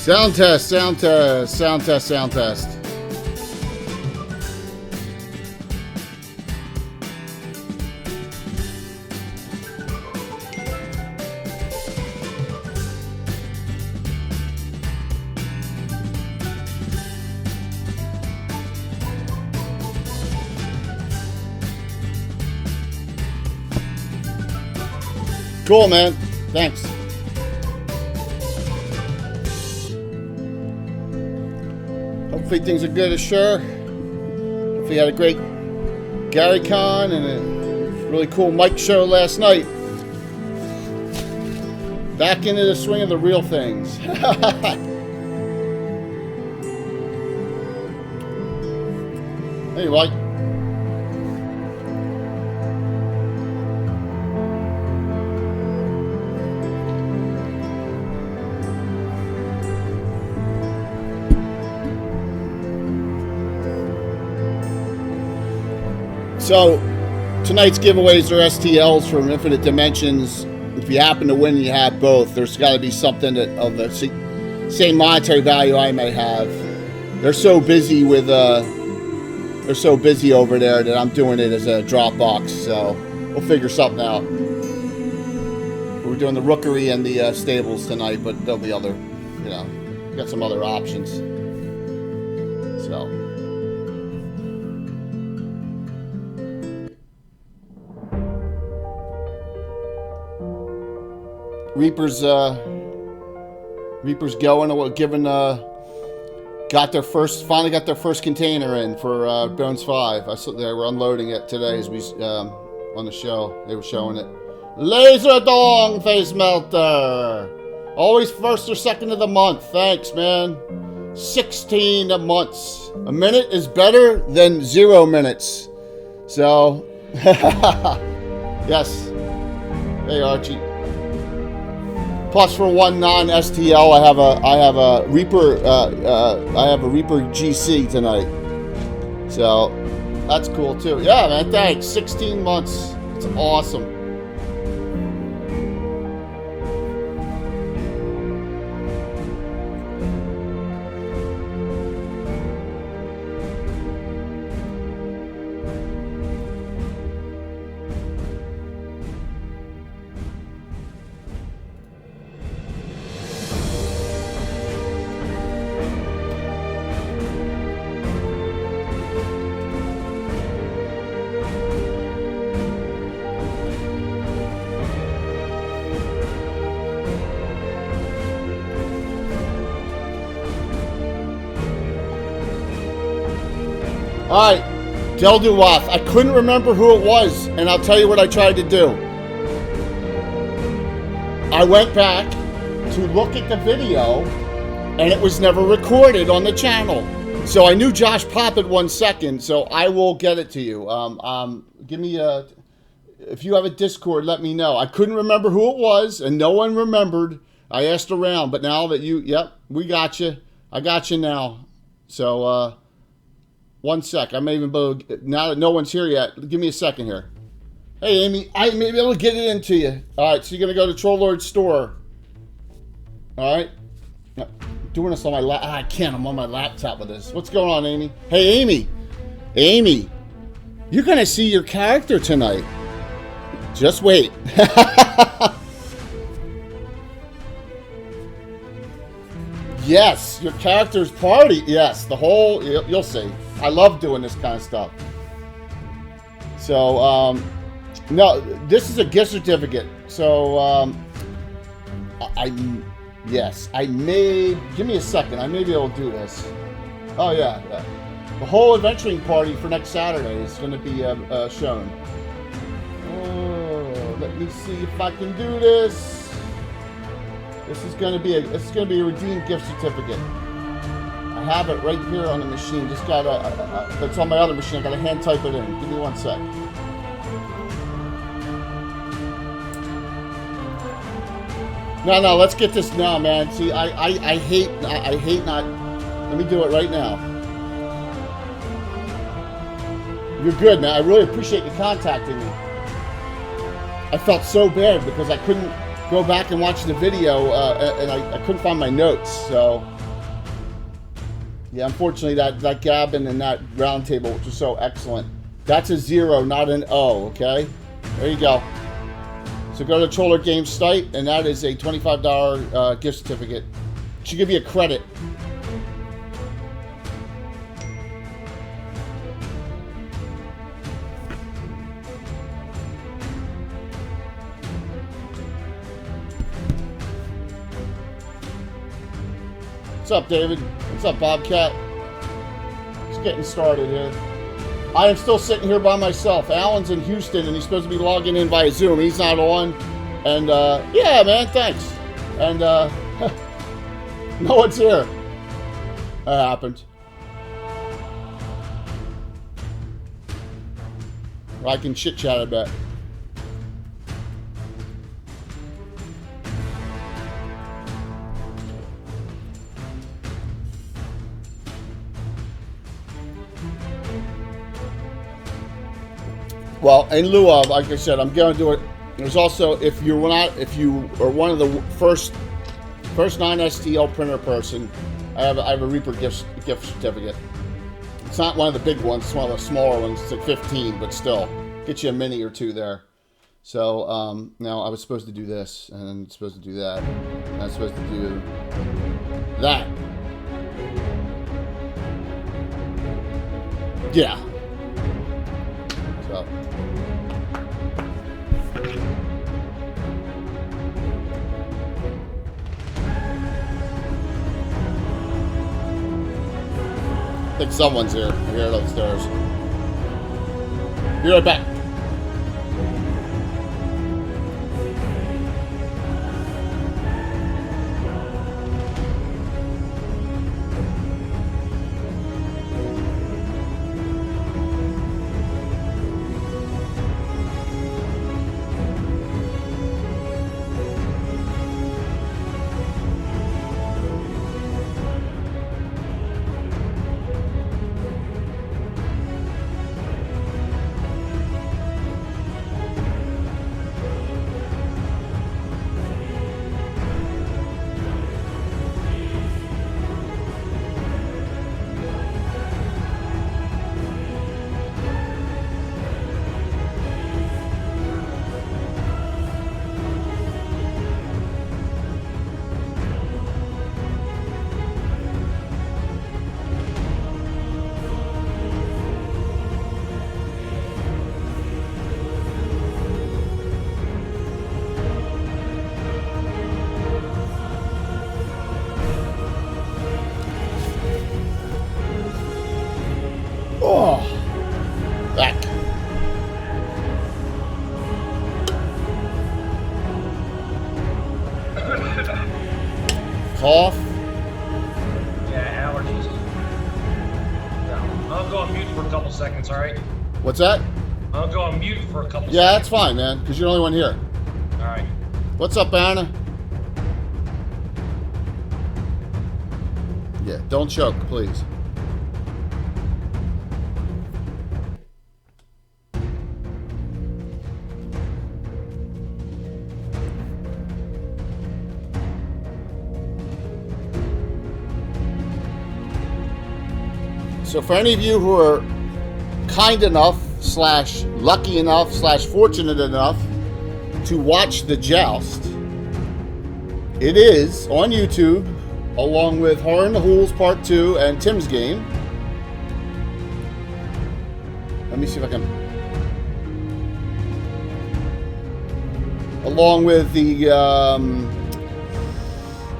Sound test, sound test, sound test, sound test. Cool, man. Thanks. Hopefully things are good, sure. Hopefully you had a great Gary Con and a really cool mic show last night. Back into the swing of the real things. Anyway. So, tonight's giveaways are STLs from Infinite Dimensions. If you happen to win and you have both, there's got to be something that of the same monetary value I may have. They're so busy with they're so busy over there that I'm doing it as a Dropbox. So we'll figure something out. We're doing the Rookery and the stables tonight, but there'll be other, got some other options. So. Reaper's going, given finally got their first container in for Bones 5. I saw they were unloading it today as we on the show. They were showing it. Laser Dong Face Melter. Always first or second of the month. Thanks, man. 16 months. A minute is better than 0 minutes. So, yes. Hey, Archie. Plus, for one non-STL, I have a Reaper GC tonight, so that's cool too. Yeah, man, thanks. 16 months, it's awesome. Alright, Del Duwath. I couldn't remember who it was, and I'll tell you what I tried to do. I went back to look at the video, and it was never recorded on the channel. So I knew Josh popped it 1 second, so I will get it to you. Give me if you have a Discord, let me know. I couldn't remember who it was, and no one remembered. I asked around, but now that we got you. I got you now. So, 1 sec. I may even now that no one's here yet. Give me a second here. Hey, Amy, I may be able to get it into you. All right, so you're gonna go to Troll Lord's store. All right. I'm doing this on my I can't. I'm on my laptop with this. What's going on, Amy? Hey, Amy. Amy, you're gonna see your character tonight. Just wait. Yes, your character's party. Yes, the whole. You'll see. I love doing this kind of stuff. So, no, this is a gift certificate. So, yes, I may, give me a second. I may be able to do this. Oh, yeah. The whole adventuring party for next Saturday is going to be shown. Oh, let me see if I can do this. This is going to be a redeemed gift certificate. I have it right here on the machine. Just gotta, it's on my other machine. I gotta hand type it in. Give me 1 sec. No, let's get this now, man. See, I hate not. Let me do it right now. You're good, man. I really appreciate you contacting me. I felt so bad because I couldn't go back and watch the video, and I couldn't find my notes, so. Yeah, unfortunately, that Gavin and that round table, which was so excellent, that's a 0, not an O, okay? There you go. So go to Troller Games site, and that is a $25 gift certificate. Should give you a credit. What's up, David? What's up, Bobcat? Just getting started here. I am still sitting here by myself. Alan's in Houston, and he's supposed to be logging in via Zoom. He's not on. And, yeah, man, thanks. And, no one's here. That happened. I can chit-chat a bit. Well, in lieu of, like I said, I'm going to do it. There's also, if you are one of the first non-STL printer person, I have a Reaper gift certificate. It's not one of the big ones. It's one of the smaller ones. It's like 15, but still, get you a mini or two there. So now I was supposed to do this, and I'm supposed to do that, and I'm supposed to do that. Yeah. So. I think someone's here. I hear it upstairs. Be right back. Cough. Yeah, allergies. Yeah, I'll go on mute for a couple seconds, all right? What's that? I'll go on mute for a couple seconds. Yeah, that's fine, man, because you're the only one here. All right. What's up, Anna? Yeah, don't choke, please. So for any of you who are kind enough, slash lucky enough, slash fortunate enough to watch the joust, it is on YouTube, along with Horror in the Hools Part 2 and Tim's Game. Let me see if I can... Along with the...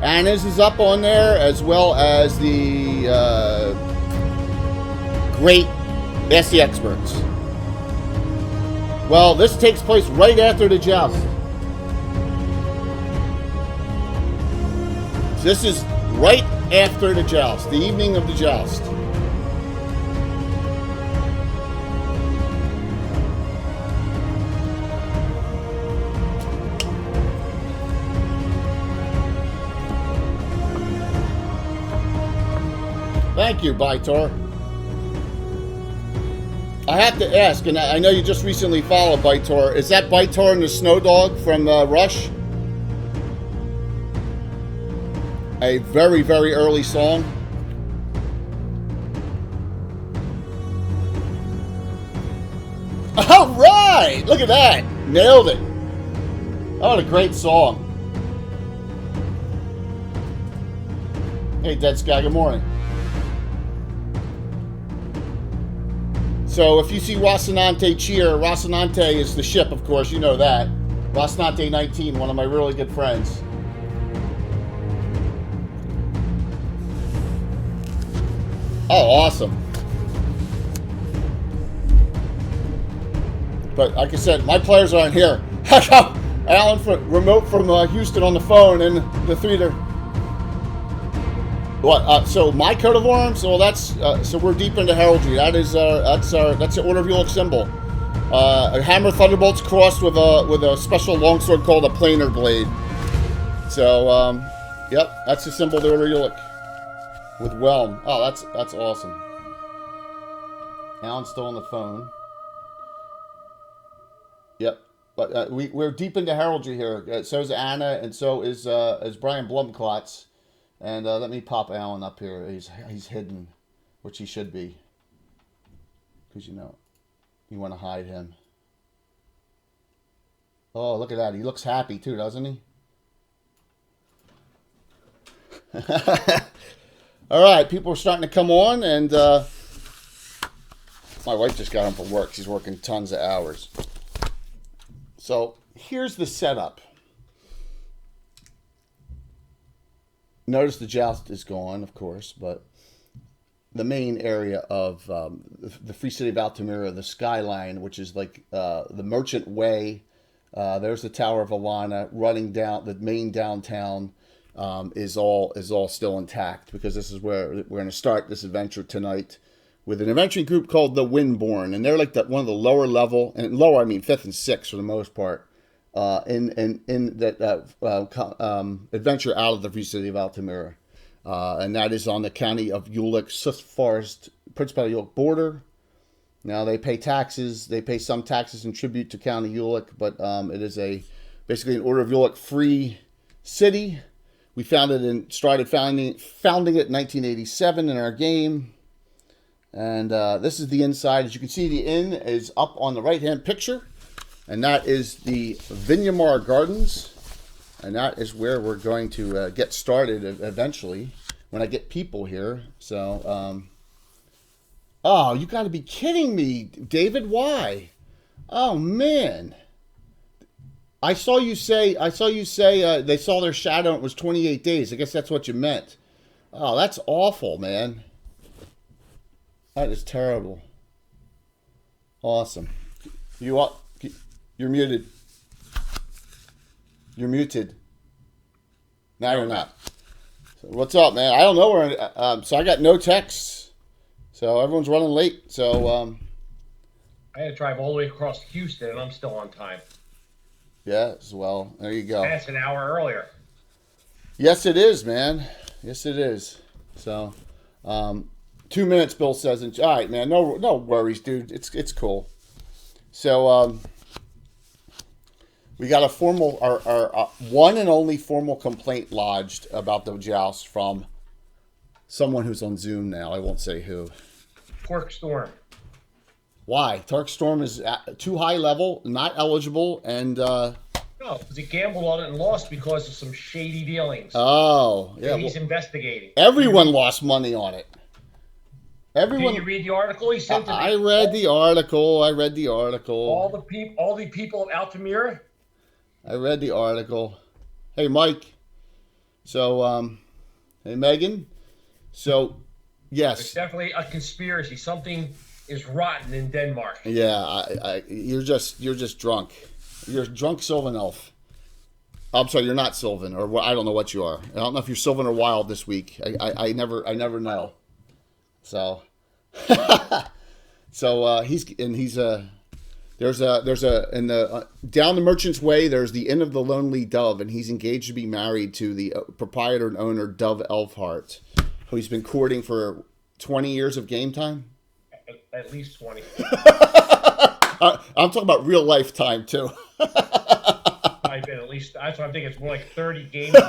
Anna's is up on there, as well as the... Great Ask the Experts. Well, this takes place right after the joust. This is right after the joust, the evening of the joust. Thank you, Bytor. I have to ask, and I know you just recently followed Bytor. Is that Bytor and the Snow Dog from Rush? A very, very early song. All right, look at that. Nailed it. Oh, what a great song. Hey, Dead Sky, good morning. So if you see Rocinante cheer, Rocinante is the ship, of course, you know that. Rocinante 19, one of my really good friends. Oh, awesome. But like I said, my players aren't here. Alan remote from Houston on the phone, and the three there. What? So my coat of arms? Well, that's so we're deep into heraldry. That's the Order of Ulick symbol. A hammer thunderbolts crossed with a special longsword called a planar blade. So yep, that's the symbol of the Order of Ulick with whelm. Oh, that's awesome. Alan's still on the phone. Yep, but we're deep into heraldry here. So is Anna, and so is Brian Blumklotz. And let me pop Alan up here. He's hidden, which he should be, because you want to hide him. Oh, look at that! He looks happy too, doesn't he? All right, people are starting to come on, and my wife just got home from work. She's working tons of hours. So here's the setup. Notice the joust is gone, of course, but the main area of the Free City of Altamira, the skyline, which is like the Merchant Way. There's the Tower of Alana running down the main downtown. Is all still intact, because this is where we're going to start this adventure tonight with an adventuring group called the Windborn, and they're like one of the lower level, and lower I mean 5th and 6th for the most part, in that adventure out of the Free City of Altamira, and that is on the County of Ulick, Sus Forest, Principality of Ulick border. Now they pay taxes. They pay some taxes and tribute to County Ulick, but it is basically an Order of Ulick free city. We started founding it in 1987 in our game. And this is the inside. As you can see, the inn is up on the right-hand picture. And that is the Vineyama Gardens. And that is where we're going to get started eventually, when I get people here. So, oh, you got to be kidding me, David. Why? Oh, man. I saw you say they saw their shadow and it was 28 days. I guess that's what you meant. Oh, that's awful, man. That is terrible. Awesome. You're muted. You're muted. Now you're not. So what's up, man? I don't know where. So I got no texts. So everyone's running late. So I had to drive all the way across Houston, and I'm still on time. Yes, well, there you go. That's an hour earlier. Yes, it is, man. Yes, it is. So, 2 minutes, Bill says. All right, man. No worries, dude. It's cool. So, we got a formal, our one and only formal complaint lodged about the joust from someone who's on Zoom now. I won't say who. Torque Storm. Why? Torque Storm is too high level, not eligible, and no, because he gambled on it and lost because of some shady dealings. Oh, yeah. And he's investigating. Everyone lost money on it. Everyone. Did you read the article he sent to me? I read the article. All the people of Altamira. I read the article. Hey, Mike. So, hey, Megan. So, yes. It's definitely a conspiracy. Something is rotten in Denmark. Yeah, you're just drunk. You're drunk Sylvan Elf. I'm sorry, you're not Sylvan, or I don't know what you are. I don't know if you're Sylvan or Wild this week. I never know. So, he's there's a down the Merchant's Way. There's the Inn of the Lonely Dove, and he's engaged to be married to the proprietor and owner Dove Elfhart, who he's been courting for 20 years of game time. At least 20. I'm talking about real life time too. I've been at least. That's what I'm thinking. It's more like 30 games. 20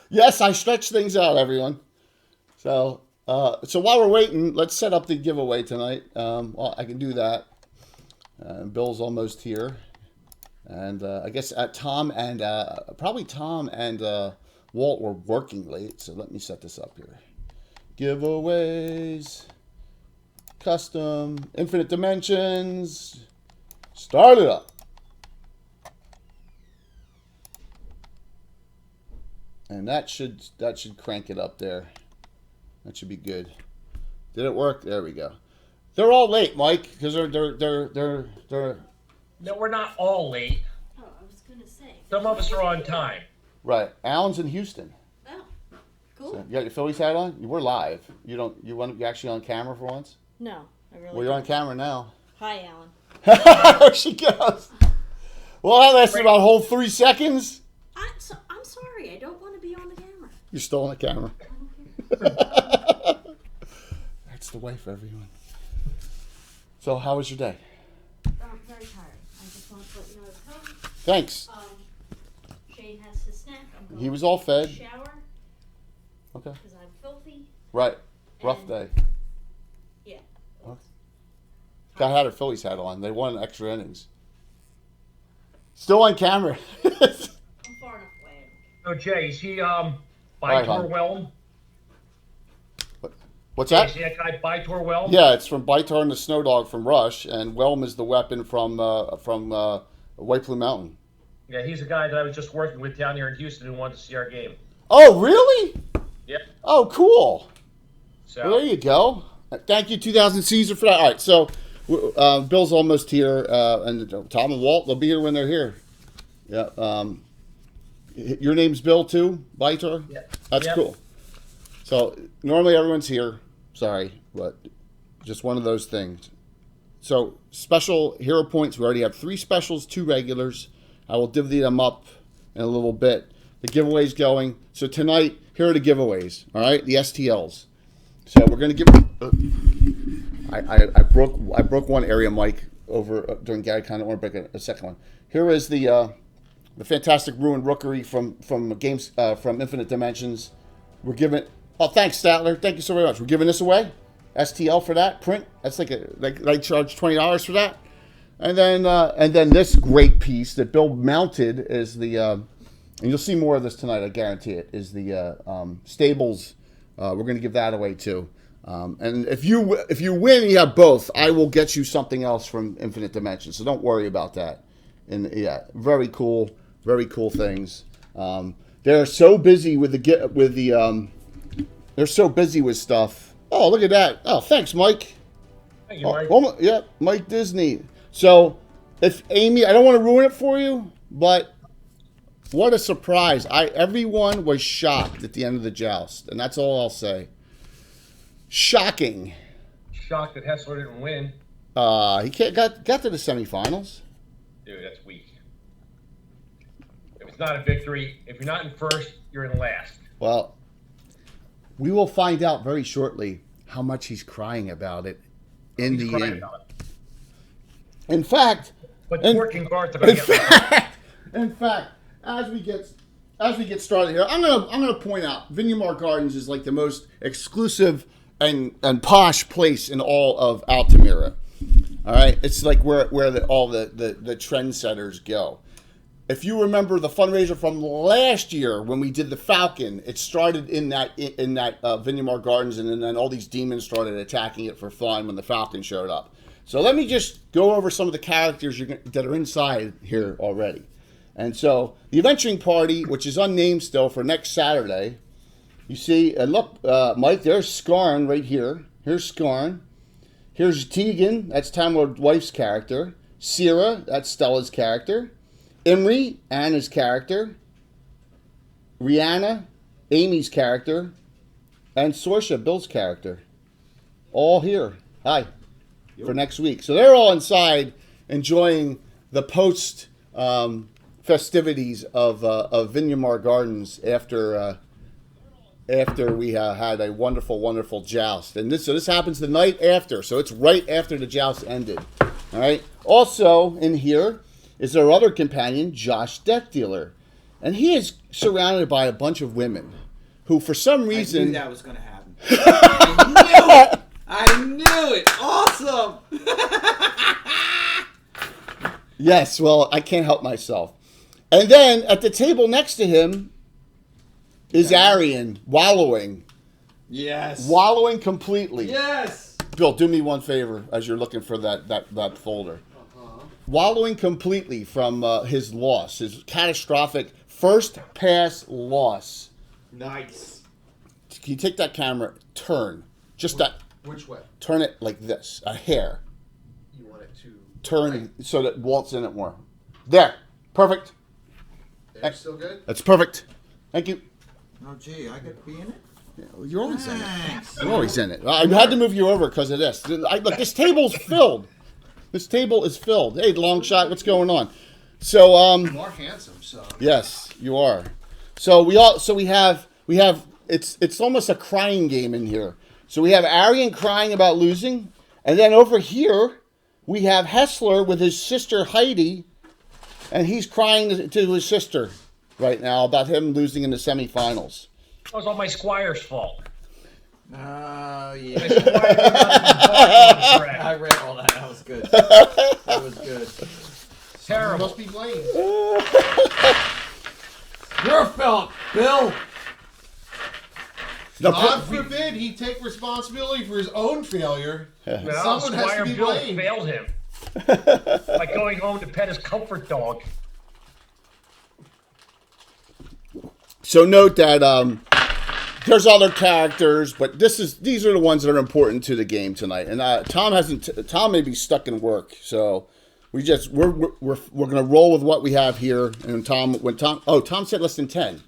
Yes, I stretch things out, everyone. So So while we're waiting, let's set up the giveaway tonight. Well, I can do that. Bill's almost here. And I guess Tom and probably Tom and Walt were working late. So let me set this up here. Giveaways. Custom. Infinite Dimensions. Start it up. And that should crank it up there. That should be good. Did it work? There we go. They're all late, Mike, because they're. No, we're not all late. Oh, I was gonna say. Some of us are on time. Right. Alan's in Houston. Oh, cool. So you got your Phillies hat on? We're live. You're actually on camera for once? No, I really. Well, you're on camera now. Hi, Alan. There she goes. Well, that lasted about a whole 3 seconds. I'm sorry. I don't want to be on the camera. You're still on the camera. I don't care. That's the wife, everyone. So, how was your day? I'm very tired. I just want to let you know it's home. Thanks. Shane has his snack. I'm going He was all fed. to shower Okay. because I'm filthy. Right. Rough And- day. Yeah. Okay. I had her Phillies hat on. They won extra innings. Still on camera. I'm far enough away. So, Jay, is he right, by hon. Tour Whelm? What's Is that? he that guy by Tour Whelm? Yeah, it's from Baitar and the Snow Dog from Rush, and Whelm is the weapon from White Plume Mountain. Yeah, he's a guy that I was just working with down here in Houston who wanted to see our game. Oh, really? Yep. Oh, cool. So Well, there you go. Thank you, 2000 Caesar, for that. All right, so Bill's almost here, and Tom and Walt, they'll be here when they're here. Yeah. Your name's Bill, too, Baitar? Yeah. That's Yep. cool. So, normally everyone's here. Sorry, but just one of those things. So, special hero points. We already have 3 specials, 2 regulars. I will divvy them up in a little bit. The giveaway's going. So, tonight, here are the giveaways, all right? The STLs. So, we're going to give... I broke one area mic over during Gag. I don't want to break a second one. Here is the fantastic Ruined Rookery from games from Infinite Dimensions. We're giving... Oh, thanks, Statler. Thank you so very much. We're giving this away. STL for that print. That's like I charge $20 for that. And then this great piece that Bill mounted is the and you'll see more of this tonight. I guarantee it. Is the Stables. We're going to give that away too. And if you win, you have both. I will get you something else from Infinite Dimensions. So don't worry about that. And yeah, very cool things. They're so busy they're so busy with stuff. Oh, look at that. Oh, thanks, Mike. thank you, Mike. Yeah, Mike Disney. So, if Amy, I don't want to ruin it for you, but what a surprise. Everyone was shocked at the end of the joust, and that's all I'll say. Shocking. Shocked that Hessler didn't win. He got to the semifinals. Dude, that's weak. If it's not a victory, if you're not in first, you're in last. Well, we will find out very shortly how much he's crying about it in He's the crying end. about it. In fact, But And- Torque and Garth are going to get in fact, as we get started here, I'm gonna point out Vineyama Gardens is like the most exclusive and posh place in all of Altamira. All right, it's like where all the trendsetters go. If you remember the fundraiser from last year when we did the Falcon, it started in that Vineyama Gardens, and then all these demons started attacking it for fun when the Falcon showed up. So let me just go over some of the characters that are inside here already. And so the Adventuring Party, which is unnamed still for next Saturday, you see, and look, Mike, there's Scarn right here. Here's Scarn. Here's Tegan, that's Time Lord Wife's character. Sierra, that's Stella's character. Imri, Anna's character. Rihanna, Amy's character. And Sorsha, Bill's character. All here. Hi. For next week. So they're all inside enjoying the post festivities of Vineyama Gardens after we had a wonderful joust. And this happens the night after, so it's right after the joust ended. All right. Also in here is our other companion, Josh Death Dealer, and he is surrounded by a bunch of women who, for some I reason, knew that was going to happen. I knew it. Awesome. Yes, well, I can't help myself. And then at the table next to him is Arian wallowing. Yes. Wallowing completely. Yes. Bill, do me one favor as you're looking for that folder. Wallowing completely from his loss, his catastrophic first pass loss. Nice. Can you take that camera, turn, just that, Which way? turn it like this, a hair. You want it to Turn so that Walt's in it more. There, perfect. They're still good? That's perfect. Thank you. Oh, gee, I get to be in it? Yeah, well, you're always in it. Thanks. You're always in it. I had to move you over because of this. Look, this table's filled. This table is filled. Hey, long shot, what's going on? So, You are handsome, so. yes, you are. So we have it's almost a crying game in here. So we have Arian crying about losing, and then over here we have Hessler with his sister Heidi, and he's crying to his sister right now about him losing in the semifinals. That was all my Squire's fault. Oh, My yeah. Squire did not correct. I read all that. That was good. That was good. You Terrible. must be blamed. Your fault, Bill. God forbid he take responsibility for his own failure. No, Someone has to Squire be Bill blamed. failed him. By going home to pet his comfort dog. So note that there's other characters, but these are the ones that are important to the game tonight. And Tom may be stuck in work, so we're gonna roll with what we have here. And Tom said less than 10,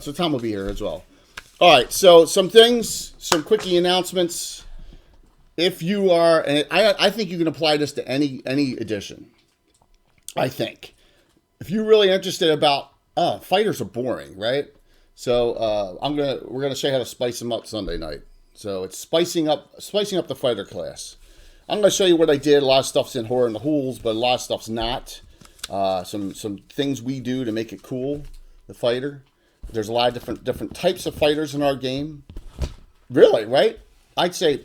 so Tom will be here as well. All right, so some quickie announcements. If you are, and I think you can apply this to any edition. I think if you're really interested about fighters are boring, right? So we're gonna show you how to spice them up Sunday night. So it's spicing up the fighter class. I'm gonna show you what I did. A lot of stuff's in Horror and the Hools, but a lot of stuff's not. Some things we do to make it cool. The fighter. There's a lot of different types of fighters in our game. Really, right? I'd say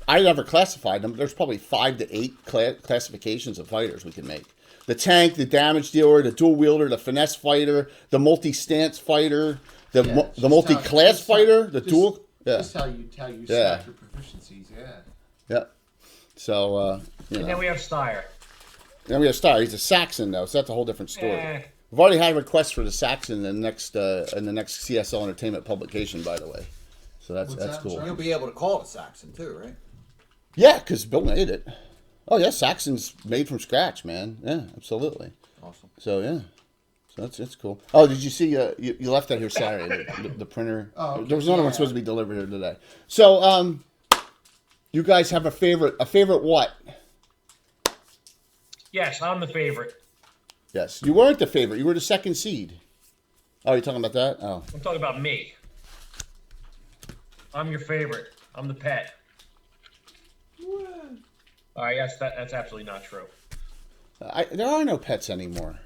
I never classified them. There's probably 5 to 8 classifications of fighters we can make. The tank, the damage dealer, the dual wielder, the finesse fighter, the multi-stance fighter, the multi-class fighter, the dual. Yeah. Just how you stack your proficiencies, yeah. Yeah. So, And then we have Steyer. Then we have Star. He's a Saxon, though, so that's a whole different story. Eh. We've already had requests for the Saxon in the next CSL Entertainment publication, by the way. So that's that? cool. Sorry? You'll be able to call it Saxon, too, right? Yeah, because Bill made it. Oh, yeah, Saxon's made from scratch, man. Yeah, absolutely. Awesome. So, yeah. So that's cool. Oh, did you see, you left that here Saturday, the printer. Oh, okay. There was another one supposed to be delivered here today. So, you guys have a favorite what? Yes, I'm the favorite. Yes. You weren't the favorite. You were the second seed. Oh, you're talking about that? Oh. I'm talking about me. I'm your favorite. I'm the pet. All right, that's absolutely not true. There are no pets anymore.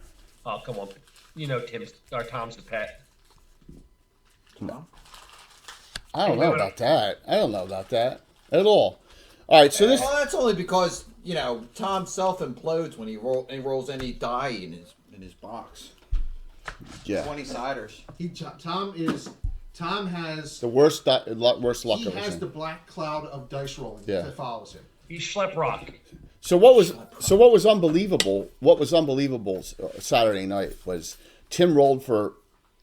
Oh, come on. You know Tom's the pet. No. I don't know about that. I don't know about that at all. All right, so this. Well, that's only because, Tom self-implodes when he rolls any die in his box. Yeah. 20-siders. Tom has The worst luck he I've has seen. the black cloud of dice rolling Yeah. that follows him. He's Schleprock. So what was unbelievable? What was unbelievable Saturday night was Tim rolled for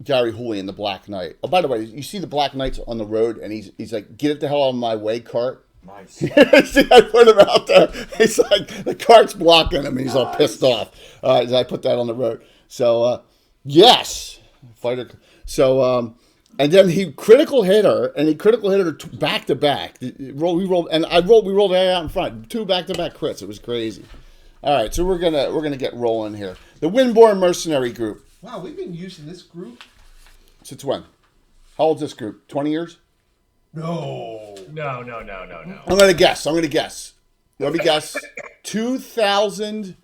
Gary Hooley in the Black Knight. Oh, by the way, you see the Black Knights on the road, and he's like, "Get it the hell out of my way, cart." Nice. See, I put him out there. He's like, the cart's blocking him, and he's all pissed off. I put that on the road. So, yes, fighter. So, and then he critical hit her back to back. We rolled right out in front. 2 back-to-back crits. It was crazy. All right, so we're gonna get rolling here. The Windborne Mercenary Group. Wow, we've been using this group. Since when? How old's this group? 20 years? No. No. I'm gonna guess. Let me guess. 2011.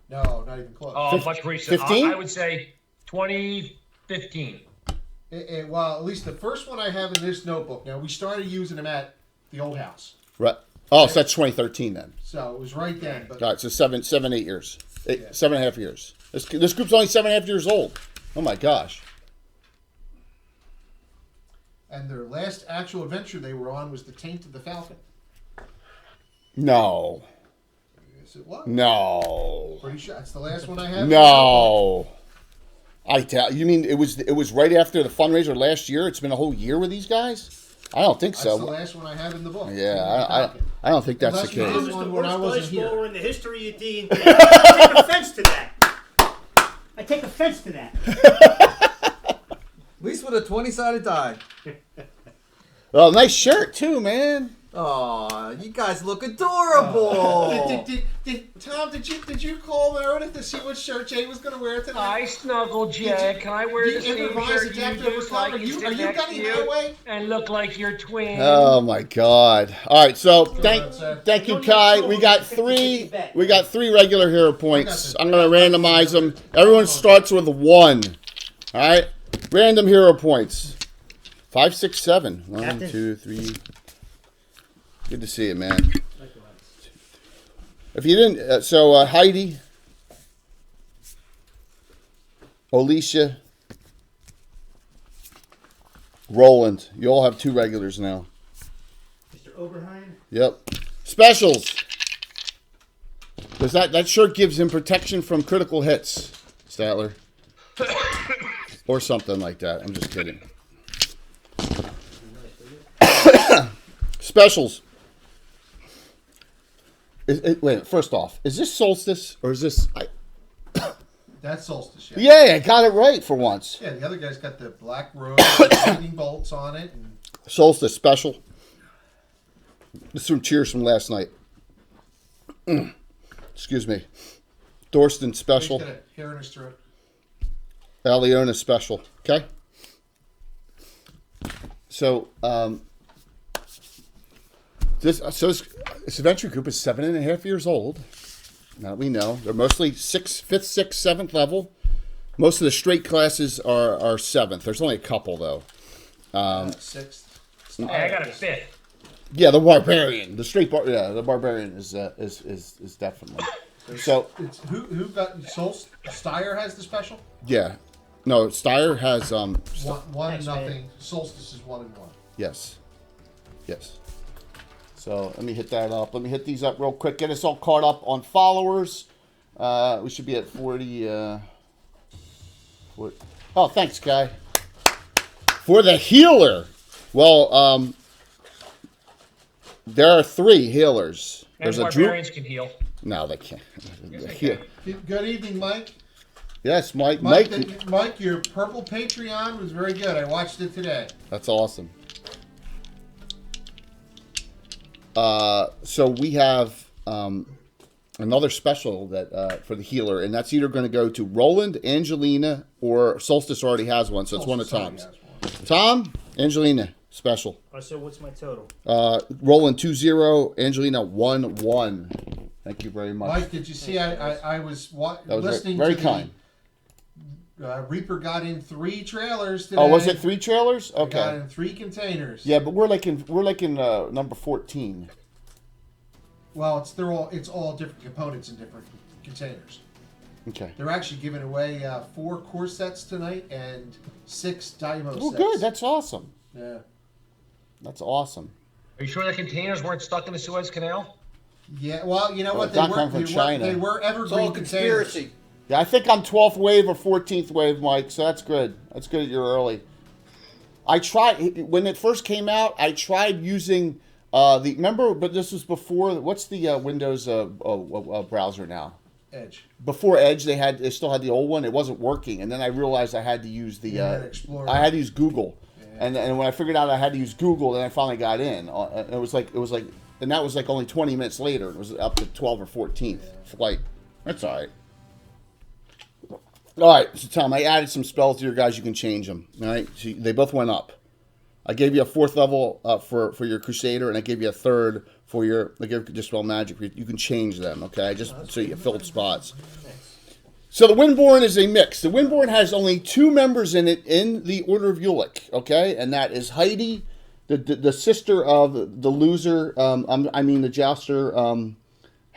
No, not even close. Oh, much recent. 15? I would say 2015. Well, at least the first one I have in this notebook. Now, we started using them at the old house. Right. Oh, so that's 2013 then. So it was right then. But All right, so 7, 8 years. Yeah. 7.5 years. This group's only 7.5 years old. Oh my gosh. And their last actual adventure they were on was the Taint of the Falcon. No. Yes, it was. No. Pretty sure that's the last one I have. No. I tell you mean it was right after the fundraiser last year? It's been a whole year with these guys? I don't think That's so. the last one I have in the book. Yeah, I don't think that's Unless the you case. did This is one the when I worst wasn't dice here. roller in the history of D&D. I take offense to that. I take offense to that. At least with a 20-sided die. Well, nice shirt too, man. Aw, you guys look adorable. Tom, did you call Meredith to see what shirt Jay was going to wear tonight? I snuggled, Jay. Can I wear did the you same improvise shirt a you Dapper do so I Are can you sit next to gunning you that way? and look like you're twins? Oh my God! All right, so thank you, don't Kai. need to We got roll 50-50 three bet. regular hero points. I'm gonna randomize them. Everyone starts with 1. All right, random hero points. 5, 6, 7. 1, Captain. 2, 3. Good to see you, man. If you didn't, Heidi, Alicia, Roland. You all have 2 regulars now. Mr. Oberheim. Yep. Specials. Does that shirt gives him protection from critical hits, Statler, or something like that. I'm just kidding. Specials. Wait. First off, is this Solstice or is this? That's Solstice, Yeah, I got it right for once. Yeah, the other guy's got the black robe, with lightning bolts on it. And Solstice special. This is from Cheers from last night. Excuse me. Thorsten special. he's got a hair in his throat. Aliona special. Okay. So, this adventure group is 7.5 years old. Now we know they're mostly 5th, 6th, 7th level. Most of the straight classes are 7th. There's only a couple though. Sixth. Hey, I got a 5th. Yeah, the barbarian, the barbarian is definitely. So It's who got Steyer has the special. yeah, no, Steyer has 1 Thanks, nothing. man. Solstice is 1-1. Yes. So let me hit that up. Let me hit these up real quick. Get us all caught up on followers. We should be at 40. Oh, thanks, Guy. For the healer. Well, there are 3 healers. And There's a druid. barbarians can heal. No, they can't. Yes, they Here. can. Good evening, Mike. Yes, Mike. Mike, your purple Patreon was very good. I watched it today. That's awesome. So we have another special that for the healer, and that's either going to go to Roland, Angelina, or Solstice already has one, so it's one of Tom's. Tom, Angelina, special. So what's my total? Roland 2-0, Angelina 1-1. Thank you very much. Mike, did you see? I was That was listening very to kind. Reaper got in 3 trailers today. Oh, was it 3 trailers? They got Okay. in 3 containers. Yeah, but we're like in number 14. Well, it's all different components in different containers. Okay. They're actually giving away 4 core sets tonight and 6 Daimo Well, sets. good. That's awesome. Yeah. That's awesome. Are you sure the containers weren't stuck in the Suez Canal? Yeah. Well, you know Well, what? it's not coming from China. They were It's evergreen all containers. conspiracy. Yeah, I think I'm 12th wave or 14th wave, Mike. So that's good. That's good that you're early. I tried when it first came out. I tried using remember, but this was before. What's the Windows browser now? Edge. Before Edge, they still had the old one. It wasn't working, and then I realized I had to use the Internet Explorer. I had to use Google, and when I figured out I had to use Google, then I finally got in. And it was like, and that was like only 20 minutes later. It was up to 12 or 14th flight. That's all right. All right, so Tom, I added some spells to your guys. You can change them. All right, so they both went up. I gave you a 4th level for your Crusader, and I gave you a 3rd for your Dispel Magic. You can change them, okay? Just so you filled spots. So the Windborn is a mix. The Windborn has only 2 members in it in the Order of Ulick, okay? And that is Heidi, the sister of the loser, the jouster,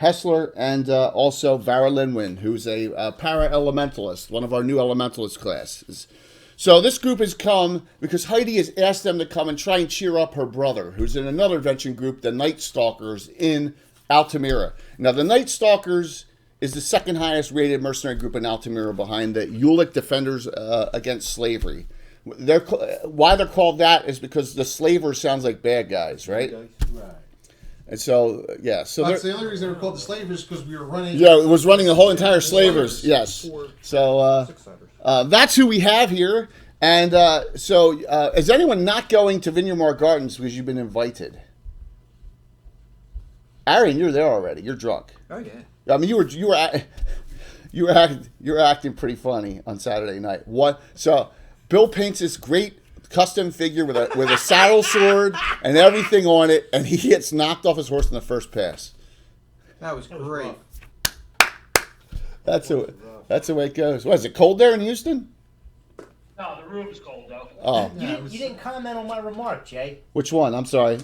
Hessler, and also Vara Linwin, who's a para-elementalist, one of our new elementalist classes. So this group has come because Heidi has asked them to come and try and cheer up her brother, who's in another adventuring group, the Night Stalkers in Altamira. Now, the Night Stalkers is the second highest rated mercenary group in Altamira behind the Ulick Defenders Against Slavery. Why they're called that is because the slavers sounds like bad guys, right? Right. And so, yeah. So That's the only reason they were called the slavers because we were running. yeah, it was running the whole entire slavers. Yes. So Six-siders. that's who we have here. And so is anyone not going to Vineyama Gardens because you've been invited? Arian, you're there already. You're drunk. Oh yeah. I mean, you were acting pretty funny on Saturday night. What? So Bill paints this great custom figure with a saddle sword and everything on it, and he gets knocked off his horse in the first pass. That was great. That's the way it goes. What is it? Cold there in Houston? No, the room is cold though. Oh, You didn't comment on my remark, Jay. which one? I'm sorry.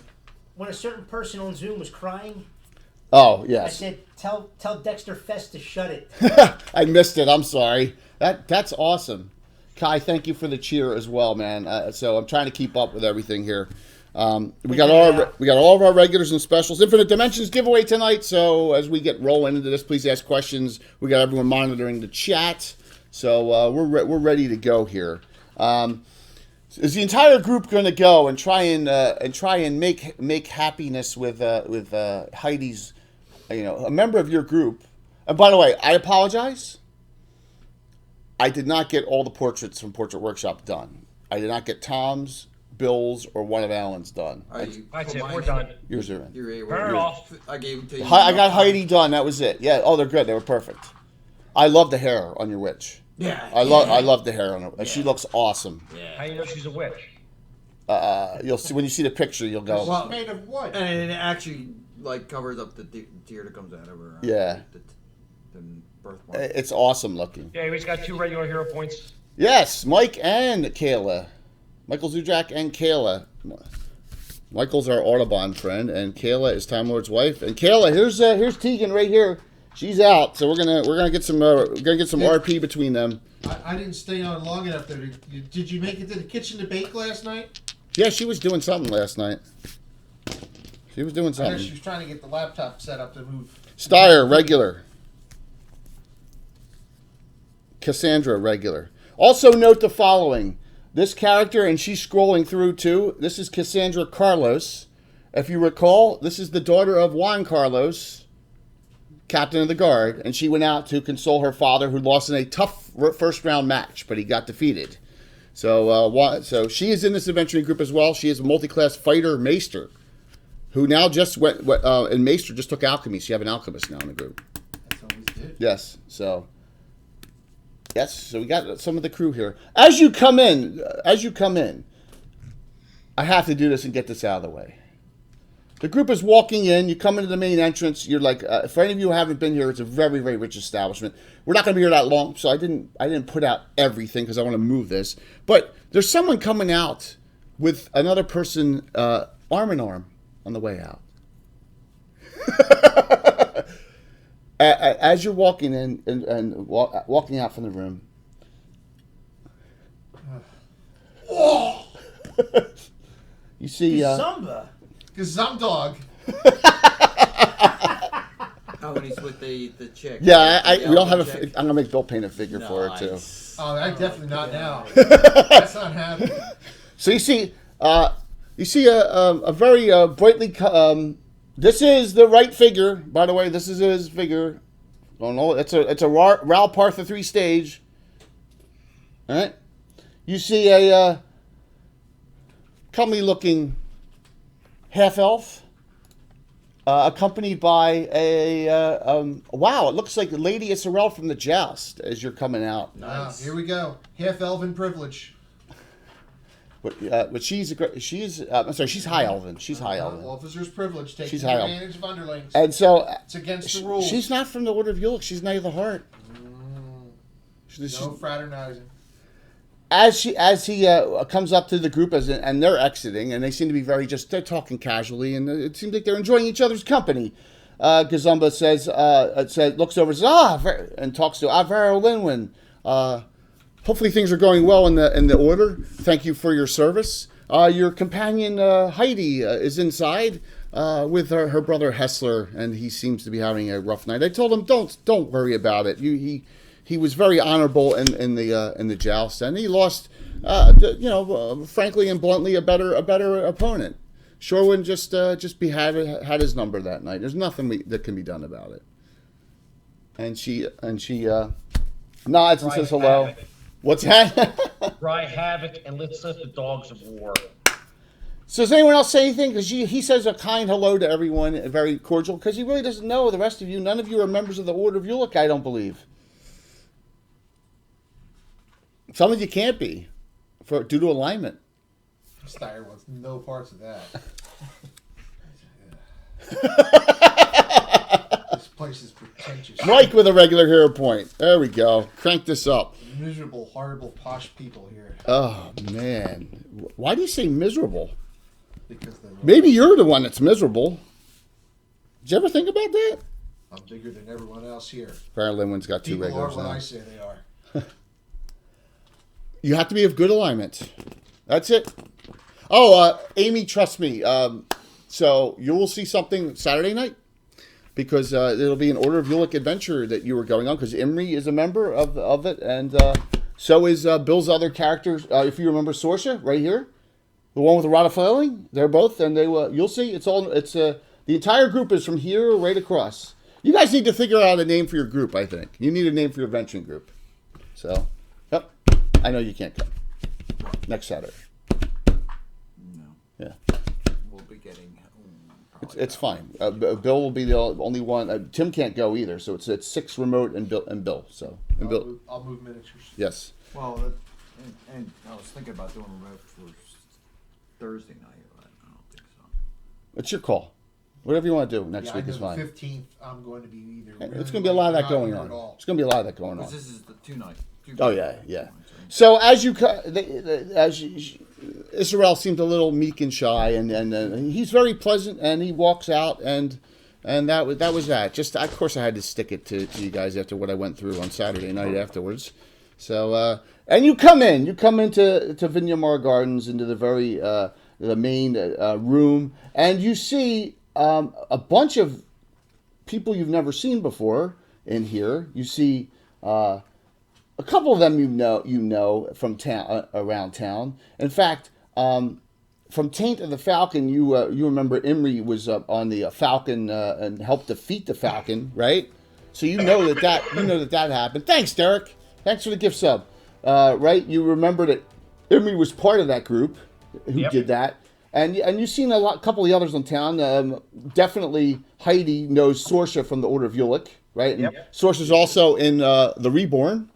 When a certain person on Zoom was crying, Oh, I yes. said, tell Dexter Fest to shut it. I missed it. I'm sorry. That's awesome. Kai, thank you for the cheer as well, man. So I'm trying to keep up with everything here. We got all of our regulars and specials. Infinite Dimensions giveaway tonight. So as we get rolling into this, please ask questions. We got everyone monitoring the chat. So we're ready to go here. Is the entire group going to go and try and make happiness with Heidi's, a member of your group? And by the way, I apologize. I did not get all the portraits from Portrait Workshop done. I did not get Tom's, Bill's, or one of Alan's done. That's it. We're done. Yours are in. Turn it off. I gave them to you. I got Heidi done. That was it. Yeah. Oh, they're good. They were perfect. I love the hair on your witch. Yeah. I love the hair on her. She looks awesome. How do you know she's a witch? You'll see when you see the picture. You'll go. Well, It's made of what? And it actually covers up the tear that comes out of her. Yeah. The birthmark. It's awesome looking. Yeah, he's got 2 regular hero points. Yes, Mike and Kayla. Michael Zujak and Kayla. Michael's our Audubon friend, and Kayla is Time Lord's wife. And Kayla, here's Tegan right here. She's out, so we're gonna get some RP between them. I didn't stay on long enough there. Did you make it to the kitchen to bake last night? Yeah, she was doing something last night. She was doing I know something. she was trying to get the laptop set up to move. Steyer, regular. Cassandra, regular. Also note the following. This character, and she's scrolling through too, this is Cassandra Carlos. If you recall, this is the daughter of Juan Carlos, captain of the guard, and she went out to console her father who lost in a tough first-round match, but he got defeated. So she is in this adventuring group as well. She is a multi-class fighter maester, who now just went, and maester just took alchemy, so you have an alchemist now in the group. That's always good. Yes, so we got some of the crew here. As you come in, I have to do this and get this out of the way. The group is walking in. You come into the main entrance. You're like, for any of you who haven't been here, it's a very, very rich establishment. We're not going to be here that long, so I didn't put out everything because I want to move this. But there's someone coming out with another person arm in arm on the way out. As you're walking in and walking out from the room. You see... Zumba. Gazumdog. Oh, and he's with the chick. Yeah, we don't have chick. I'm gonna make Bill paint a figure for her too. Oh, I definitely not now. That's not happening. So you see a very brightly. This is the right figure, by the way. This is his figure. Oh no, it's a Ral Partha 3 stage. All right. You see a comely looking half elf. Accompanied by wow, it looks like Lady Isarel from the Joust as you're coming out. Nice. Here we go. Half elven privilege. But she's I'm sorry, she's high elven. She's high elven. Officer's privilege. Taking She's high elven. advantage of underlings. And so It's against the rules. she's not from the Order of Ulick. She's Knight of the Heart. No fraternizing. As he comes up to the group and they're exiting, and they seem to be they're talking casually, and it seems like they're enjoying each other's company. Gazumba looks over and says, and talks to Alvaro Linwin. Hopefully things are going well in the order. Thank you for your service. Your companion Heidi is inside with her brother Hessler, and he seems to be having a rough night. I told him don't worry about it. He was very honorable in the joust, and he lost, frankly and bluntly, a better opponent. Shorewin just had his number that night. There's nothing that can be done about it. And she nods and says hello. Havoc. What's that? Cry havoc and let's let the dogs of war. So does anyone else say anything? Because he says a kind hello to everyone, very cordial, because he really doesn't know the rest of you. None of you are members of the Order of Ulick, I don't believe. Some of you can't be, due to alignment. Steyer wants no parts of that. This place is pretentious. Mike with a regular hero point. There we go. Crank this up. Miserable, horrible, posh people here. Oh, man. Why do you say miserable? Because they're Maybe you're the one that's miserable. Did you ever think about that? I'm bigger than everyone else here. Apparently, Linwin's got two People are regulars what now. I say they are. You have to be of good alignment. That's it. Oh, Amy, trust me. So you will see something Saturday night because it'll be an Order of Ulick adventure that you were going on because Imri is a member of it, and so is Bill's other characters. If you remember Sorsha, right here, the one with the rod of flailing, they're both, and you'll see. It's the entire group is from here right across. You guys need to figure out a name for your group. I think you need a name for your adventuring group. So, yep. I know you can't come next Saturday. No. Yeah. We'll be getting. It's fine. Bill will be the only one. Tim can't go either, so it's 6 remote and Bill. So I'll move miniatures. yes. Well, and I was thinking about doing remote for Thursday night, but I don't think so. It's your call. Whatever you want to do next week I know is fine. the 15th, I'm going to be either. It's going to be a lot of that going on. It's going to be a lot of that going on. Because this is the 2 night. Oh yeah. So as Israel seemed a little meek and shy, and he's very pleasant, and he walks out, and that was that. Just of course I had to stick it to you guys after what I went through on Saturday night afterwards. So and you come into Vineyama Gardens, into the very the main room, and you see a bunch of people you've never seen before in here. You see. A couple of them you know from town around town. In fact, from Taint of the Falcon, you remember Imri was on the Falcon and helped defeat the Falcon, right? So you know that happened. Thanks, Derek. Thanks for the gift sub. Right? You remember that Imri was part of that group who did that, and you've seen couple of the others in town. Definitely Heidi knows Sorsha from the Order of Ulick, right? And Sorsha's also in the Reborn.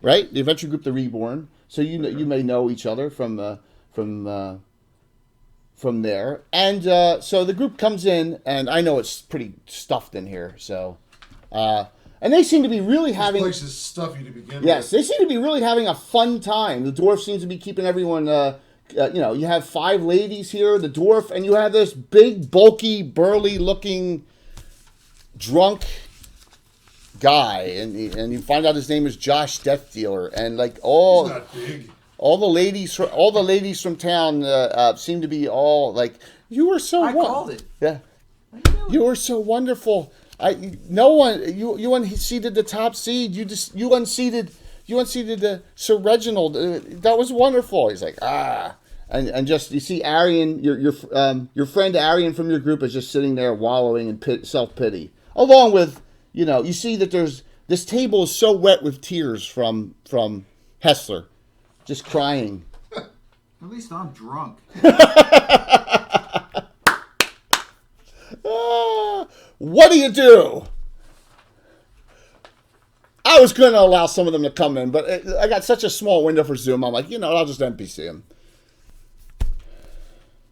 Right, the adventure group, the Reborn. So you may know each other from there, and so the group comes in, and I know it's pretty stuffed in here. So, and they seem to be really having. This place is stuffy to begin with. Yes, they seem to be really having a fun time. The dwarf seems to be keeping everyone. You have 5 ladies here, the dwarf, and you have this big, bulky, burly-looking drunk guy, and you find out his name is Josh Death Dealer, and like He's not big. all the ladies from town seem to be all like, you were so. I called it. Yeah, you were so wonderful. You unseated the top seed. You unseated Sir Reginald. That was wonderful. He's like and just you see Arian, your friend Arian from your group is just sitting there wallowing in self-pity, along with. You see that this table is so wet with tears from Hessler, just crying. At least I'm drunk. What do you do? I was going to allow some of them to come in, but I got such a small window for Zoom. I'm like, I'll just NPC them.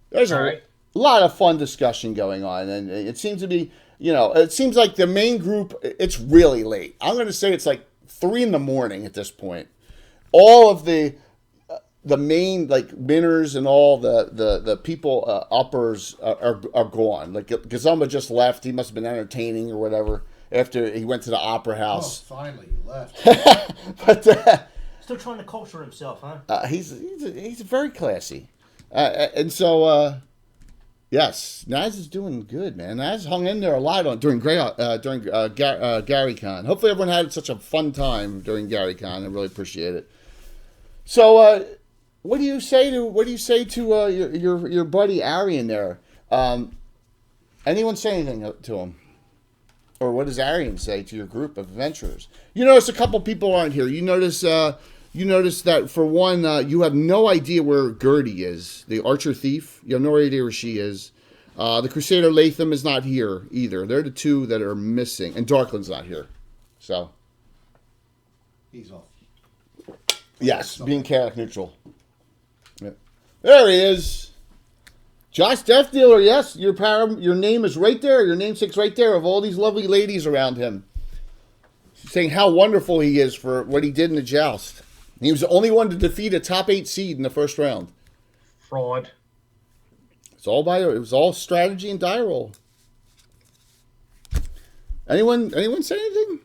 There's a lot of fun discussion going on, and it seems to be. It seems like the main group, it's really late. I'm going to say it's like 3 in the morning at this point. All of the main like winners and all the people uppers are gone. Like Gazumba just left. He must have been entertaining or whatever after he went to the opera Oh, house. finally, he left. But Still trying to culture himself, huh? he's very classy, and so yes, Naz is doing good, man. Naz hung in there a lot during GaryCon. Hopefully, everyone had such a fun time during GaryCon. I really appreciate it. So, what do you say to your buddy Arian there? Anyone say anything to him? Or what does Arian say to your group of adventurers? You notice a couple people aren't here. You notice that for one, you have no idea where Gertie is, the archer thief. You have no idea where she is. The Crusader Latham is not here either. They're the two that are missing, and Darkland's not here. So, He's off. yes, being chaotic neutral. Yeah. There he is. Josh Death Dealer, yes, your name is right there. Your namesake's right there of all these lovely ladies around him. Saying how wonderful he is for what he did in the joust. He was the only one to defeat a top 8 seed in the first round. Fraud. It was all strategy and die roll. Anyone say anything?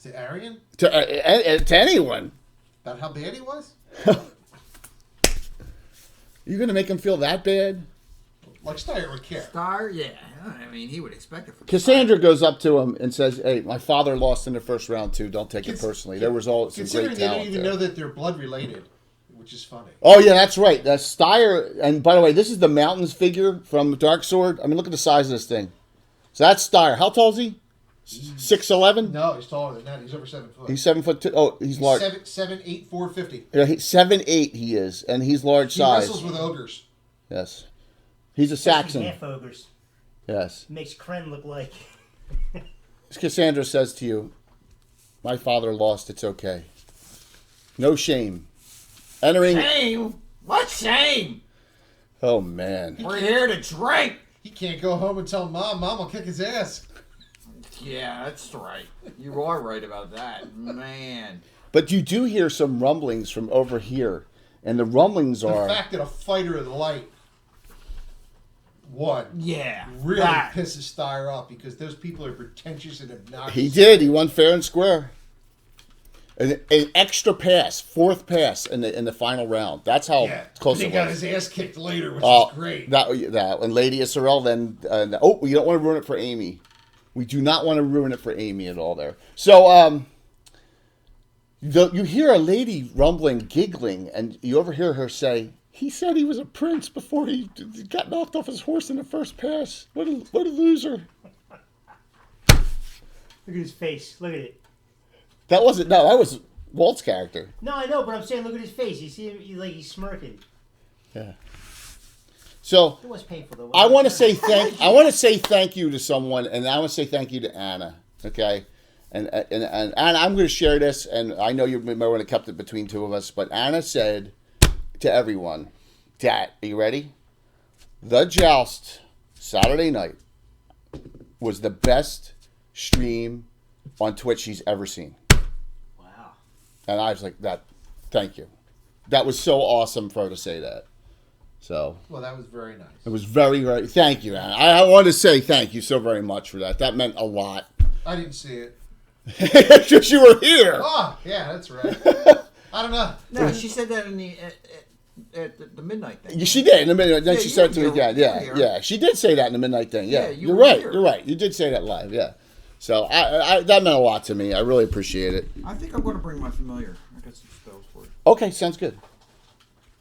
To Arian? To anyone? About how bad he was? You're going to make him feel that bad? Like Steyer would care. Star, yeah. I mean, he would expect it from Cassandra goes up to him and says, "Hey, my father lost in the first round too. Don't take it personally. There was all some Considering great they don't talent even there." know that they're blood related, which is funny. Oh yeah, that's right. That's Steyer. And by the way, this is the Mountains figure from Dark Sword. I mean, look at the size of this thing. So that's Steyer. How tall is he? 6'11"? No, he's taller than that. He's over 7 foot. He's 7'2". Oh, he's large. 7'8", 450. Yeah, 7'8" he is, and he's large He size. wrestles with ogres. Yes, he's a Saxon. Half ogres. Yes. Makes Kren look like. Cassandra says to you, "My father lost. It's okay. No shame." Entering. Shame? What shame? Oh man. We're here to drink. He can't go home and tell Mom will kick his ass. Yeah, that's right. You are right about that, man. But you do hear some rumblings from over here, and the rumblings The are. fact that a fighter of the light won Yeah, really that. pisses Steyer off because those people are pretentious and obnoxious. He did. He won fair and square. An extra pass, 4th pass in the final round. That's how Yeah, close he it got was. his ass kicked later, which Oh, is great. That and Lady Isarel then. We don't want to ruin it for Amy. We do not want to ruin it for Amy at all there. So you hear a lady rumbling, giggling, and you overhear her say, "He said he was a prince before he got knocked off his horse in the first pass. What a loser." Look at his face. Look at it. That was Walt's character. No, I know, but I'm saying look at his face. You see him, he's smirking. Yeah. So It was painful though. I want to say thank you to someone, and I want to say thank you to Anna. Okay, and Anna, I'm going to share this, and I know you might want to kept it between two of us, but Anna said to everyone, "Dad, are you ready? The Joust Saturday night was the best stream on Twitch she's ever seen." Wow. And I was like, thank you. That was so awesome for her to say that. So Well, that was very nice. it was very, very. Thank you, Anna. I want to say thank you so very much for that. That meant a lot. I didn't see it. Because you were here. Oh, yeah, that's right. I don't know. No, she said that in the midnight thing. She did in the minute. Then Yeah, she you said were to me here. again. You Yeah, were here. yeah. She did say that in the midnight thing. Yeah, Yeah, you you're were right. here. You're right. You did say that live. Yeah. So I that meant a lot to me. I really appreciate it. I think I'm going to bring my familiar. I got some spells for it. Okay, sounds good.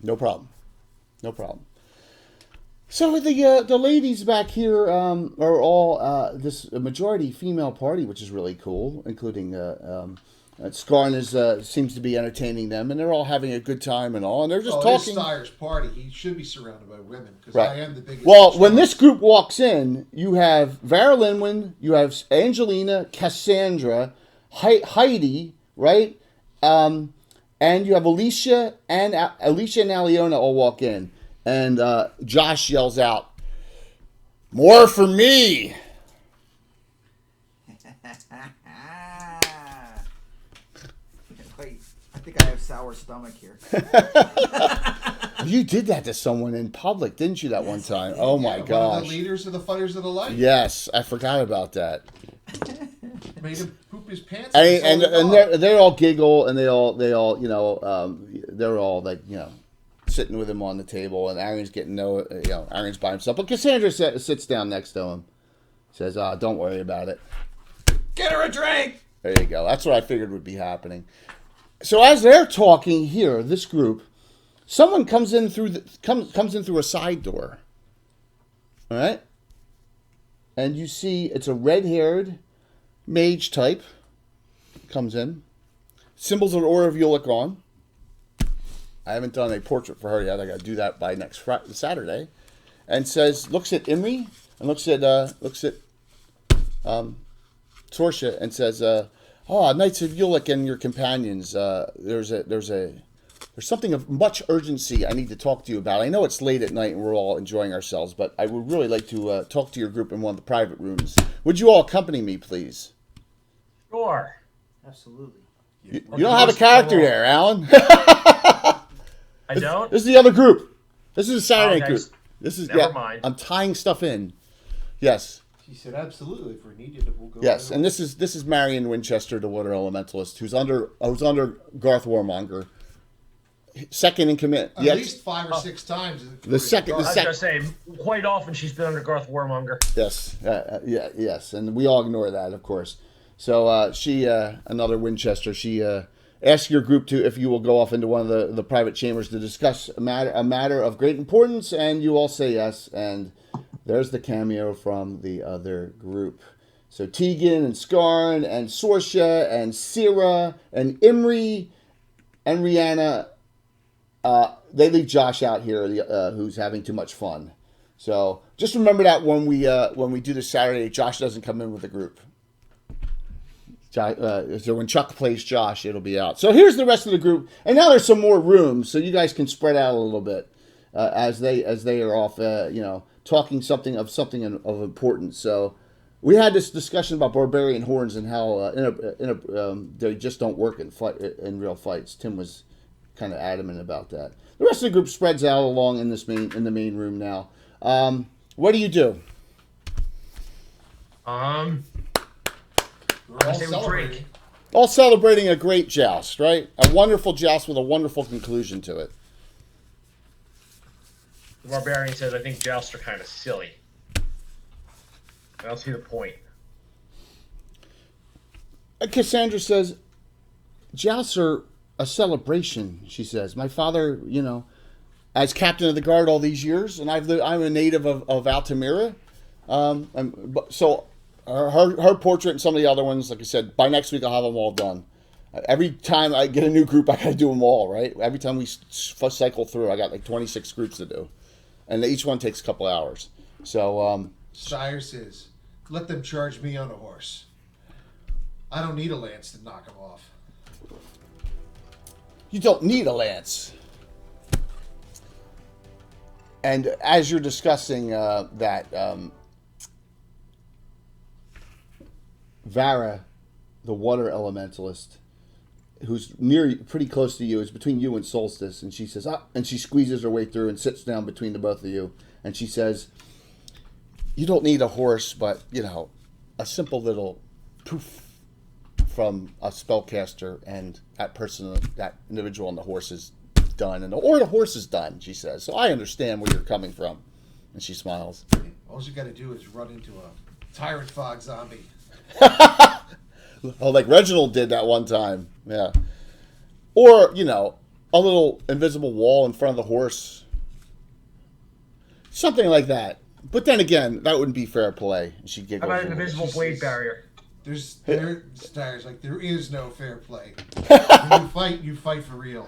No problem. No problem. So the ladies back here are all this majority female party, which is really cool, including Skarn seems to be entertaining them, and they're all having a good time and all, and they're just talking. It's Steyer's party. He should be surrounded by women because Right. I am the biggest. Well, when this group walks in, you have Vera Linwin, you have Angelina, Cassandra, Heidi, right? And you have Alicia and Aliona all walk in. And Josh yells out, "More for me!" I think I have sour stomach here. You did that to someone in public, didn't you, that one time? Oh, my One of gosh. the leaders of the Fighters of the Light. Yes, I forgot about that. Made him poop his pants. And they all giggle, and they all you know, they're all like, you know, sitting with him on the table, and Aaron's Aaron's by himself. But Cassandra sits down next to him, says, don't worry about it. Get her a drink! There you go. That's what I figured would be happening. So as they're talking here, this group, someone comes in through comes in through a side door. All right? And you see it's a red-haired mage type comes in. Symbols of Aura of Ulick on. I haven't done a portrait for her yet. I got to do that by next Saturday. And looks at Imri and looks at Sorsha and says, Knights of Ulick and your companions, there's something of much urgency I need to talk to you about. I know it's late at night and we're all enjoying ourselves, but I would really like to talk to your group in one of the private rooms. Would you all accompany me, please? Sure. Absolutely. You don't have a character there, Alan. I don't? This is the other group. This is a Saturday Okay. group. This is Never mind. I'm tying stuff in. Yes. She said, absolutely, if we needed it, we'll go. Yes, right and away. this is Marion Winchester, the Water Elementalist, who's under Garth Warmonger, second in command. At Yes, least 5 or 6 times. The second- I was going to say, quite often she's been under Garth Warmonger. yes, yes, and we all ignore that, of course. So she, another Winchester, she asks your group if you will go off into one of the private chambers to discuss a matter of great importance, and you all say yes, and there's the cameo from the other group. So Tegan and Skarn and Sorsha and Syrah and Imri and Rihanna, they leave Josh out here, who's having too much fun. So just remember that when we do this Saturday, Josh doesn't come in with the group. So when Chuck plays Josh, it'll be out. So here's the rest of the group, and now there's some more rooms, so you guys can spread out a little bit as they are off, talking something of importance. So we had this discussion about barbarian horns and how they just don't work in real fights. Tim was kind of adamant about that. The rest of the group spreads out along in the main room now. What do you do? We're all say we celebrating. drink. All celebrating a great joust, right? A wonderful joust with a wonderful conclusion to it. The barbarian says, I think jousts are kind of silly. I don't see the point. Cassandra says, jousts are a celebration, she says. My father, as captain of the guard all these years, and I'm a native of Altamira. So her portrait and some of the other ones, like I said, by next week I'll have them all done. Every time I get a new group, I got to do them all, right? Every time we cycle through, I got like 26 groups to do. And each one takes a couple hours. So, Sire says, let them charge me on a horse. I don't need a lance to knock them off. you don't need a lance. And as you're discussing that, Vara, the water elementalist, who's pretty close to you, is between you and Solstice, and she says, and she squeezes her way through and sits down between the both of you, and she says, you don't need a horse, but, a simple little poof from a spellcaster, and that individual on the horse is done, or the horse is done, she says. So I understand where you're coming from. And she smiles. All you got to do is run into a tyrant fog zombie. Oh, like Reginald did that one time. Yeah. Or, a little invisible wall in front of the horse. Something like that. But then again, that wouldn't be fair play. She How giggles. about an invisible blade barrier? There is no fair play. When you fight for real.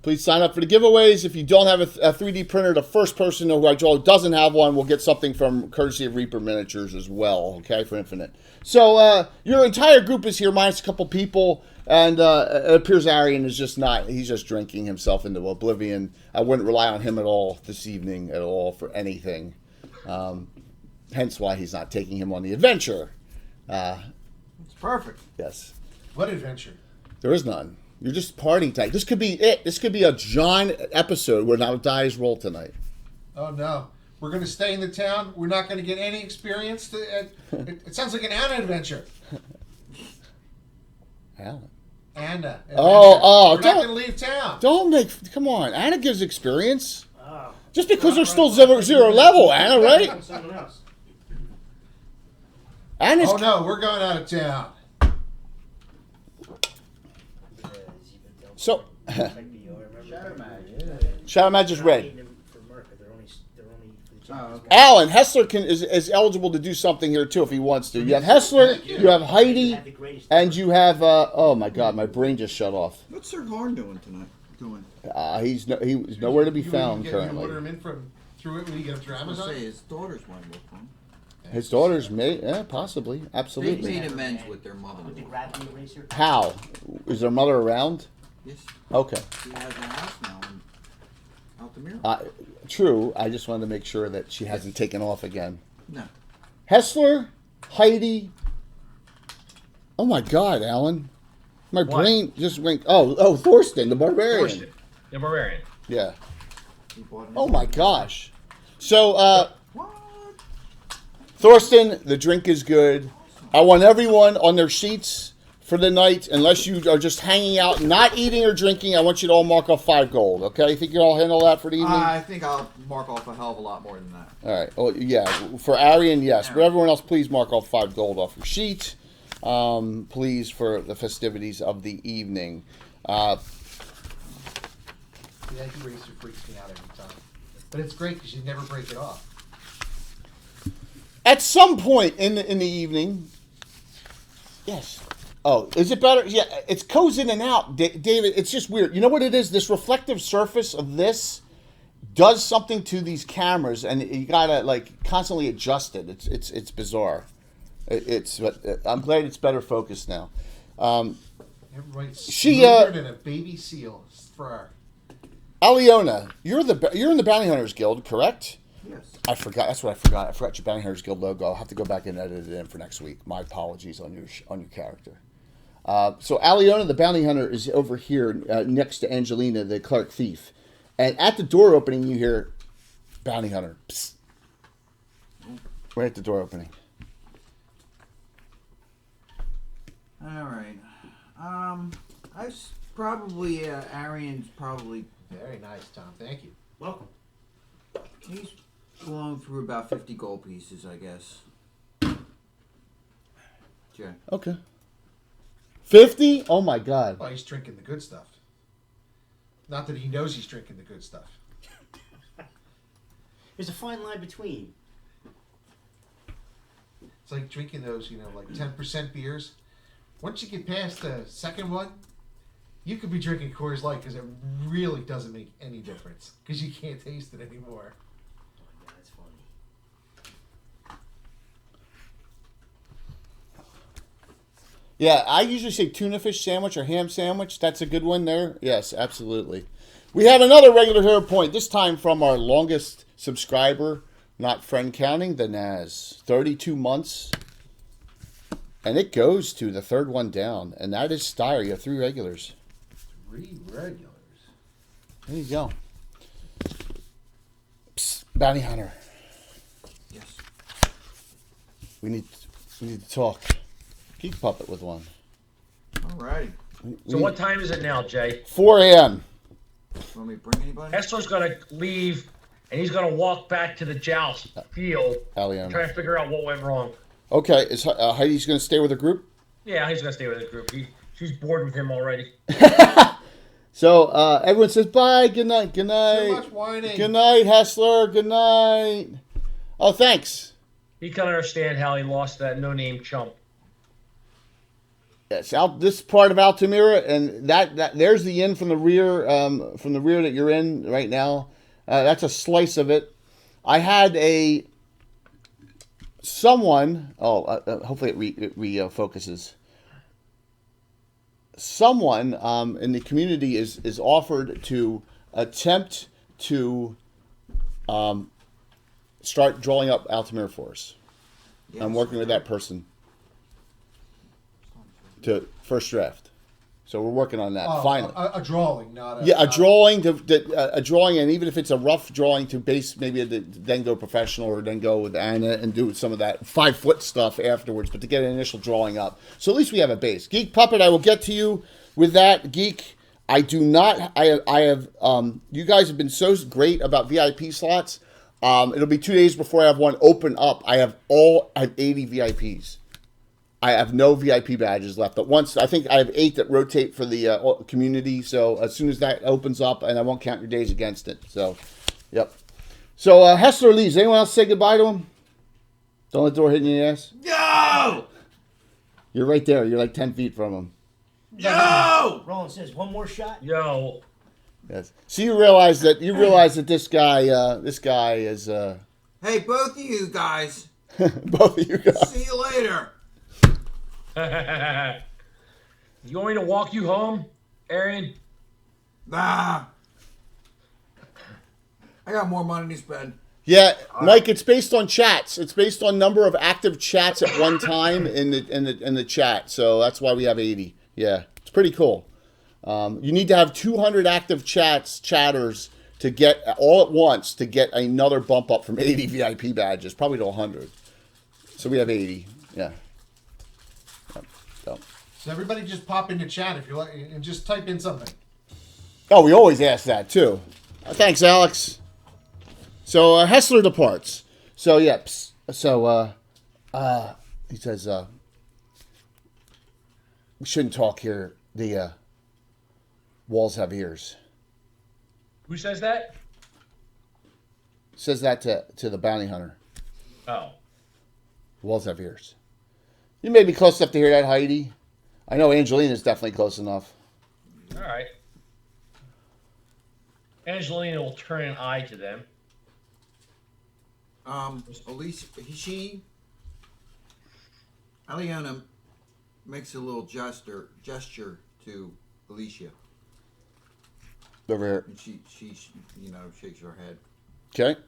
Please sign up for the giveaways. If you don't have a 3D printer, the first person who I draw who doesn't have one will get something from courtesy of Reaper Miniatures as well, okay, for Infinite. So your entire group is here, minus a couple people, and it appears Arian is he's just drinking himself into oblivion. I wouldn't rely on him at all this evening at all for anything. Hence why he's not taking him on the adventure. It's perfect. Yes. What adventure? There is none. You're just partying tonight. This could be it. This could be a John episode where now dies roll tonight. Oh no, we're gonna stay in the town. We're not gonna get any experience. It sounds like an Anna adventure. Alan. Anna. Oh, We're not gonna leave town. Don't make. Come on. Anna gives experience. Oh. Just because they're still zero level, Anna, right? Someone else. Anna's. Oh no, we're going out of town. So, Shadow Magic. Shadow Magic's red. Oh, okay. Alan Hessler is eligible to do something here too if he wants to. You have Hessler, you have Heidi, and you have. Oh my God, my brain just shut off. What's Sir Horn doing tonight? He's nowhere to be found You currently. order him in through it when you get him through I was Amazon. gonna say his daughters might work for him. His daughters may, possibly, They absolutely. made amends with their mother. With the gravity eraser. How is their mother around? Yes, Okay, she has a house now in Altamira. true. I just wanted to make sure that she hasn't taken off again. No. Hessler, Heidi. Oh my God, Alan, my brain just went. Oh, Thorsten, the barbarian. Thorsten, the barbarian. Yeah. He bought an Oh my gosh. So, What? Thorsten, the drink is good. I want everyone on their sheets for the night, unless you are just hanging out, not eating or drinking. I want you to all mark off 5 gold, okay? You think you'll all handle that for the evening? I think I'll mark off a hell of a lot more than that. All right. Oh, yeah. For Arian, yes. But everyone else, please mark off 5 gold off your sheet, please, for the festivities of the evening. The Yankee Racer freaks me out every time. But it's great because you never break it off. At some point in the evening, yes. Oh, is it better? Yeah, it goes in and out, David. It's just weird. You know what it is? This reflective surface of this does something to these cameras, and you gotta like constantly adjust it. It's bizarre. I'm glad it's better focused now. Everybody's She, smoother than a baby seal for our... Aliona, you're in the Bounty Hunters Guild, correct? Yes. I forgot. That's what I forgot. I forgot your Bounty Hunters Guild logo. I'll have to go back and edit it in for next week. My apologies on your character. So Aliona, the Bounty Hunter, is over here next to Angelina, the Clark Thief. And at the door opening, you hear Bounty Hunter. Psst. Right at the door opening. All right. Probably Arian's probably Very nice, Tom. Thank you. Welcome. he's going through about 50 gold pieces, I guess. Jay. Okay. 50? Oh my God. Well, he's drinking the good stuff. Not that he knows he's drinking the good stuff. There's a fine line between. It's like drinking those, like 10% beers. Once you get past the second one, you could be drinking Coors Light because it really doesn't make any difference because you can't taste it anymore. Oh my God, that's funny. Yeah, I usually say tuna fish sandwich or ham sandwich. That's a good one there. Yes, absolutely. We have another regular hero point, this time from our longest subscriber, not friend counting, the Naz. 32 months. And it goes to the third one down. And that is Steyer. You have 3 regulars. 3 regulars. There you go. Psst, Bounty Hunter. Yes. We need to talk. Geek Puppet with one. Alright. So what time is it now, Jay? 4 a.m. Want me to bring anybody? Hessler's gonna leave, and he's gonna walk back to the joust field, Aliona. trying to figure out what went wrong. Okay, is Heidi's going to stay with the group? Yeah, he's gonna stay with the group. She's bored with him already. So everyone says bye, good night, good Too night. much whining. Good night, Hessler, good night. Oh, thanks. He can't understand how he lost that no-name chump. Yes, out this part of Altamira, and that there's the inn from the rear that you're in right now. That's a slice of it. I had someone. Hopefully it focuses. Someone in the community is offered to attempt to start drawing up Altamira for us. Yes. I'm working with that person to first draft. So we're working on that Oh, finally. a drawing, not a... Yeah, a not- drawing a drawing, and even if it's a rough drawing, to base maybe then go professional, or then go with Anna and do some of that 5-foot stuff afterwards. But to get an initial drawing up, so at least we have a base. Geek Puppet, I will get to you with that. Geek, I do not. I have. You guys have been so great about VIP slots. It'll be 2 days before I have one open up. I have 80 VIPs. I have no VIP badges left, but once I think I have 8 that rotate for the community. So as soon as that opens up, and I won't count your days against it. So, yep. So Hessler leaves. Anyone else say goodbye to him? Don't let the door hit you in the ass. Yo! You're right there. You're like 10 feet from him. Yo! Roland says, one more shot. Yo. Yes. So you realize that this guy is Hey, both of you guys. both of you guys. See you later. You want me to walk you home, Arian? Nah. I got more money to spend. Yeah, Mike. It's based on chats. It's based on number of active chats at one time in the chat. So that's why we have 80. Yeah, it's pretty cool. You need to have 200 active chatters to get all at once to get another bump up from 80 VIP badges, probably to 100. So we have 80. Yeah. So everybody just pop into chat if you like, and just type in something. Oh, we always ask that too. Thanks, Alex. So Hessler departs. So yep. So he says we shouldn't talk here. The walls have ears. Who says that? Says that to the bounty hunter. Oh. Walls have ears. You may be close enough to hear that, Heidi. I know Angelina's definitely close enough. All right. Angelina will turn an eye to them. Alicia, Aliana makes a little gesture to Alicia. Over here. And she shakes her head. Okay.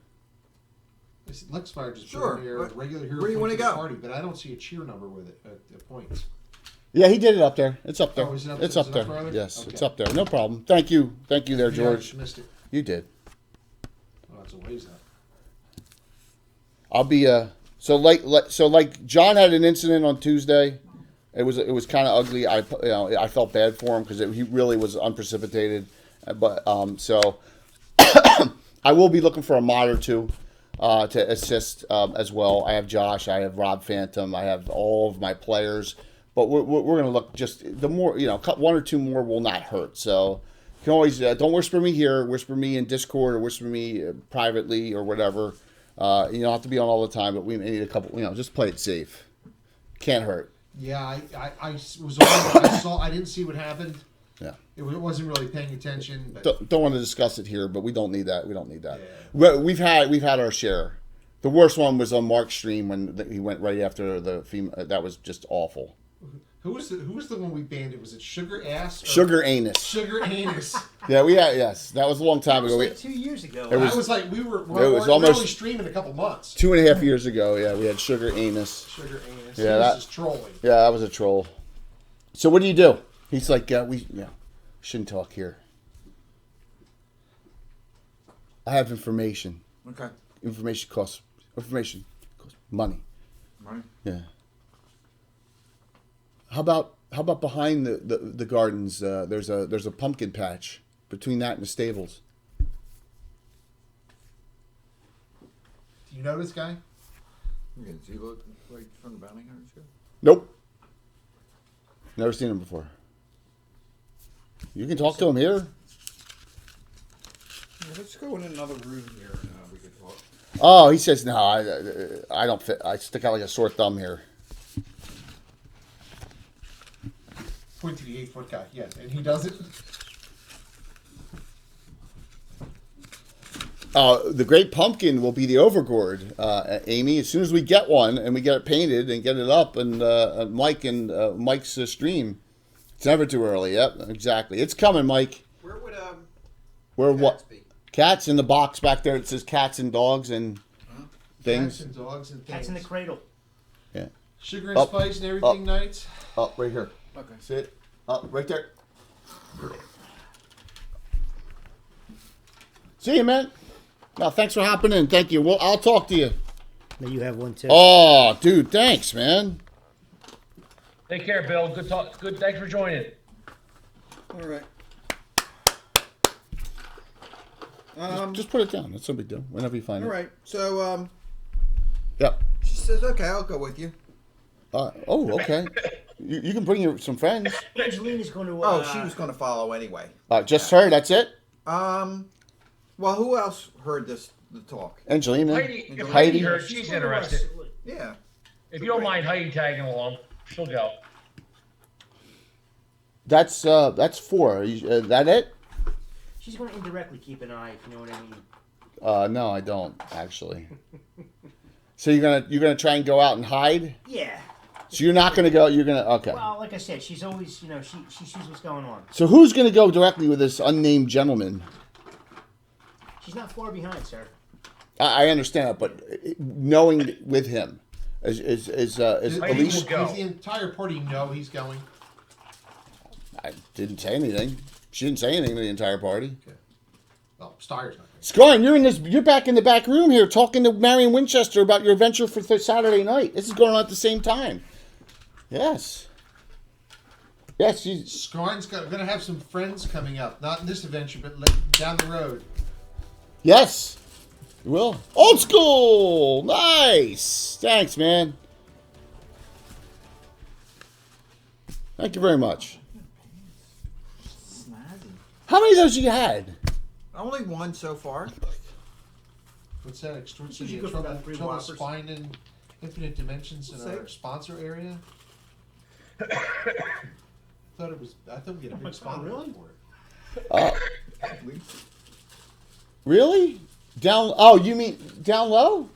Listen, Lexfire just Sure. put in here regular hero Where do you point want to the go? party, but I don't see a cheer number with it at points. Yeah, he did it up there. It's up there. Oh, is it up- It's is up it there. up further? Yes, Okay. it's up there. No problem. Thank you there, Yeah, George. I missed it. You did. Oh, it's a ways out. I'll be so like John had an incident on Tuesday. It was kind of ugly. I felt bad for him because he really was unprecipitated. But so I will be looking for a mod or two to assist as well. I have Josh. I have Rob Phantom. I have all of my players. But we're going to look just the more one or two more will not hurt. So you can always don't whisper me here. Whisper me in Discord or whisper me privately or whatever. You don't have to be on all the time, but we may need a couple. Just play it safe. Can't hurt. Yeah, I was on. I didn't see what happened. Yeah. It wasn't really paying attention. But Don't want to discuss it here, but we don't need that. We don't need that. Yeah. We've had our share. The worst one was on Mark's stream when he went right after the female. That was just awful. Who was the one we banned? Was it Sugar Ass? Or Sugar anus. Sugar Anus. Yeah, we had. Yes, that was a long That time was ago. like 2 years ago. It was- That was like we're was only almost- streaming a couple months. 2.5 years ago. Yeah, we had Sugar anus. Sugar Anus. Yeah, He was that- just trolling. Yeah, that was a troll. So what do? He's like, we shouldn't talk here. I have information. Okay. Information costs money. Right. Yeah. How about behind the gardens? There's a pumpkin patch between that and the stables. Do you know this guy? Does he look like from the bounty hunter's show? Nope. Never seen him before. You can talk to him here. Yeah, let's go in another room here and we can talk. Oh, he says no. I don't fit. I stick out like a sore thumb here. Point to the 8-foot guy. Yeah, and he does it. The Great Pumpkin will be the overgourd, Amy. As soon as we get one and we get it painted and get it up, and Mike's stream, it's never too early. Yep, exactly. It's coming, Mike. Where would Where cats what? be? Cats in the box back there. It says cats and dogs and things. Cats and dogs and things. Cats in the cradle. Yeah. Sugar and Up, spice and everything nights. Up right here. Okay. Sit. Up right there. See you, man. No, thanks for hopping in. Thank you. Well, I'll talk to you. Now you have one too. Oh, dude, thanks, man. Take care, Bill. Good talk. Good. Thanks for joining. All right. Just put it down. That's no big deal. Whenever you find All it. right. So Yep. she says, "Okay, I'll go with you." Oh, okay. You can bring some friends. Angelina's going to. Oh, she was going to follow anyway. Just her. That's it. Well, who else heard the talk? Angelina. Heidi, if Heidi. Heidi heard, she's going to interested. Yeah. If you don't mind Heidi tagging along, she'll go. That's 4. That it? She's going to indirectly keep an eye, if you know what I mean. No, I don't actually. So you're gonna try and go out and hide? Yeah. So you're not gonna go. You're gonna okay. Well, like I said, she's always, she sees what's going on. So who's gonna go directly with this unnamed gentleman? She's not far behind, sir. I understand that, but knowing with him is Heidi Alicia. will go. Does the entire party know he's going? I didn't say anything. She didn't say anything to the entire party. Okay. Oh, Steyer's not going. Scarn, you're back in the back room here talking to Marion Winchester about your adventure for Saturday night. This is going on at the same time. Yes. Yes, she's Scarn's going to have some friends coming up. Not in this adventure, but down the road. yes. You will. Old school. Nice. Thanks, man. Thank you very much. Snazzy. How many of those you had? Only one so far. What's that? Extorts You City go for about 3 Trouble Whoppers. Spine and Infinite Dimensions in our sponsor area. I thought we get a big sponsor really? for it. Really? Down? Oh, you mean down low?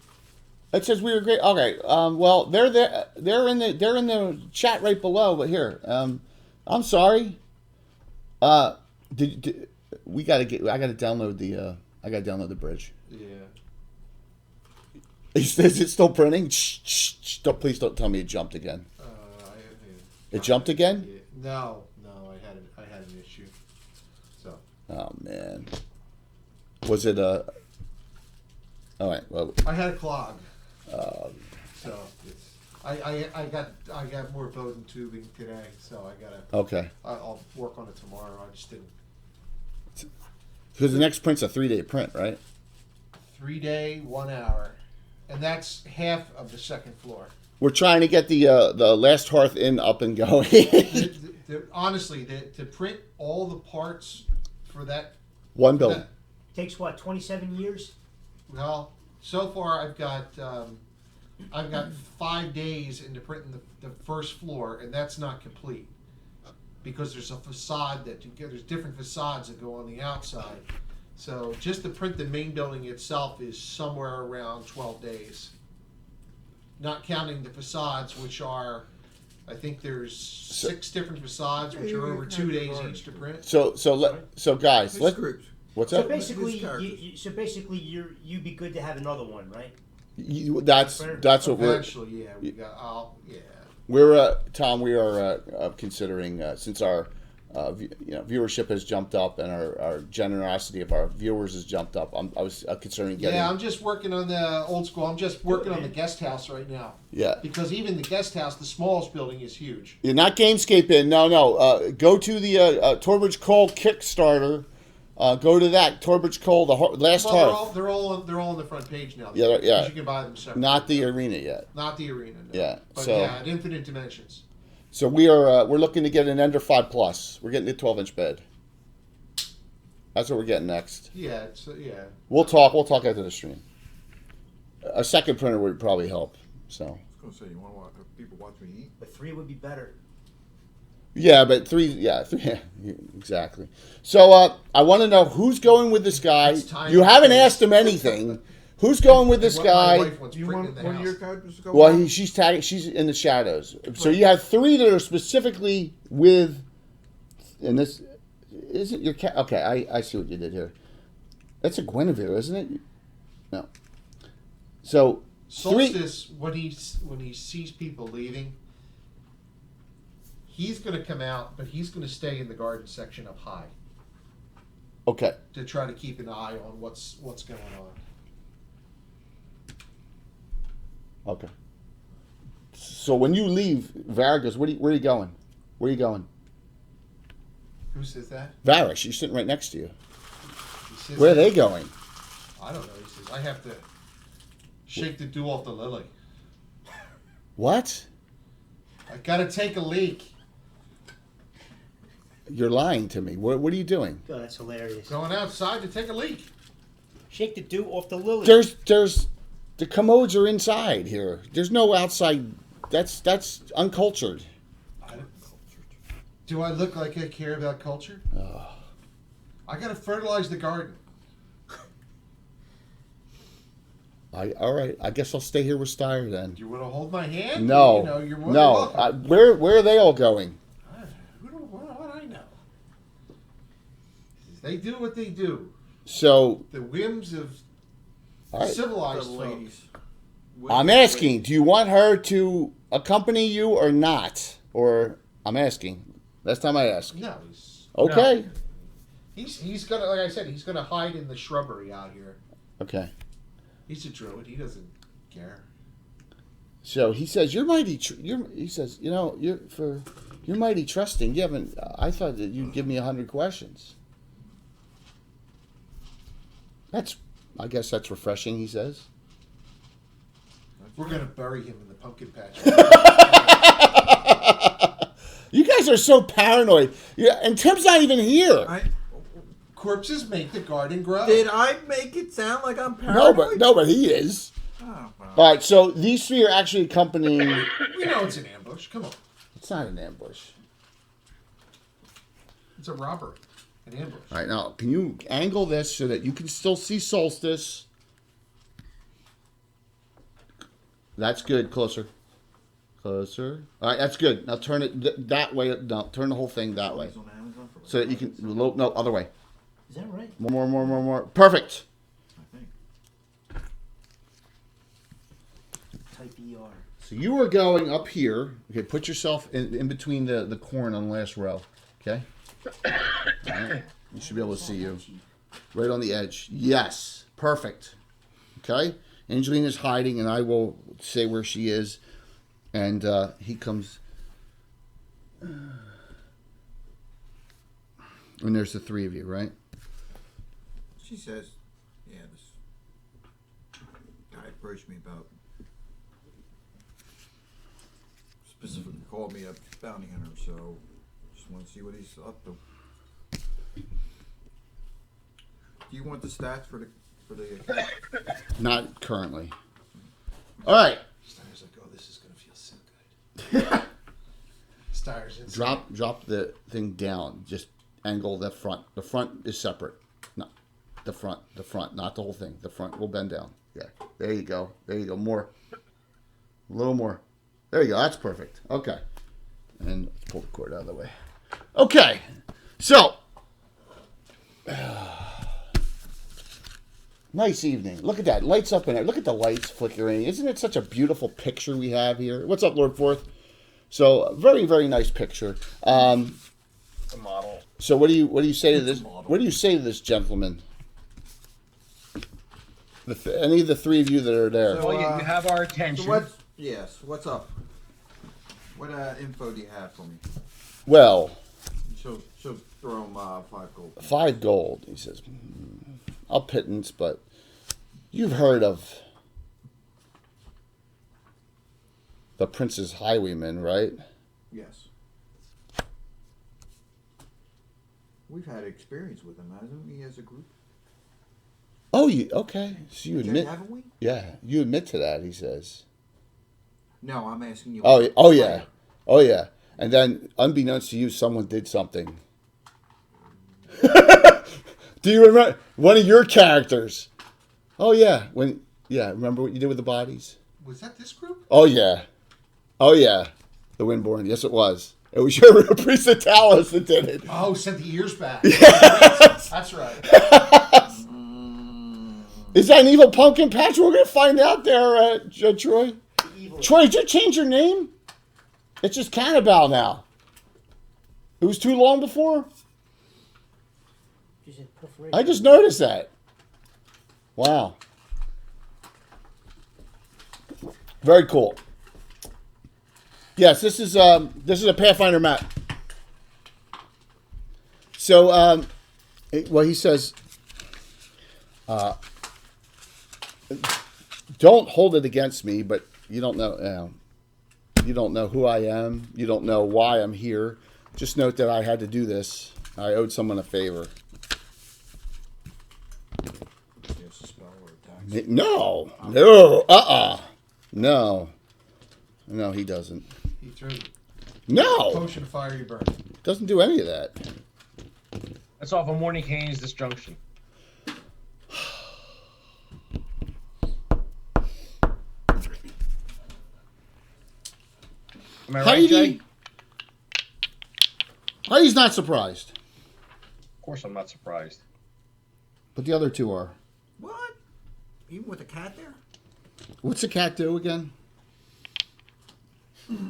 It says we were great. Okay. Well, they're there. They're in the chat right below. But here, I'm sorry. We gotta get. I gotta download the. I gotta download the bridge. Yeah. Is it still printing? Shh, shh, shh. Please don't tell me it jumped again. It jumped again? Yeah. No, I had an issue. So. Oh man. Was it a? All right. Well. I had a clog. So it's. I got more Bowden tubing today, so I gotta. Okay. I'll work on it tomorrow. I just didn't. Because the next print's a 3-day print, right? 3-day, 1 hour, and that's half of the second floor. We're trying to get the last Hearth Inn up and going. Honestly, to print all the parts for that. One building. Takes what, 27 years? Well, so far I've got 5 days into printing the first floor, and that's not complete because there's a facade there's different facades that go on the outside. So just to print the main building itself is somewhere around 12 days. Not counting the facades, which are, I think there's 6 different facades, which are over 2 days each to print. So guys, It's let's. groups. What's So up? basically, characters. you'd be good to have another one, right? That's what we're. Eventually, yeah, we got. Yeah. We're Tom. We are considering since our viewership has jumped up and our generosity of our viewers has jumped up. I was considering getting. Yeah, I'm just working on the old school. I'm just working on the guest house right now. Yeah. Because even the guest house, the smallest building, is huge. You're not Gamescape in. No. Go to the Torbridge Cole Kickstarter. Go to that Torbridge Cole, the last Hearth. They're all on the front page now. Yeah. Because you can buy them separately. Not the arena yet. Not the arena. No. Yeah, But so- yeah, at Infinite Dimensions. So we're looking to get an Ender 5 Plus. We're getting a 12-inch bed. That's what we're getting next. Yeah, yeah. We'll talk after the stream. A second printer would probably help. So. I was gonna say, you want to watch people watch me eat? But 3 would be better. Yeah, but 3. Yeah, exactly. So I want to know who's going with this guy. It's time You to haven't finish. asked him anything. Who's going with this And what my guy? wife wants Do you printed want in the one of your house. characters to go? Well, with? she's tagging. She's in the shadows. So you have 3 that are specifically with. And this isn't your cat. Okay, I see what you did here. That's a Guinevere, isn't it? No. So 3. Solstice, when he sees people leaving, He's going to come out, but he's going to stay in the garden section up high Okay. to try to keep an eye on what's going on. Okay. So when you leave Vargas, where are you going? Where are you going? Who says that? Vargas, she's sitting right next to you. He says Where are that- they going? I don't know. He says, I have to shake the dew off the lily. What? I got to take a leak. You're lying to me. What are you doing? Oh, that's hilarious. Going outside to take a leak. Shake the dew off the lily. There's the commodes are inside here. There's no outside. That's uncultured. Do I look like I care about culture? I got to fertilize the garden. All right. I guess I'll stay here with Steyer then. You want to hold my hand? No. You know, you're more than No. welcome. Where are they all going? What I know. They do what they do. So The whims of all right. civilized The folk. ladies. I'm asking, do you want her to accompany you or not? Or I'm asking. Last time I asked. No, Okay. he's gonna, like I said, he's gonna hide in the shrubbery out here. Okay. He's a druid. He doesn't care. So he says, "You're mighty." He says, you're mighty trusting. You haven't. I thought that you'd give me 100 questions. I guess that's refreshing. He says. We're gonna bury him in the pumpkin patch. You guys are so paranoid. Yeah, and Tim's not even here. Corpses make the garden grow. Did I make it sound like I'm paranoid? No, but he is. Oh, well. All right, so these three are actually accompanying. We know it's an ambush. Come on, It's not an ambush. it's a robbery, an ambush. All right, now can you angle this so that you can still see Solstice? That's good. Closer. Closer. All right, that's good. Now turn it that way. No, turn the whole thing that way. It's on Amazon for So that you can. No, other way. Is that right? More. Perfect. I think. Type ER. So you are going up here. Okay, put yourself in between the corn on the last row. Okay? All right. You should be able to see you. Right on the edge. Yes. Perfect. Okay? Angelina's hiding, and I will say where she is. And he comes. And there's the three of you, right? She says, yeah, this guy approached me about, specifically called me a bounty hunter, so just want to see what he's up to. Do you want the stats for the Not currently. All right. Steyer's like, oh, this is gonna feel so good. Steyer's inside. Drop the thing down. Just angle the front. The front is separate. No, the front, not the whole thing. The front will bend down. Yeah, there you go. More, a little more. There you go. That's perfect. Okay, and let's pull the cord out of the way. Okay, so nice evening. Look at that. Lights up in it. Look at the lights flickering. Isn't it such a beautiful picture we have here? What's up, Lord Forth? So very, very nice picture. The model. So what do you say to this? What do you say to this gentleman? Any of the three of you that are there? So, Well, you have our attention. So what's up? What info do you have for me? Well, She'll throw him 5 gold. 5 gold. He says, "I'll pittance, but you've heard of the Prince's Highwayman, right?" Yes. We've had experience with him, hasn't we, as a group? Oh, okay. So you admit? Haven't we? Yeah, you admit to that. He says. No, I'm asking you. Oh yeah. And then, unbeknownst to you, someone did something. Do you remember one of your characters? Oh yeah, remember what you did with the bodies? Was that this group? Oh yeah, the Windborn. Yes, it was. It was your priest of Talos that did it. Oh, sent the ears back. That's right. Is that an evil pumpkin patch? We're gonna find out there, Troy. Evil. Troy, did you change your name? It's just Cannibal now. It was too long before? Just said perforation. I just noticed that. Wow. Very cool. Yes, this is a Pathfinder map. So, well, he says, don't hold it against me, but you don't know, you don't know who I am. You don't know why I'm here. Just note that I had to do this. I owed someone a favor. Yes, a spell or a tax. No, no, he doesn't. He throws No, potion of fiery burn. doesn't do any of that. That's off of Morning Cane's Disjunction. Am I right, Jay? Heidi's not surprised, Of course I'm not surprised. but the other two are. What? Even with a cat there? What's the cat do again? Gives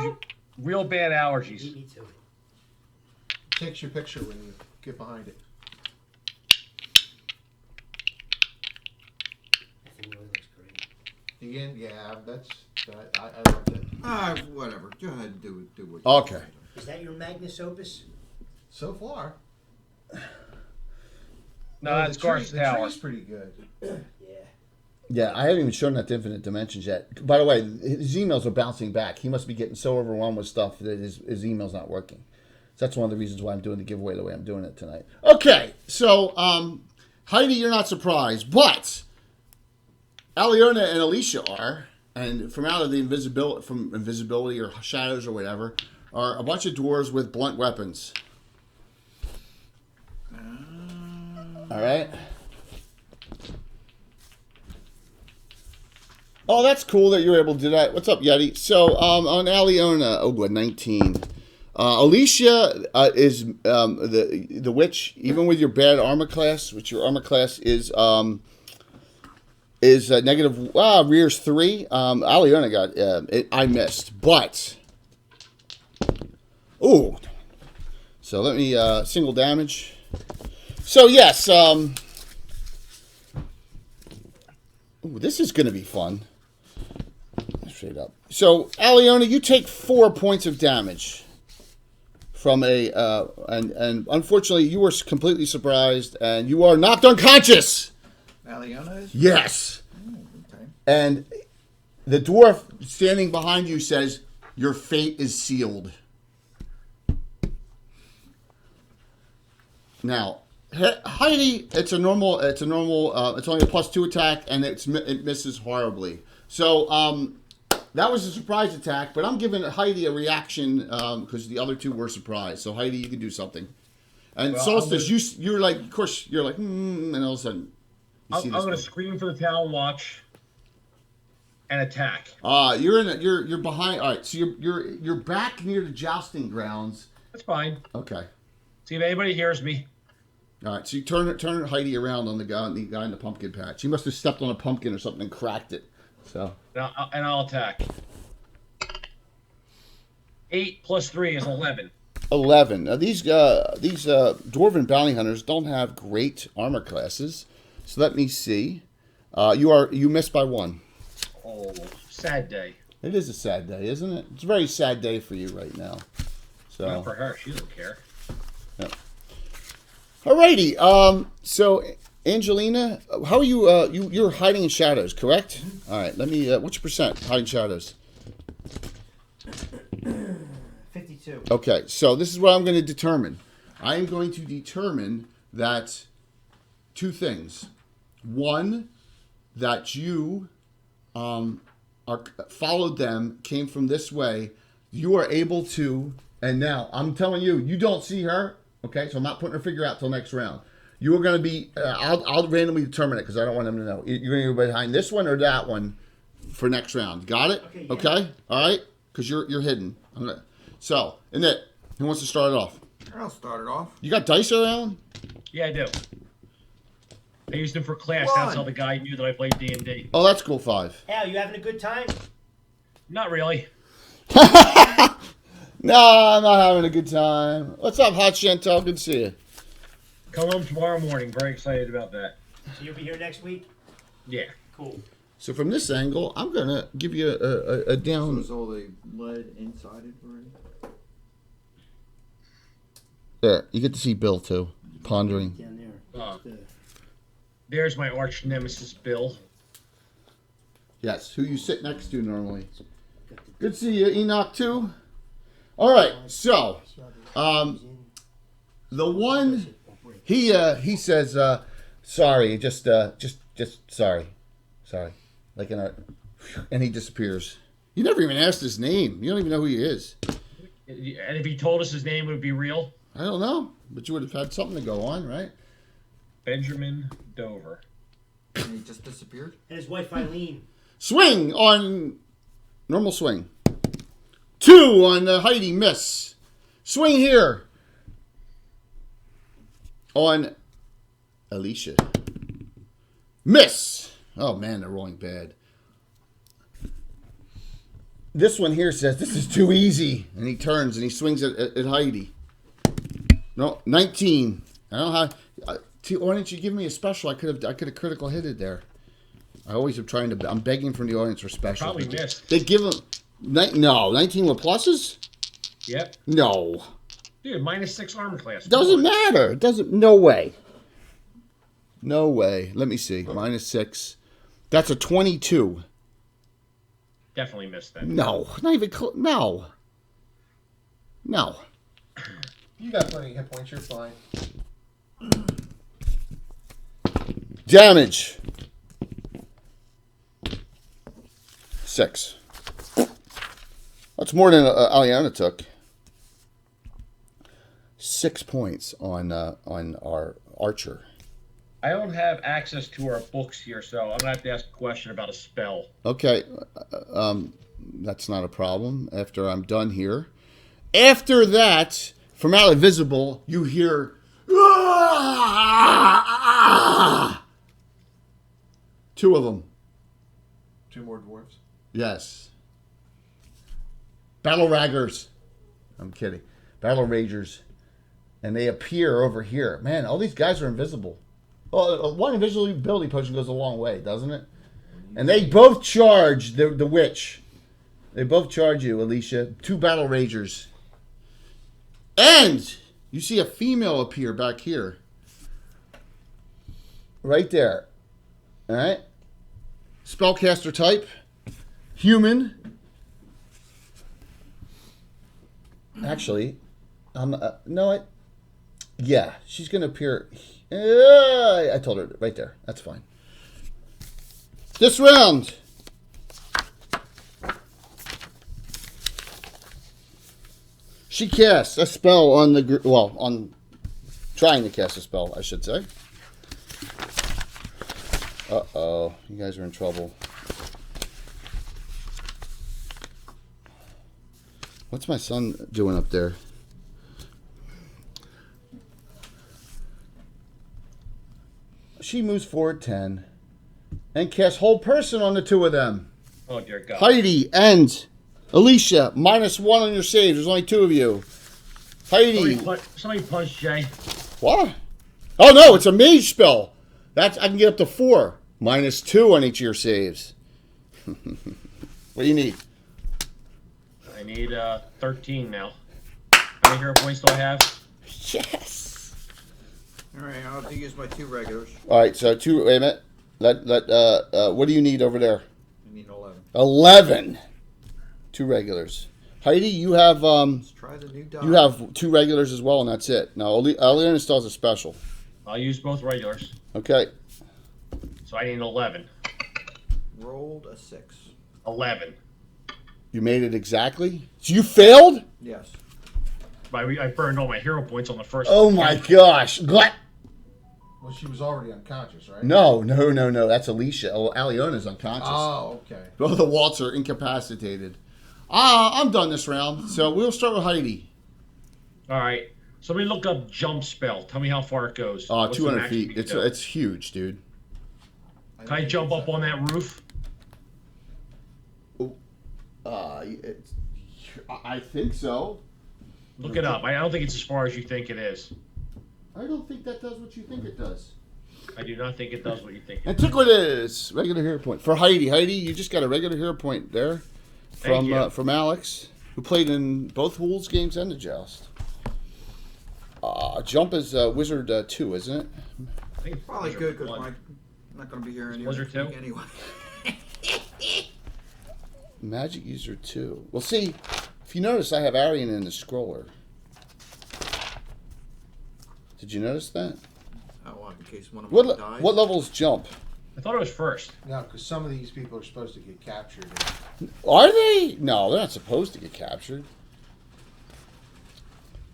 you real bad allergies. Me too. Takes your picture when you get behind it. I think really looks great. Again, yeah, I loved it. Whatever. Go ahead and do what you Okay. want. Is that your Magnus Opus? So far. No, that's Garth's The tower. tree's pretty good. Yeah. Yeah, I haven't even shown that to Infinite Dimensions yet. By the way, his emails are bouncing back. He must be getting so overwhelmed with stuff that his email's not working. So that's one of the reasons why I'm doing the giveaway the way I'm doing it tonight. Okay, so Heidi, you're not surprised, but Aliona and Alicia are, and from out of the invisibility or shadows or whatever, are a bunch of dwarves with blunt weapons. All right. Oh, that's cool that you're able to do that. What's up, Yeti? So, on Aliona, 19. Alicia is the witch. Even with your bad armor class, which your armor class is negative. Rears 3. Aliona got I missed, but ooh. So let me single damage. So yes, ooh, this is going to be fun. Straight up. So, Aliona, you take 4 points of damage from a, and unfortunately, you were completely surprised, and you are knocked unconscious. Aliona is? Yes. Okay. And the dwarf standing behind you says, "Your fate is sealed." Now, Heidi, it's only a +2 attack, and it misses horribly. So, that was a surprise attack, but I'm giving Heidi a reaction because the other two were surprised. So Heidi, you can do something. And Well, Solstice, you're like, of course, you're like, and all of a sudden, I'm going to scream for the Talon Watch and attack. You're behind. All right, so you're back near the jousting grounds. That's fine. Okay. See if anybody hears me. All right, so you turn Heidi around on the guy in the pumpkin patch. He must have stepped on a pumpkin or something and cracked it. So. And I'll attack. 8 + 3 is 11. 11. Now, these dwarven bounty hunters don't have great armor classes. So let me see. You missed by 1. Oh, sad day. It is a sad day, isn't it? It's a very sad day for you right now. So. Not for her. She doesn't care. Yeah. Alrighty. So Angelina, how are you? You're hiding in shadows, correct? All right. Let me. What's your percent hiding shadows? 52. Okay. So this is what I'm going to determine. I am going to determine that 2 things. One, that you followed them, came from this way. You are able to, and now I'm telling you, you don't see her. Okay, so I'm not putting her figure out till next round. You are going to be, I'll randomly determine it because I don't want them to know. You're going to be behind this one or that one for next round. Got it? Okay, yeah. Okay? All right? Because you're hidden. So, Annette, who wants to start it off? I'll start it off. You got dice around? Yeah, I do. I used them for class. One. That's how the guy knew that I played D&D. Oh, that's cool, 5. Al, you having a good time? Not really. No, I'm not having a good time. What's up, Hot Chantel? Good to see you. Come home tomorrow morning. Very excited about that. So you'll be here next week? Yeah. Cool. So from this angle, I'm gonna give you a So down. is all the lead inside it already? There, you get to see Bill too, pondering. Down there. Uh, There's my arch nemesis, Bill. Yes, who you sit next to normally. Good to see you, Enoch too. All right, so the one he says sorry, just sorry, like in a, and he disappears. You never even asked his name. You don't even know who he is. And if he told us his name, would it be real? I don't know, but you would have had something to go on, right? Benjamin Dover. And he just disappeared? And his wife Eileen. Swing on normal swing. 2 on Heidi, miss. Swing here on Alicia. Miss. Oh man, they're rolling bad. This one here says this is too easy, and he turns and he swings at Heidi. No, 19. I don't know how. Why didn't you give me a special? I could have critical hitted there. I always am trying to. I'm begging from the audience for special. Probably missed. They give them. No, 19 with pluses. Yep. No, Dude, -6 armor class. doesn't matter. It doesn't. No way. No way. Let me see. -6. That's a 22. Definitely missed that. No, not even close. No. You got plenty of hit points. You're fine. Damage. 6. That's more than Aliana took. 6 points on our archer. I don't have access to our books here, so I'm gonna have to ask a question about a spell. Okay, that's not a problem. After I'm done here, after that, from out of visible, you hear. Two of them. 2 more dwarves. Yes. Battle Raggers. I'm kidding. Battle Ragers. And they appear over here. Man, all these guys are invisible. Well, one invisibility potion goes a long way, doesn't it? And they both charge the witch. They both charge you, Alicia. 2 Battle Ragers. And you see a female appear back here. Right there. All right? Spellcaster type. Human. Actually, yeah, she's going to appear. I told her right there. That's fine. This round. She casts a spell on on trying to cast a spell, I should say. Uh-oh, you guys are in trouble. What's my son doing up there? She moves forward 10 and casts Hold Person on the 2 of them. Oh, dear God. Heidi and Alicia, -1 on your saves. There's only 2 of you. Heidi. Somebody punch Jay. What? Oh, no, it's a mage spell. I can get up to 4. -2 on each of your saves. What do you need? I need 13 now. How many hero points do I have? Yes. All right, I'll have to use my 2 regulars. All right, so 2. Wait a minute. What do you need over there? I need 11. 11. 2 regulars. Heidi, you have Let's try the new die. you have 2 regulars as well, and that's it. Now, Aliana still has a special. I'll use both regulars. Okay. So I need an 11. Rolled a 6. 11. You made it exactly? So you failed? Yes. I burned all my hero points on the first. Oh my gosh. Well, she was already unconscious, right? No. That's Alicia. Oh, Aliona's unconscious. Oh, okay. Both the Waltz are incapacitated. I'm done this round, so we'll start with Heidi. All right. Somebody look up jump spell. Tell me how far it goes. Oh, What's the 200 max feet. you can do? It's huge, dude. Can I jump up on that roof? I think so. Look it up. I don't think it's as far as you think it is. I don't think that does what you think it does. I do not think it does what you think. And look what it is. Regular hero point. For Heidi. Heidi, you just got a regular hero point there from Alex, who played in both Wolves games and the Joust. Jump is Wizard 2, isn't it? I think it's Probably Blizzard good because one. I'm not going to be here anyway. Blizzard 2? Anyway. Magic User 2. Well, see, if you notice, I have Arian in the scroller. Did you notice that? Oh, well, in case one of What them dies. what level's Jump? I thought it was first. No, because some of these people are supposed to get captured. Are they? No, they're not supposed to get captured.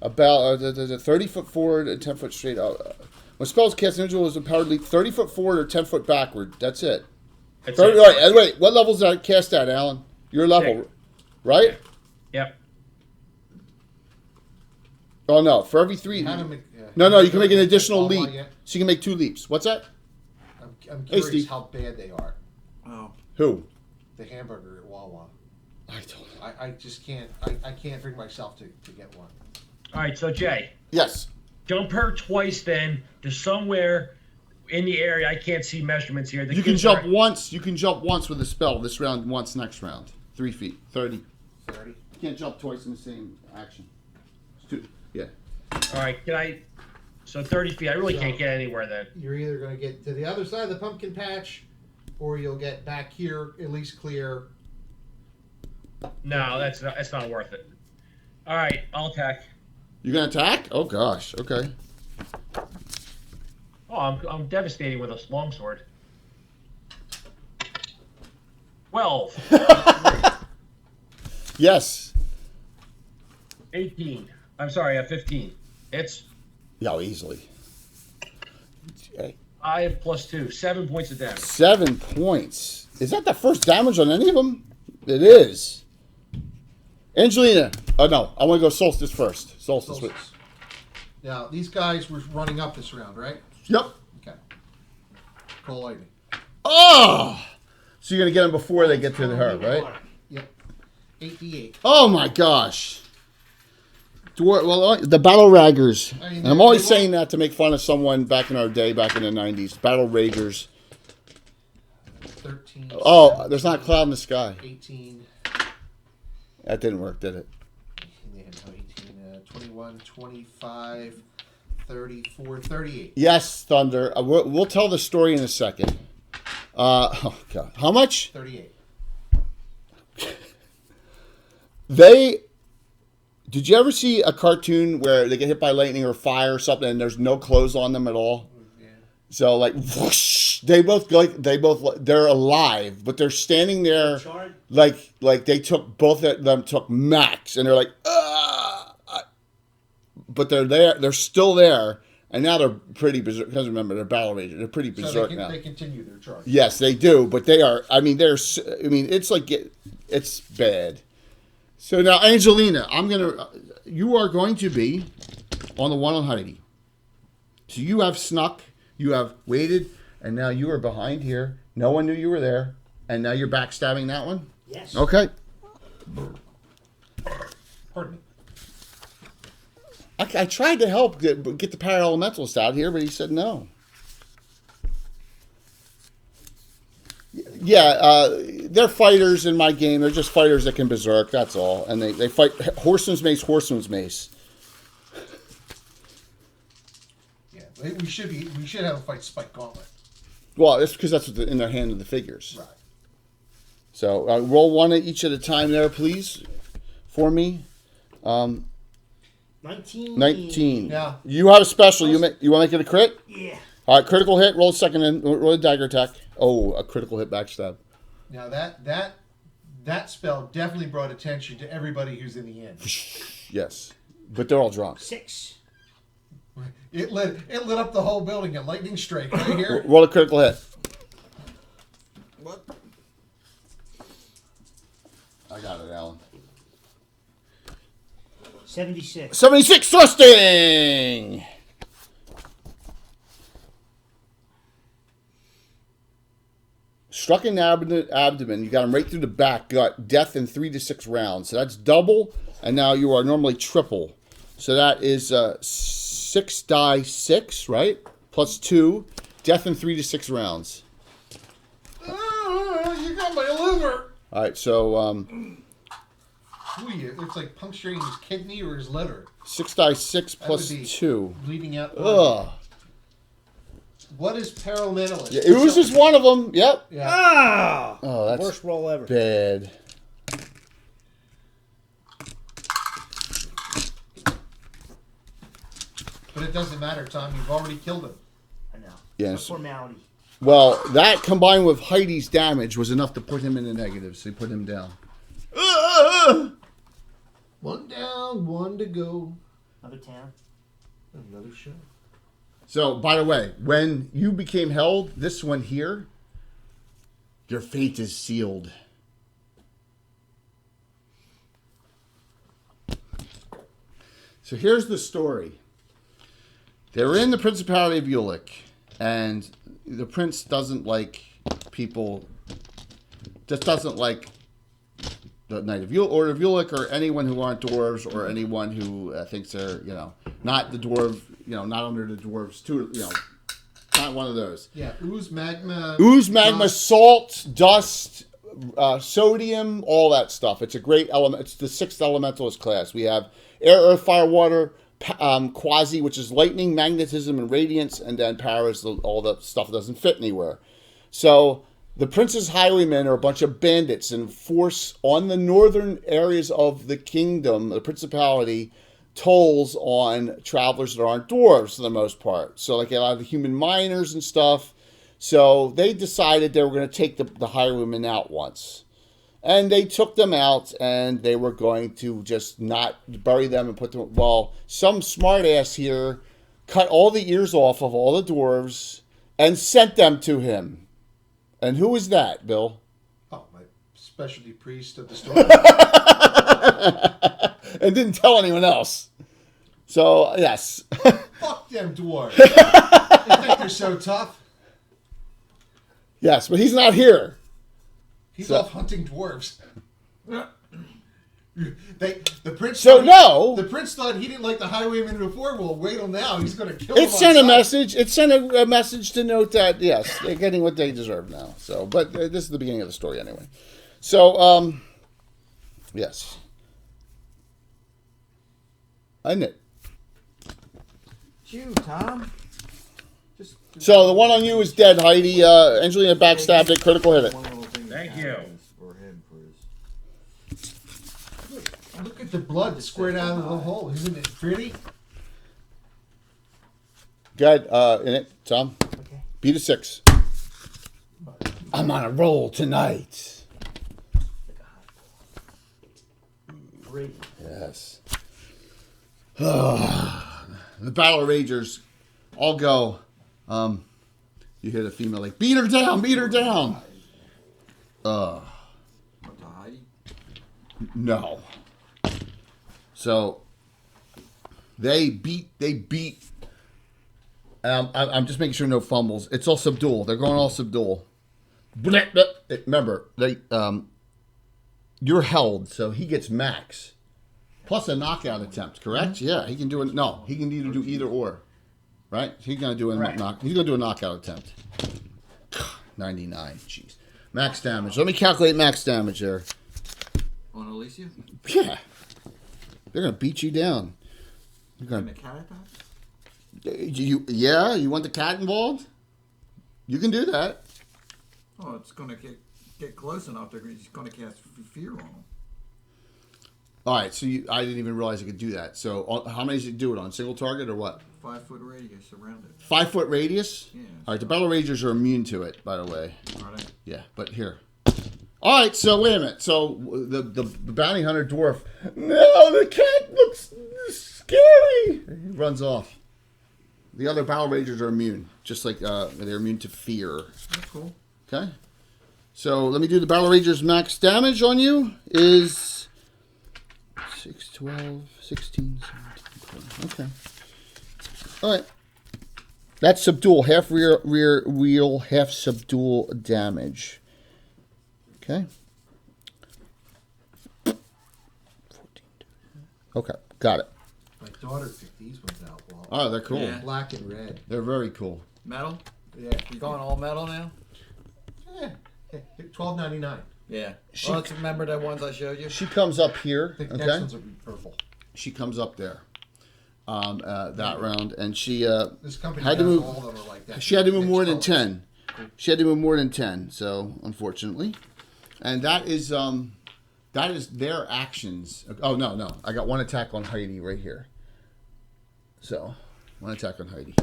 About the 30-foot forward and 10-foot straight out. When spells cast, individual is empowered leap 30-foot forward or 10-foot backward. That's it. That's 30, it. right, and wait, what level's that cast at, Alan? Your level, Six. right? Yep. Oh no, for every 3. How to make, No, you can make an additional Walmart leap. yet? So you can make 2 leaps. What's that? I'm Hey, curious Steve. how bad they are. Oh. Who? The hamburger at Wawa. I don't know. I just can't. I can't bring myself to get one. All right, so Jay, Yes. jump her twice then to somewhere in the area. I can't see measurements here. The You can kids jump are- once. You can jump once with a spell. This round, once next round. 3 feet. 30. 30. You can't jump twice in the same action. It's too, yeah. All right, can I? So 30 feet. I really can't get anywhere then. You're either going to get to the other side of the pumpkin patch, or you'll get back here at least clear. No, that's not worth it. All right, I'll attack. You gonna attack? Oh gosh. Okay. Oh, I'm devastating with a longsword. 12. Yes. 18. I'm sorry, 15. It's Yeah, easily. Okay. 5 plus 2. 7 points of damage. 7 points. Is that the first damage on any of them? It is. Angelina. Oh no, I want to go Solstice first. Solstice. Solstice. Now, these guys were running up this round, right? Yep. Okay. Call lightning. Oh. So you're gonna get them before they get to her, right? Yep. 8d8. Oh my gosh. Well, the battle raggers. I mean, And I'm always they won't- saying that to make fun of someone back in our day, back in the 90s. Battle ragers. 13. Oh, there's not a cloud in the sky. 18. That didn't work, did it? Yeah, no, 18, 21, 25, 34, 38. Yes, Thunder. We'll tell the story in a second. Oh God, how much? 38. Did you ever see a cartoon where they get hit by lightning or fire or something, and there's no clothes on them at all? Yeah. So like, whoosh, they're alive, but they're standing there Charred? like they took both of them took max, and they're like, but they're there, they're still there, and now they're pretty berserk. Because remember, they're battle ragers, they're pretty So berserk now. they continue their charge. Yes, they do, but they are. I mean, it's like it's bad. So now, Angelina, you are going to be on the one on Heidi. So you have snuck, you have waited, and now you are behind here. No one knew you were there, and now you're backstabbing that one. Yes. Okay. Pardon me. I tried to help get the Paralementalist out here, but he said no. Yeah, they're fighters in my game. They're just fighters that can berserk, that's all. And they fight horseman's mace. Yeah, we should have a fight Spike Gauntlet. Well, it's because that's in their hand of the figures. Right. So roll one each at a time there, please, for me. 19. 19. Yeah. You have a special. You want to make it a crit? Yeah. All right, critical hit. Roll a second and roll a dagger attack. Oh, a critical hit backstab. Now that spell definitely brought attention to everybody who's in the inn. Yes, but they're all drunk. 6. It lit up the whole building. A lightning strike right here. Roll a critical hit. What? I got it, Alan. 76. 76 thrusting. Struck in the abdomen. You got him right through the back. Got death in 3 to 6 rounds. So that's double, and now you are normally triple So that is 6 die 6, right? Plus 2. Death in 3 to 6 rounds. You got my liver. All right, so It's like puncturing his kidney or his liver. 6 die 6 plus That would be 2. Bleeding out. Ugh. What is Paramentalist? Yeah, it was just one of them. Yep. Yeah. Ah! Oh, that's Worst roll ever. bad. But it doesn't matter, Tom. You've already killed him. I know. Yes. It's a formality. Well, that combined with Heidi's damage was enough to put him in the negative, so he put him down. One down, one to go. Another town. Another show. So, by the way, when you became held, this one here, your fate is sealed. So here's the story. They're in the Principality of Ulick, and the prince doesn't like people, just doesn't like the Knight of Order of Ulick or anyone who aren't dwarves or anyone who thinks they're, not the dwarf, not under the dwarves, too, not one of those. Yeah, ooze, magma. Ooze, magma, dust. salt, dust, sodium, all that stuff. It's a great element. It's the 6th elementalist class. We have air, earth, fire, water, quasi, which is lightning, magnetism, and radiance, and then power is all the stuff that doesn't fit anywhere. So the Prince's Highwaymen are a bunch of bandits and force on the northern areas of the kingdom, the principality, tolls on travelers that aren't dwarves for the most part. So like a lot of the human miners and stuff. So they decided they were going to take the Highwaymen out once. And they took them out, and they were going to just not bury them and put them... Well, some smartass here cut all the ears off of all the dwarves and sent them to him. And who was that, Bill? Oh, my specialty priest of the story. And didn't tell anyone else. So, yes. Fuck them dwarves. They think they're so tough. Yes, but he's not here. He's So- off hunting dwarves. The prince. So, thought no. The prince thought he didn't like the Highwaymen before. Well, wait till now. He's going to kill them. It sent a message. It sent a message to note that, yes, they're getting what they deserve now. So, but this is the beginning of the story anyway. So, yes. Isn't it? It's you, Tom. Just So the one on you is dead, Heidi. Angelina backstabbed it. Critical hit it. one little thing Thank that you. happens for him for his. Look at the blood squared out of the hole. Isn't it pretty? Good. In it, Tom. Okay. Beat a 6. I'm on a roll tonight. Like a hot ball. Great. Yes. The Battle Ragers all go. You hear the female like, beat her down, beat her down. What, to Heidi? No. So they beat. And I'm just making sure no fumbles. It's all subdual. They're going all subdual. Remember, you're held, so he gets max plus a knockout attempt. Correct? Yeah, he can do it. No, he can do either or. Right? He's gonna do He's gonna do a knockout attempt. 99. Jeez. Max damage. Let me calculate max damage there. On Alicia? Yeah. They're gonna beat you down. You're And gonna. the cat attack? You want the cat involved? You can do that. Oh, it's gonna get close enough to he's gonna cast fear on him. All right. So I didn't even realize I could do that. So how many did you do it on? Single target or what? 5-foot radius around it. 5 foot radius. Yeah. All right. The Battle Ragers are immune to it, by the way. Are they? Yeah. But here. All right. So wait a minute. So the bounty hunter dwarf. No, the cat looks scary. He runs off. The other Battle Ragers are immune, just like they're immune to fear. That's cool. Okay. So let me do the Battle Ragers max damage on you is 6, 12, 16, 17, 20. Okay. All right. That's subdual. Half rear wheel, half subdual damage. Okay. 14. Okay. Got it. Like daughter picked these ones out, Walt. Oh, they're cool. Yeah. Black and red. They're very cool. Metal? Yeah. You going all metal now? Yeah. $12.99. Yeah. Well, let's remember the ones I showed you. She comes up here. The next Okay. ones will be purple. She comes up there. That round, and she This company had to does move. all of them are like that. She had to move Mixed more than colors. 10. She had to move more than 10. So unfortunately, and that is their actions. Oh no! I got one attack on Heidi right here. So one attack on Heidi.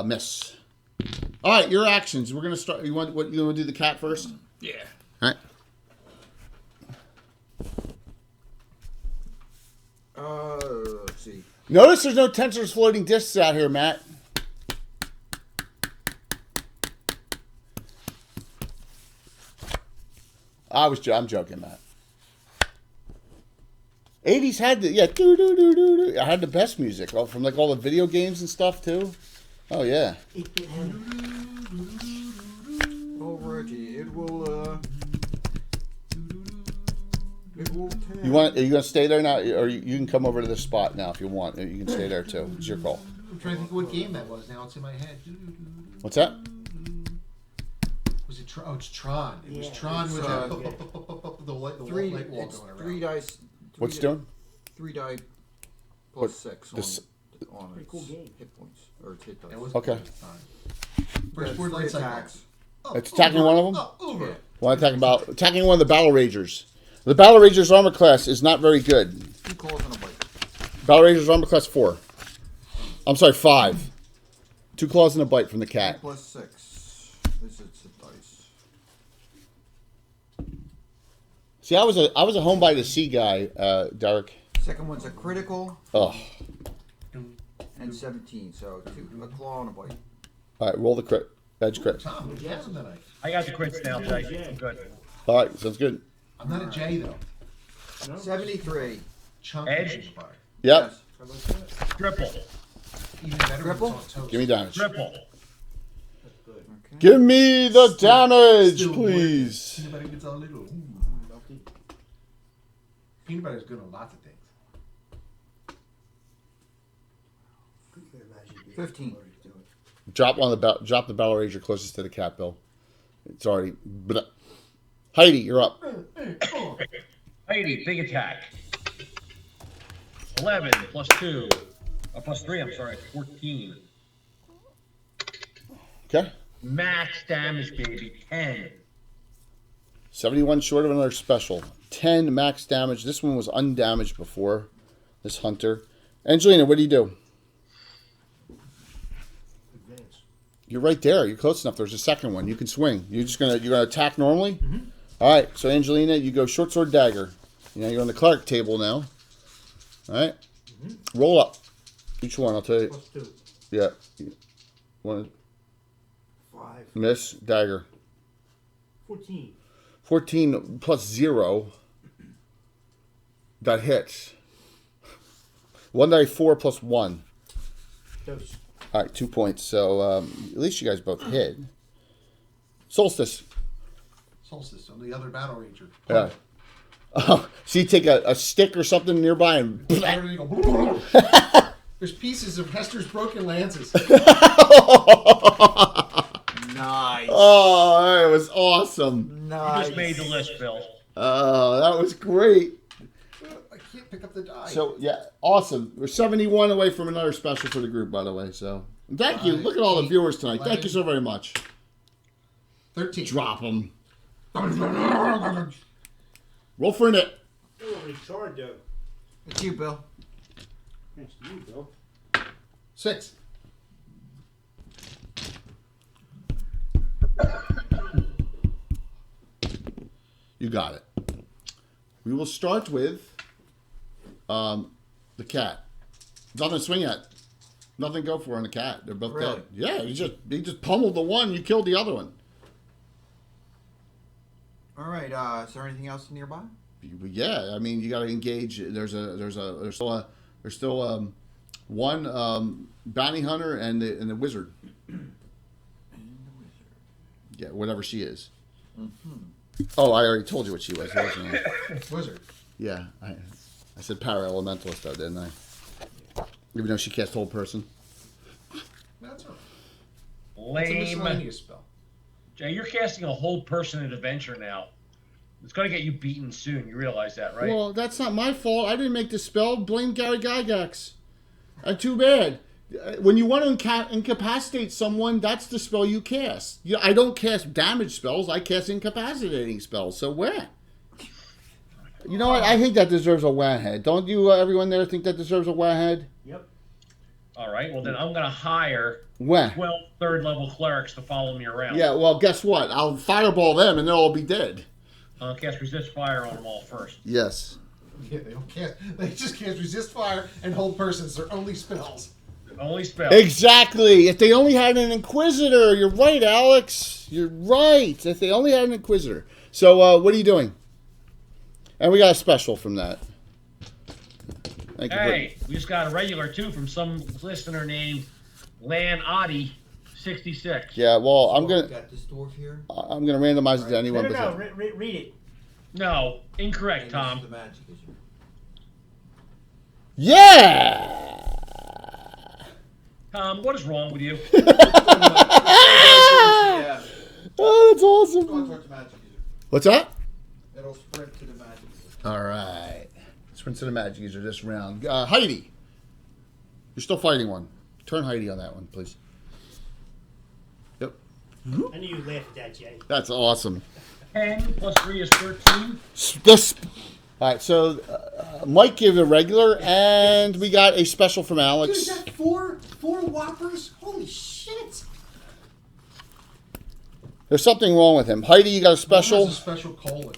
Miss. All right, your actions. We're gonna start. You want to do the cat first? Yeah. All right. Let's see. Notice there's no tensors floating discs out here, Matt. I'm joking, Matt. 80s had the I had the best music from like all the video games and stuff too. Oh yeah. Oh, Reggie, it will take... Are you gonna stay there now, or you can come over to this spot now if you want. You can stay there too. It's your call. I'm trying to think of what game that was. Now it's in my head. What's that? Was it Tron? Oh, it's Tron. It was Yeah. Tron with It's, the light Three, wall going it's around. 3 dice. What's doing? 3 die What- plus 6 this- on Pretty its cool game. hit points. Or its hit dice. That was Okay. First board light attacks. It's attacking one of them? Over. Yeah. Well, attacking one of the Battle Ragers. The Battle Ragers armor class is not very good. 2 calls and a bite. Battle Ragers armor class 4. I'm sorry, 5. 2 claws and a bite from the cat. Plus 6. This is its hit dice. See, I was a home by the sea guy, Derek. Second one's a critical Oh, and 17. So a claw and a bite. all right. Roll the crit, edge crit. Tom, what you having tonight? I got the crits now, Jay. I'm good. All right, sounds good. I'm not a J though. 73. Chunk Edge? is bar. Yep. Yes. How about that? Triple. Even better Triple? when it's on toast. Give me damage. Triple. Okay. Give me the damage, Still please. Peanut butter gets all little. Peanut butter is good on lots of things. 15. Drop the Battle Rager closest to the cat, Bill. It's already. Heidi, you're up. Heidi, big attack. 11 plus 2. Plus 3, I'm sorry. 14. Okay. Max damage, baby. 10. 71 short of another special. 10 max damage. This one was undamaged before. This hunter. Angelina, what do you do? You're right there. You're close enough. There's a second one. You can swing. You're gonna attack normally. Mm-hmm. All right. So Angelina, you go short sword dagger. You're on the Clark table now. All right. Mm-hmm. Roll up. Each one. I'll tell you. Plus 2. Yeah. One 5. miss dagger. 14. 14 plus 0. That hits. 1 die 4 plus 1. Dose. All right, 2 points. So at least you guys both hit. Solstice. Solstice on the other Battle Ranger. Yeah. Oh, so you take a stick or something nearby and. Everything go There's pieces of Hester's broken lances. Nice. Oh, that was awesome. You Nice. just made the list, Bill. Oh, that was great. I can't pick up the die. So, yeah, awesome. We're 71 away from another special for the group, by the way. So, and thank you. Look at all the viewers tonight. Thank you so very much. 13. Drop them. Roll for a net. Oh, Richard, though. It's you, Bill. Thanks to you, Bill. 6. You got it. We will start with the cat. Nothing to swing at. Nothing to go for on the cat. They're both Really? dead. Yeah, he just pummeled the one. You killed the other one. All right. Is there anything else nearby? Yeah, I mean you got to engage. There's still one bounty hunter and the wizard. Yeah, whatever she is. Oh, I already told you what she was. Wasn't I? Wizard. Yeah, I said para-elementalist, though, didn't I? Even though she cast whole person. That's all right. It's a Lame. miscellaneous spell. Jay, you're casting a whole person at adventure now. It's going to get you beaten soon. You realize that, right? Well, that's not my fault. I didn't make the spell. Blame Gary Gygax. Too bad. When you want to incapacitate someone, that's the spell you cast. I don't cast damage spells. I cast incapacitating spells. So where? You know what? I think that deserves a wah-head. Don't you, everyone there, think that deserves a wah-head? Yep. All right. Well, then I'm going to hire Wah. 12 third-level clerics to follow me around. Yeah, well, guess what? I'll fireball them and they'll all be dead. I'll cast resist fire on them all first. Yes. Yeah, they don't cast. They just cast resist fire and hold persons. They're only spells. Only spell. Exactly. If they only had an Inquisitor. You're right, Alex. You're right. If they only had an Inquisitor. So, what are you doing? And we got a special from that. Thank you. Hey, we just got a regular, too, from some listener named Lan Adi 66. Yeah, well, I'm gonna Got this dwarf here. randomize it to anyone. No. but- Read it. No, incorrect, And Tom. this is the magic issue. Yeah. Tom, what is wrong with you? Yeah. Oh, that's awesome. Go towards the magic user. What's that? It'll sprint to the magic user. All right. Sprint to the magic user this round. Heidi, you're still fighting one. Turn Heidi on that one, please. Yep. I knew you'd laugh at that, Jay. That's awesome. 10 plus 3 is 13. All right, so Mike gave a regular, and we got a special from Dude, Alex. is that four whoppers? Holy shit! There's something wrong with him. Heidi, you got a One special. has a special colon.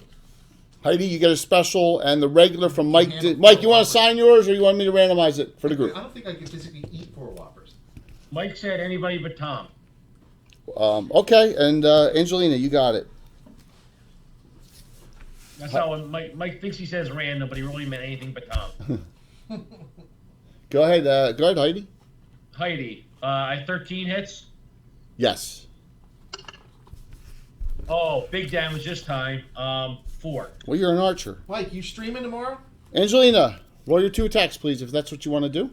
Heidi, you got a special, and the regular from Mike. Mike, you want to sign yours, or you want me to randomize it for the group? I don't think I can physically eat 4 whoppers. Mike said anybody but Tom. Okay, and Angelina, you got it. That's how Mike thinks he says random, but he really meant anything but Tom. Go ahead, Heidi. Heidi, I 13 hits. Yes. Oh, big damage this time. 4. Well, you're an archer. Mike, you streaming tomorrow? Angelina, roll your 2 attacks, please, if that's what you want to do.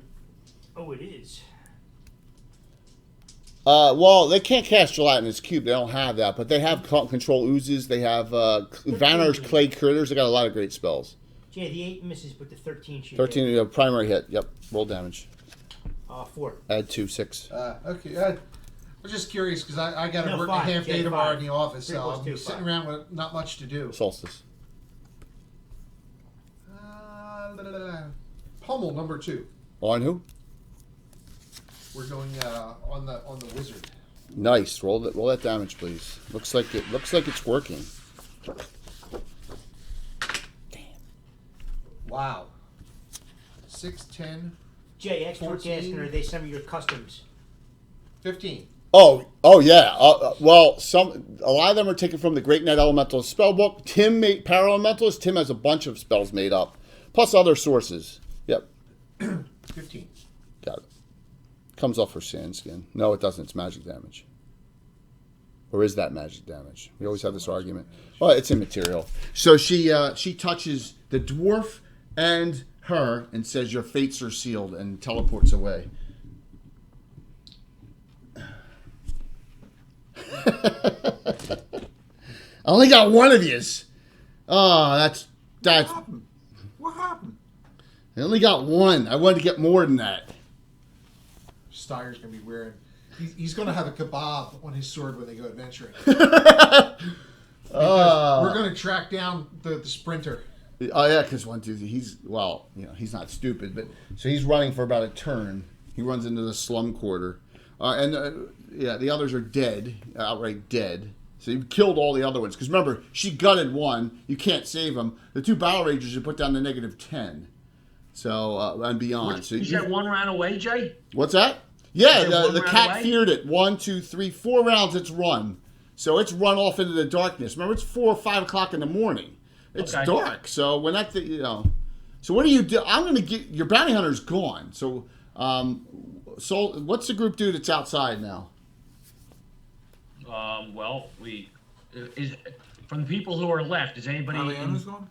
Oh, it is. Well, they can't cast gelatinous cube. They don't have that, but they have control oozes. They have Vanner's clay critters. They got a lot of great spells. Jay, the 8 misses, but the 13 should 13 primary hit. Yep. Roll damage. 4. Add 2, 6. Okay. I was just curious because I got to No, work 5, a half day Jay, tomorrow 5. in the office, 3 so plus I'm 2, sitting 5. around with not much to do. Solstice. Pummel number 2. On who? We're going on the wizard. Nice. Roll that damage, please. Looks like it's working. Wow. 6, 10, Jay, expert 14. asking, are they some of your customs? 15. Oh yeah. Well, a lot of them are taken from the Great Net Elemental spell book. Tim made Para-Elementalist. Tim has a bunch of spells made up, plus other sources. Yep. 15. Got it. Comes off her sand skin. No, it doesn't. It's magic damage. Or is that magic damage? We always have this argument. Well, it's immaterial. So she touches the dwarf and her and says, "Your fates are sealed," and teleports away. I only got one of yous. Oh, that's. What happened? I only got one. I wanted to get more than that. Steyer's going to be wearing... He's going to have a kebab on his sword when they go adventuring. We're going to track down the sprinter. Oh yeah, because he's not stupid, but so he's running for about a turn. He runs into the slum quarter, the others are dead, outright dead. So you killed all the other ones because remember she gutted one. You can't save them. The 2 battle ragers you put down to -10, so and beyond. So You said one ran away, Jay? what's that? Yeah, You said one the ran cat away? feared it. 1, 2, 3, 4 rounds. It's run. So it's run off into the darkness. Remember, it's 4 or 5 o'clock in the morning. It's Okay. dark. So when that, So what do you do? I'm going to get your bounty hunter's gone. So, what's the group do that's outside now? Well, from the people who are left, is anybody? Marion is gone?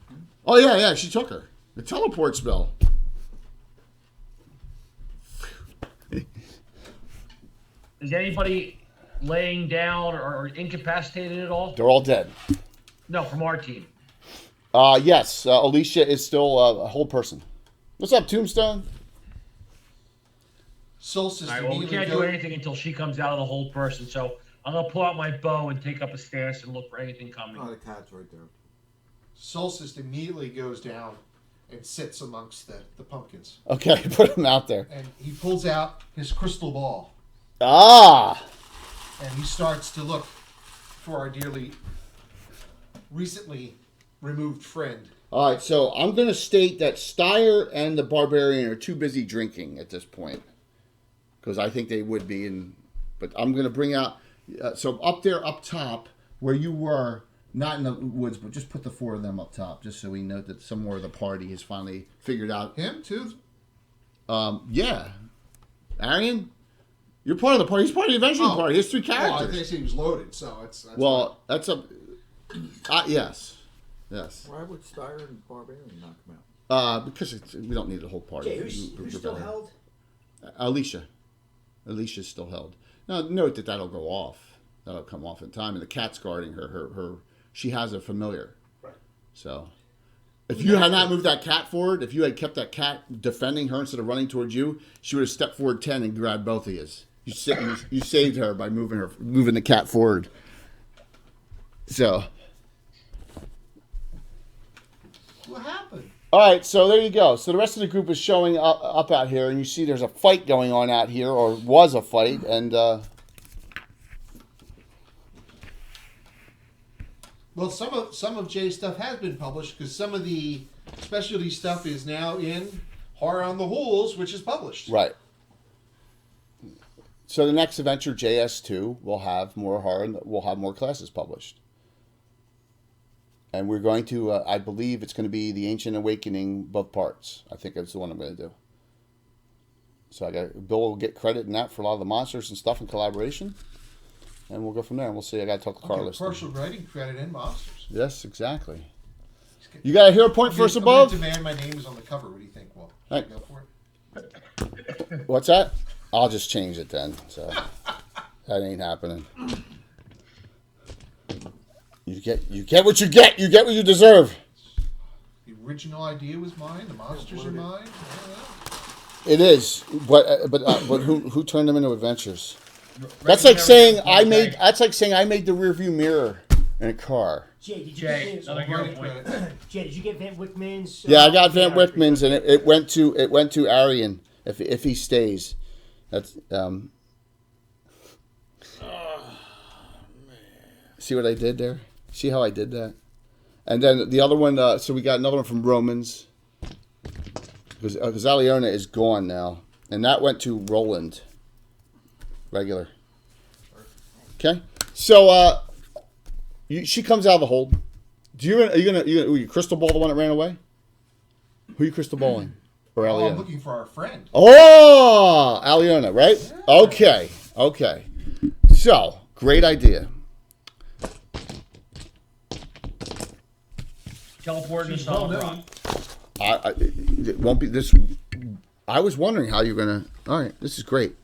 Oh yeah, she took her. The teleport spell. Is anybody laying down or incapacitated at all? They're all dead. No, from our team. Yes. Alicia is still a whole person. What's up, Tombstone? Solstice All right, well, we immediately can't do go- anything until she comes out of the hold person, so I'm going to pull out my bow and take up a stance and look for anything coming. Oh, the cat's right there. Solstice immediately goes down and sits amongst the pumpkins. Okay, put him out there. And he pulls out his crystal ball. Ah! And he starts to look for our dearly recently removed friend. All right, so I'm going to state that Steyer and the Barbarian are too busy drinking at this point. Because I think they would be. But I'm going to bring out... so up there, up top, where you were, not in the woods, but just put the four of them up top, just so we know that some more of the party has finally figured out. Him, too? Yeah. Arian? You're part of the party. He's part of the adventuring party. He has 3 characters. Oh, I think he was loaded, so that's Well, that's a... yes. Yes. Why would Steyer and Barbarian not come out? Because we don't need the whole party. Jay, who's still held? Alicia. Alicia's still held. Now, note that that'll go off. That'll come off in time. And the cat's guarding her. She has a familiar. Right. So, if you had not moved that cat forward, if you had kept that cat defending her instead of running towards you, she would have stepped forward 10 and grabbed both of you. You saved her by moving the cat forward. So... What happened? All right, so there you go. So the rest of the group is showing up out here, and you see there's a fight going on out here, or was a fight, and Well, some of Jay's stuff has been published because some of the specialty stuff is now in Horror on the Holes, which is published. right. So the next adventure, JS2, will have more horror, and we'll have more classes published. And we're going to, I believe it's going to be the Ancient Awakening, both parts. I think that's the one I'm going to do. So Bill will get credit in that for a lot of the monsters and stuff in collaboration. And we'll go from there. And we'll see. I got to talk to Carlos. Partial writing credit and monsters. Yes, exactly. You got a hero point for us above? I'm gonna demand my name is on the cover. What do you think? Well, Right. go for it. What's that? I'll just change it then. So that ain't happening. You get what you get. You get what you deserve. The original idea was mine. The monsters are mine. It is, but who turned them into adventures? That's like saying I made. That's like saying I made the rearview mirror in a car. Jay, did you Jay, get another hero point. Jay, did you get Van Wickman's? Yeah, I got Van Wickman's, and it went to Arian if he stays. That's See what I did there? See how I did that? And then the other one. So we got another one from Romans. Because Aliona is gone now, and that went to Roland. Regular. Okay, so she comes out of the hold. Are you gonna crystal ball the one that ran away? Who are you crystal balling? Or Oh, I'm Aliona? looking for our friend. Oh, Aliona, right? Yeah. Okay. So great idea. Teleport to She's well Solid known. Rock. It won't be this. I was wondering how you're gonna. All right, this is great.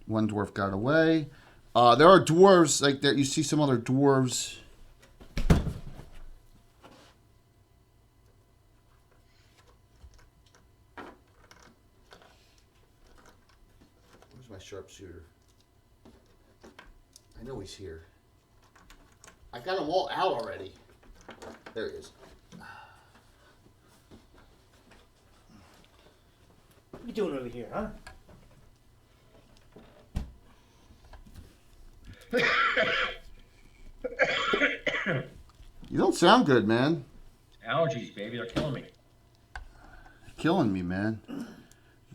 One dwarf got away. There are dwarves like that. You see some other dwarves. Where's my sharpshooter? I know he's here. I got them all out already. There he is. What are you doing over here, huh? You don't sound good, man. Allergies, baby, they're killing me. You're killing me, man. You're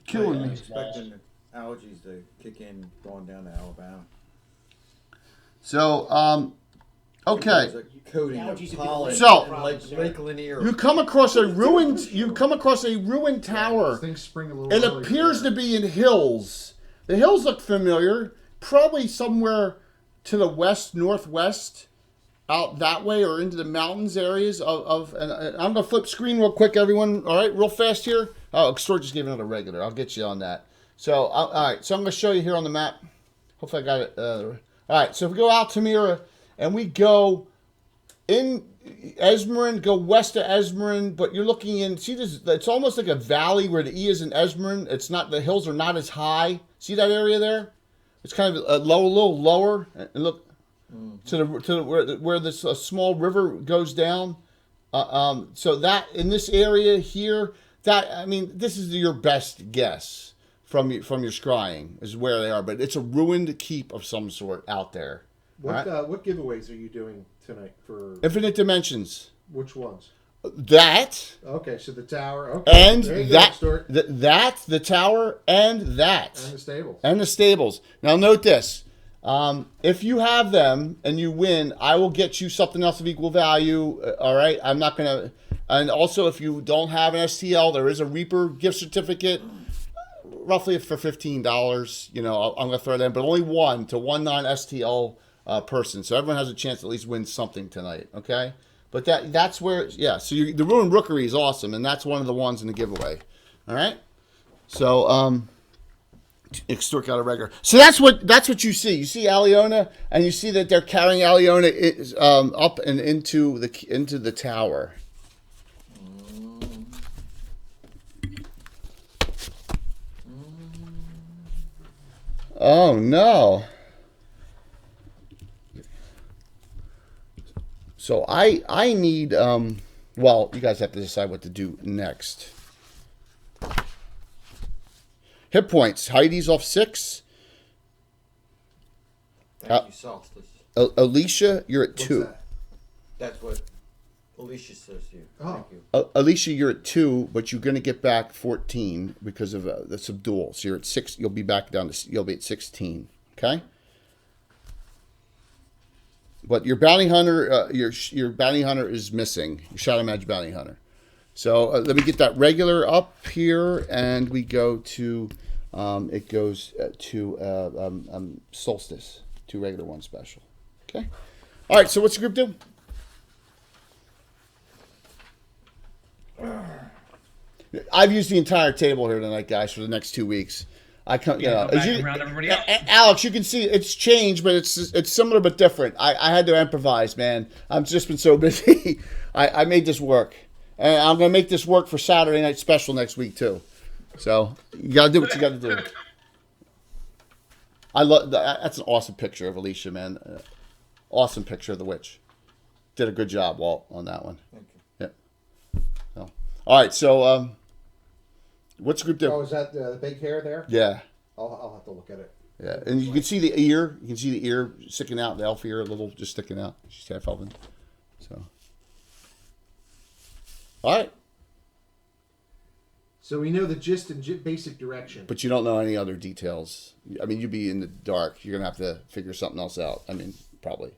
killing me. Expecting the allergies to kick in going down to Alabama. So, Okay. There's a coating of Allergies are pollen So- and Lake Lanier. You come across a ruined. You come across a ruined tower. Things spring a little. It early appears there. to be in hills. The hills look familiar. Probably somewhere to the west, northwest, out that way, or into the mountains areas of. And I'm gonna flip screen real quick, everyone. All right, real fast here. Oh, Stuart just gave another regular. I'll get you on that. So, all right. So I'm gonna show you here on the map. Hopefully, I got it. All right. So if we go out to Mira and we go in Esmeralda, go west of Esmeralda, but you're looking in. See this? It's almost like a valley where the E is in Esmeralda. It's not. The hills are not as high. See that area there? It's kind of a little lower. And look to the where this small river goes down. So that in this area here, this is your best guess from your scrying is where they are. But it's a ruined keep of some sort out there. What Right. what giveaways are you doing tonight for Infinite Dimensions. which ones? That. Okay, so the tower. Okay, And there you go, that, Stuart. the tower, and that. And the stables. And the stables. Now, note this. If you have them and you win, I will get you something else of equal value. All right? I'm not going to... And also, if you don't have an STL, there is a Reaper gift certificate, roughly for $15. You know, I'm going to throw that in, but only one non-STL person. So everyone has a chance to at least win something tonight, okay? But that's where, yeah, so the Ruined Rookery is awesome, and that's one of the ones in the giveaway. All right? So, Stuart got a regular. So that's what you see. You see Aliona, and you see that they're carrying Aliona up and into the tower. Oh, no. So I need, well, you guys have to decide what to do next. Hit points. Heidi's off 6. Thank you, Solstice. Alicia, you're at What's 2. that? That's what Alicia says to you. Oh. Thank you. Alicia, you're at 2, but you're going to get back 14 because of the subdual. So you're at 6. You'll be back down to. You'll be at 16. Okay. But your bounty hunter, your bounty hunter is missing. Your Shadow Mage bounty hunter. So let me get that regular up here, and we go to. It goes to Solstice. 2 regular, 1 special. Okay. All right. So what's the group do? I've used the entire table here tonight, guys, for the next 2 weeks. I come, Go back and round everybody up. Alex, you can see it's changed, but it's similar but different. I had to improvise, man. I've just been so busy. I made this work, and I'm gonna make this work for Saturday night special next week too. So you gotta do what you gotta do. I love that's an awesome picture of Alicia, man. Awesome picture of the witch. Did a good job, Walt, on that one. Thank you. Yeah. So, all right. So, what's the group do? Oh, is that the big hair there? Yeah. I'll have to look at it. Yeah, and you can see the ear. You can see the ear sticking out, the elf ear, a little just sticking out. She's half elven. So, all right, So we know the gist and basic direction. but you don't know any other details. I mean, you'd be in the dark. You're gonna have to figure something else out. I mean, probably.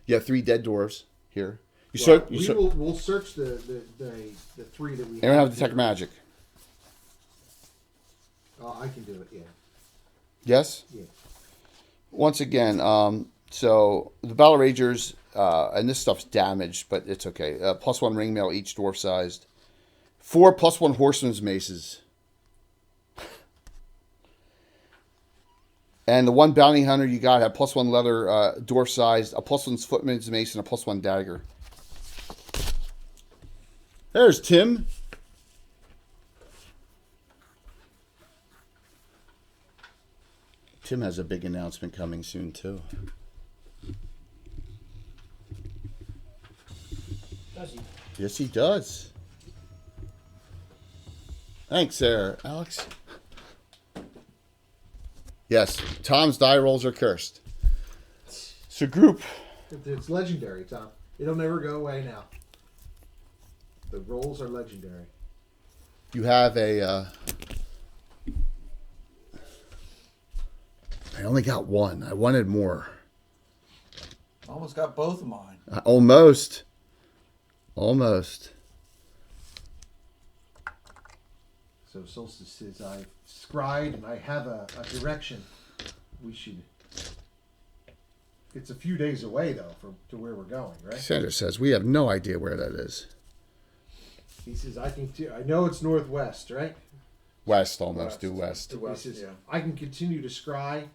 You have 3 dead dwarves here. We'll search the 3 that we They don't have detect magic. Oh, I can do it. Yeah. Yes. Yeah. Once again, so the Battle Ragers, and this stuff's damaged, but it's okay. +1 ring mail, each dwarf sized. 4 +1 horseman's maces. And the 1 bounty hunter you got had +1 leather, dwarf sized, a +1 footman's mace, and a +1 dagger. There's Tim. Tim has a big announcement coming soon, too. Does he? Yes, he does. Thanks there, Alex. Yes, Tom's die rolls are cursed. So, group. It's legendary, Tom. It'll never go away now. The rolls are legendary. You have a... I only got 1. I wanted more. Almost got both of mine. Almost. Almost. So Solstice says I've scried and I have a direction. We should. It's a few days away though to where we're going, right? Cassandra says we have no idea where that is. He says I know it's northwest, right? West, almost due west. The west, He says yeah. I can continue to scry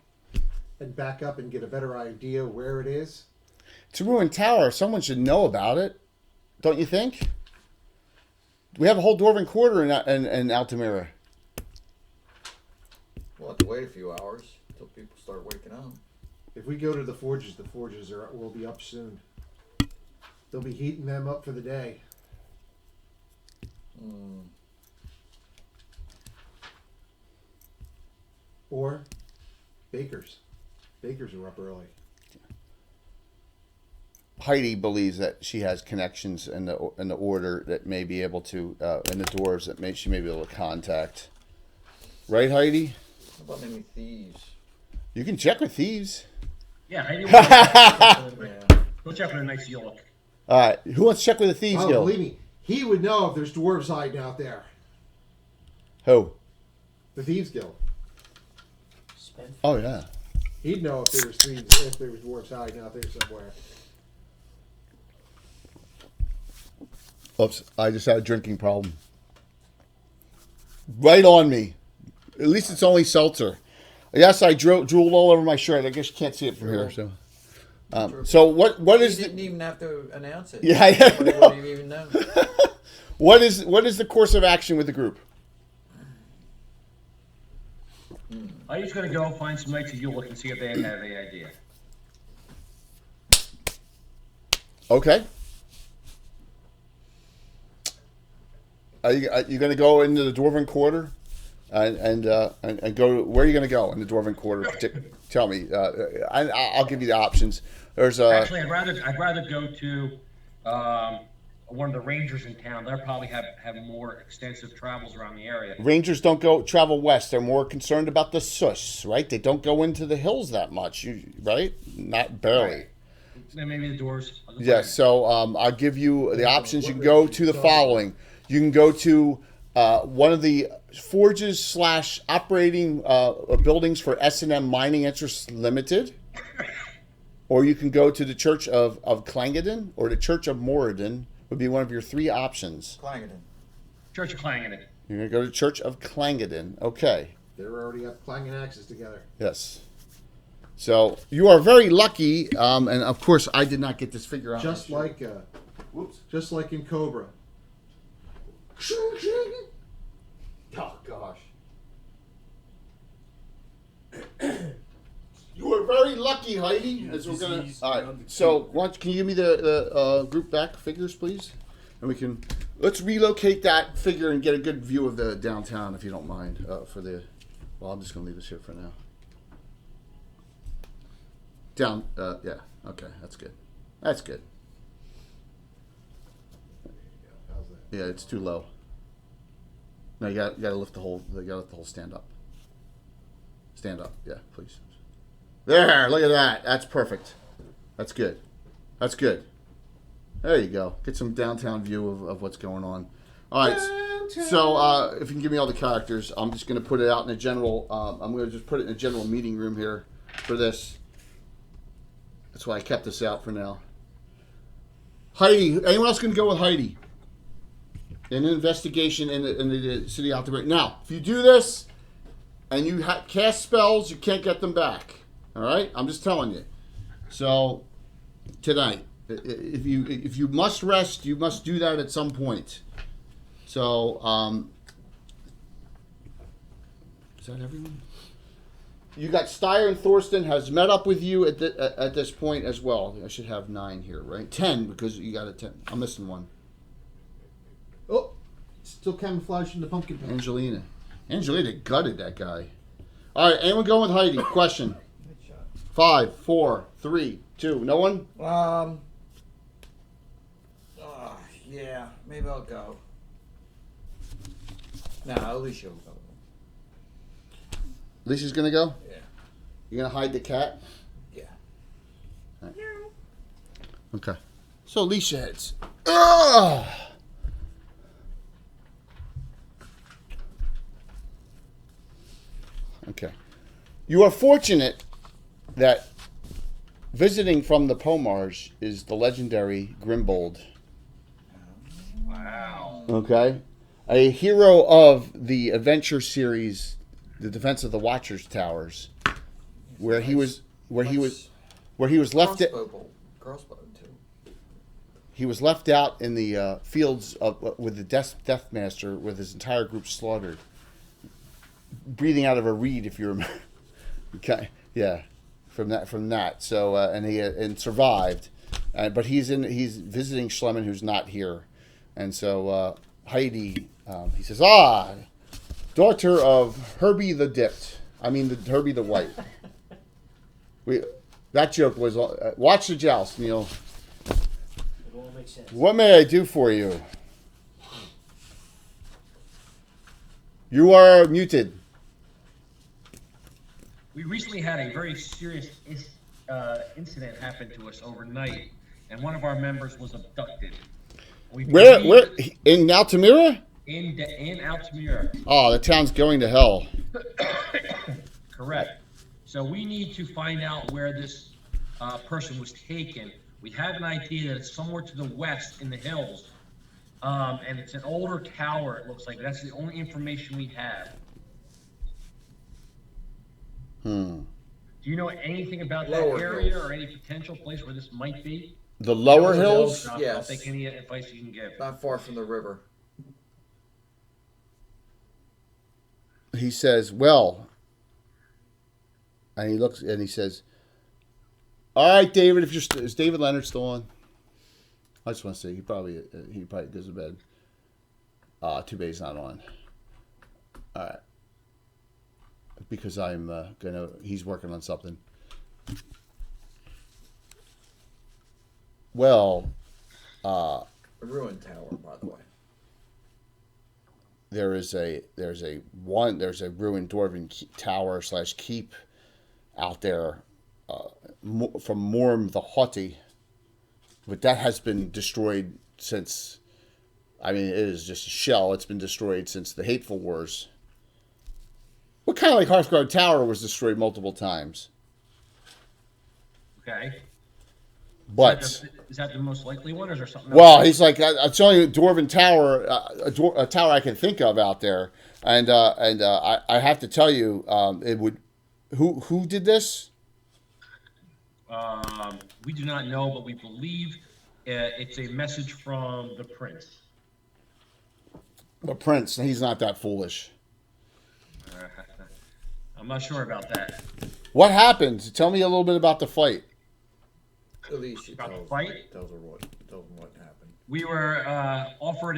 and back up and get a better idea where it is. It's a ruined tower. Someone should know about it, don't you think? We have a whole Dwarven Quarter in Altamira. We'll have to wait a few hours until people start waking up. If we go to the forges will be up soon. They'll be heating them up for the day. Mm. Or bakers. Bakers are up early. Heidi believes that she has connections in the order that may be able to, in the dwarves that she may be able to contact. Right, Heidi? How about maybe thieves? You can check with thieves. Yeah, I Yeah. Go check with a nice York. All right, who wants to check with the thieves Oh, guild? believe me, he would know if there's dwarves hiding out there. Who? The Thieves Guild. Oh yeah. He'd know if there was dwarves hiding out there somewhere. Oops, I just had a drinking problem. Right on me. At least it's only seltzer. Yes, I drooled all over my shirt. I guess you can't see it from here. So what is You didn't even have to announce it. Yeah, yeah, Nobody no. would even know. what is the course of action with the group? I'm just gonna go find some nights of York and see if they have any idea. Okay. Are you going to go into the Dwarven Quarter, and go? Where are you going to go in the Dwarven Quarter? Tell me. I'll give you the options. There's Actually, I'd rather go to one of the rangers in town. They'll probably have more extensive travels around the area. Rangers don't travel west. They're more concerned about the sus, right? They don't go into the hills that much, right? Not barely. Right. Then maybe the doors. Yes. So I'll give you the options. You can go to the following. You can go to one of the forges / operating buildings for S&M Mining Interests Limited, or you can go to the Church of Clangeddon or the Church of Moradin. Would be one of your three options. Clangeddon. Church of Clangeddon. You're going to go to Church of Clangeddon. Okay. They're already up clanging axes together. Yes. So you are very lucky, and of course I did not get this figure out. Just like in Cobra. Oh gosh. You are very lucky, Heidi. As we're gonna. All right. So, can you give me the group back figures, please? And let's relocate that figure and get a good view of the downtown, if you don't mind. Well, I'm just gonna leave this here for now. Down. Yeah. Okay. That's good. That's good. How's that? Yeah, it's too low. No, you got to lift the whole. You got to lift the whole stand up. Stand up, yeah, please. There, look at that. That's perfect. That's good. That's good. There you go. Get some downtown view of what's going on. All right. Downtown. So if you can give me all the characters, I'm just going to put it out in a general. I'm going to just put it in a general meeting room here for this. That's why I kept this out for now. Heidi. Anyone else can go with Heidi? An investigation in the city out there. Now, if you do this and you cast spells, you can't get them back. All right? I'm just telling you. So, tonight, if you must rest, you must do that at some point. So, is that everyone? You got Steyer and Thorsten has met up with you at this point as well. I should have 9 here, right? 10 because you got a 10. I'm missing one. Oh, still camouflaged in the pumpkin patch. Angelina gutted that guy. All right, anyone going with Heidi? Question. 5, 4, 3, 2. No one? Yeah, maybe I'll go. No, Alicia will go. Alicia's gonna go? Yeah. You're gonna hide the cat? Yeah. Okay. So leash heads. Ugh! Okay. You are fortunate that visiting from the Pomars is the legendary Grimbold. Wow. Okay. A hero of the adventure series, The Defense of the Watcher's Towers, where he was left Crossbow too. he was left out in the fields with the Death Master with his entire group slaughtered, breathing out of a reed, if you remember. Okay, yeah, from that. So and he survived, but he's visiting Schlemmen, who's not here, and so Heidi, he says, daughter of Herbie the Dipped. I mean, Herbie the White. That joke was watch the joust, Neil. It all makes sense. What may I do for you? You are muted. We recently had a very serious incident happen to us overnight, and one of our members was abducted. Where in Altamira? In Altamira. Oh, the town's going to hell. Correct. So we need to find out where this person was taken. We have an idea that it's somewhere to the west in the hills, and it's an older tower. It looks like that's the only information we have. Do you know anything about that Lower area hills. or any potential place where this might be? The lower hills? I'll Yes. take any advice you can give. Not far from the river. He says, well, and he looks and he says, all right, David, is David Leonard still on? I just want to say he probably goes to bed. Too bad he's not on. All right. Because he's working on something. Well, A ruined tower, by the way. there's a ruined dwarven tower / keep out there from Morm the Haughty, but that has been destroyed since. I mean, it is just a shell. It's been destroyed since the Hateful Wars. What kind of like Hearthguard Tower was destroyed multiple times? Okay. But Is that the most likely one, or is there something well, else? he's like, it's only a dwarven tower, a tower I can think of out there, and I have to tell you, it would. Who did this? We do not know, but we believe it's a message from the prince. The prince. He's not that foolish. I'm not sure about that. What happened? Tell me a little bit about the fight. At least she About the tells fight? tells them what happened. We were offered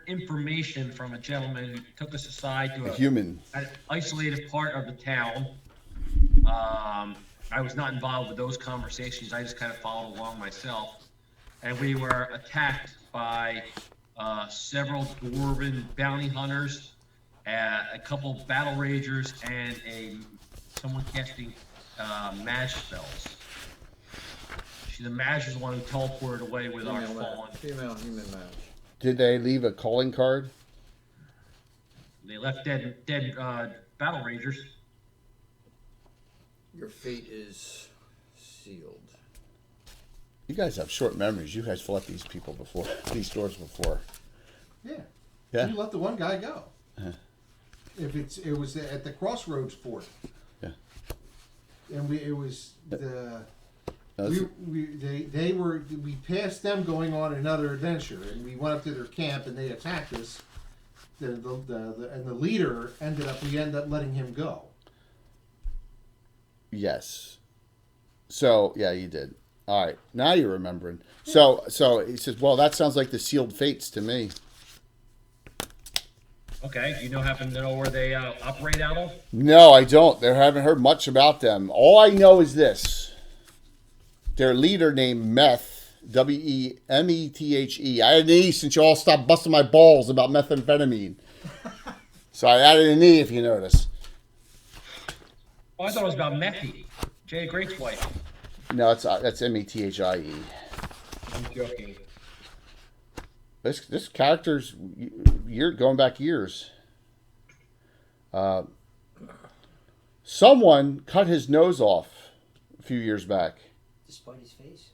information from a gentleman who took us aside to A human. an isolated part of the town. I was not involved with those conversations. I just kind of followed along myself. And we were attacked by several dwarven bounty hunters, a couple battle ragers, and someone casting mage spells. The mage is the one who teleported away with our fallen. Female human match. Did they leave a calling card? They left dead battle ragers. Your fate is sealed. You guys have short memories. You guys fought these people before, these dwarves before. Yeah. Yeah. You let the one guy go. Uh-huh. It was at the Crossroads Fort. Yeah. And it was the. That's- We passed them going on another adventure, and we went up to their camp, and they attacked us. And the leader we ended up letting him go. Yes. So yeah, you did. All right, now you're remembering. So he says, "Well, that sounds like the sealed fates to me." Okay, you happen to know where they operate out of? No, I don't. I haven't heard much about them. All I know is this: their leader named Methe, Wemmethe. I had an E since you all stopped busting my balls about methamphetamine. So I added an E if you notice. Oh, I thought it was about Methe, Jay Great's wife. No, that's Methe. I'm joking. This character's going back years. Someone cut his nose off a few years back. Despite his face.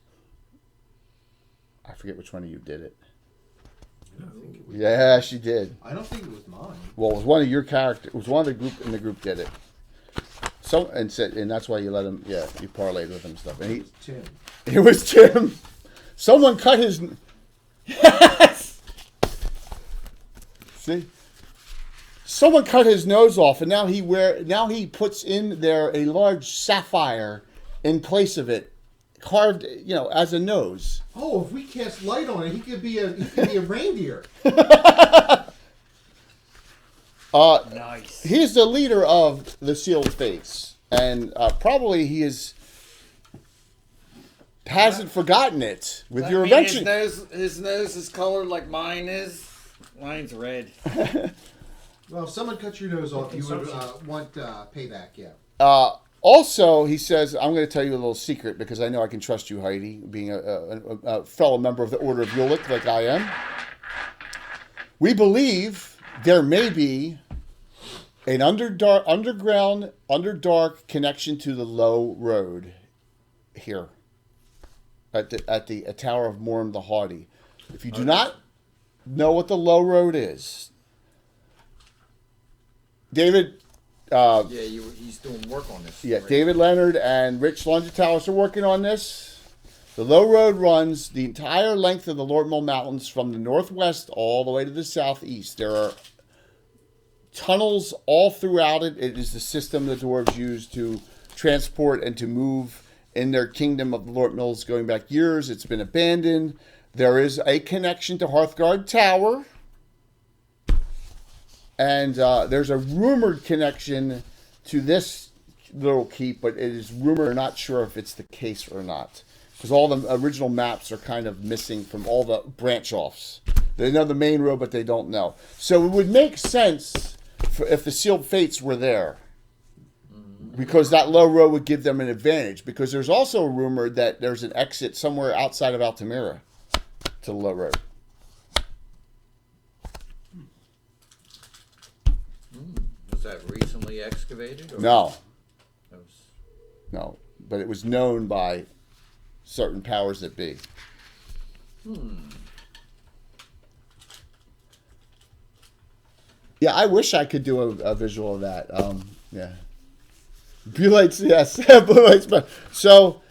I forget which one of you did it. I think it was, Yeah, she did. I don't think it was mine. Well, it was one of your characters. It was one of the group in the group did it. So and that's why you let him. Yeah, you parlayed with him and stuff. And It was Tim. it was Tim. Someone cut his. Yes. See. Someone cut his nose off, and now he puts in there a large sapphire in place of it, carved, as a nose. Oh, if we cast light on it, he could be a reindeer. Nice. He's the leader of the Sealed Fates, and probably hasn't forgotten it with your invention. His nose is colored like mine is. Mine's red. Well, if someone cut your nose off, you would want payback, yeah. Also, he says, I'm going to tell you a little secret because I know I can trust you, Heidi, being a fellow member of the Order of Ulick like I am. We believe there may be an underground, underdark connection to the low road here at the Tower of Morm the Haughty. If you do not know what the low road is, David... he's doing work on this. Yeah, right? David Leonard and Rich Longitalis are working on this. The low road runs the entire length of the Lord Mill Mountains from the northwest all the way to the southeast. There are tunnels all throughout it. It is the system the dwarves use to transport and to move in their kingdom of the Lord Mills going back years. It's been abandoned. There is a connection to Hearthguard Tower. And there's a rumored connection to this little keep, but it is rumored. We're not sure if it's the case or not. Because all the original maps are kind of missing from all the branch-offs. They know the main road, but they don't know. So it would make sense if the Sealed Fates were there. Because that low road would give them an advantage. Because there's also a rumor that there's an exit somewhere outside of Altamira to the low road. Was that recently excavated? Or No. that was- No. But it was known by certain powers that be. Yeah, I wish I could do a visual of that. Yeah. Blue lights, yes. Blue lights. So,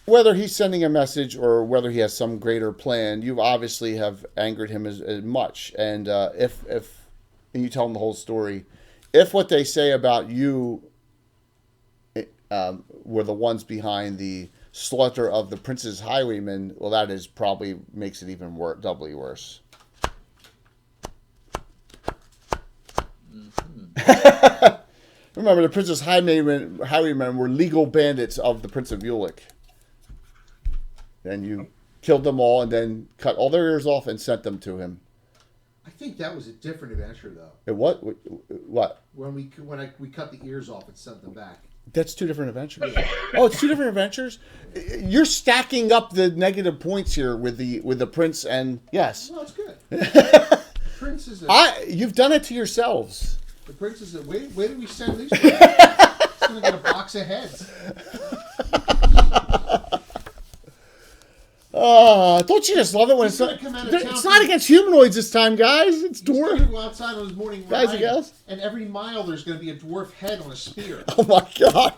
whether he's sending a message or whether he has some greater plan, you obviously have angered him as much. And if and you tell him the whole story, if what they say about you were the ones behind the slaughter of the Prince's Highwaymen, well, that is probably makes it even doubly worse. Remember, the Prince's Highwaymen were legal bandits of the Prince of Ulick. And you killed them all and then cut all their ears off and sent them to him. I think that was a different adventure, though. What? When we cut the ears off and sent them back. That's two different adventures. Oh, it's two different adventures. You're stacking up the negative points here with the prince and yes. Well, it's good. Prince is you've done it to yourselves. The prince is where do we send these? He's gonna get a box of heads. Don't you just love it when He's gonna come out of town it's not against humanoids this time, guys. It's He's gonna dwarf. go outside on his morning Guys ride, and gals? and every mile there's gonna be a dwarf head on a spear. Oh my god.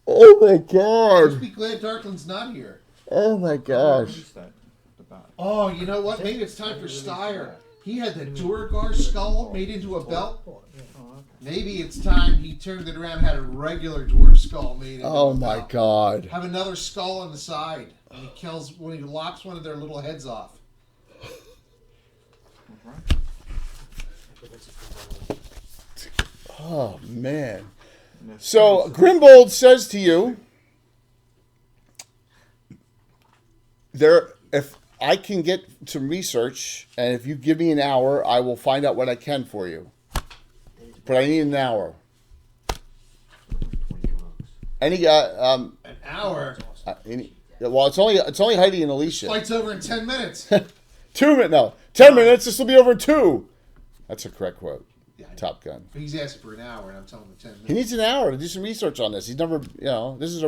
Oh my Just god. be glad Darkland's not here. Oh my gosh. Who's that? The back. Oh, you know what? Maybe it's time for Steyer. He had the Duragar skull made into a belt. Maybe it's time he turned it around and had a regular dwarf skull made into Oh a my belt. god. Have another skull on the side when he locks one of their little heads off. Oh man. So Grimbold says to you, if I can get some research, and if you give me an hour, I will find out what I can for you. But I need an hour. Any An hour. well, it's only Heidi and Alicia. Flight's over in 10 minutes. 2 minutes. No, 10 minutes. This will be over in 2. That's a correct quote. Yeah, Top Gun. But he's asking for an hour, and I'm telling him 10 minutes. He needs an hour to do some research on this. He's never, this is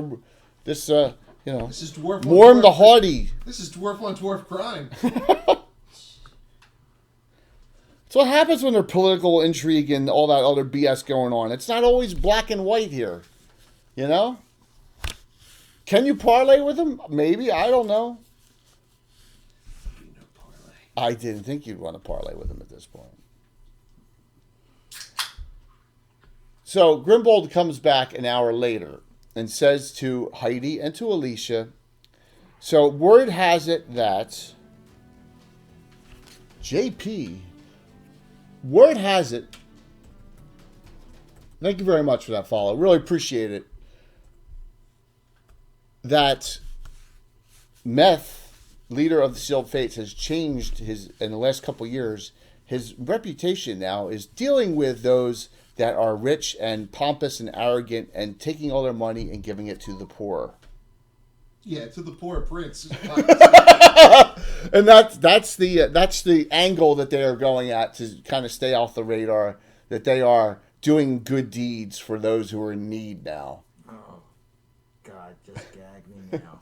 This is dwarf on Warm the dwarf. Hardy. This is dwarf on dwarf crime. So what happens when there's political intrigue and all that other BS going on? It's not always black and white here, you know? Can you parlay with him? Maybe. I don't know. I didn't think you'd want to parlay with him at this point. So Grimbold comes back an hour later and says to Heidi and to Alicia, so word has it that word has it, thank you very much for that follow, really appreciate it, that Methe, leader of the Sealed Fates, has changed in the last couple years. His reputation now is dealing with those that are rich and pompous and arrogant and taking all their money and giving it to the poor. Yeah, to the poor prince. And that's the angle that they are going at to kind of stay off the radar, that they are doing good deeds for those who are in need now. Oh, God, just gag me now.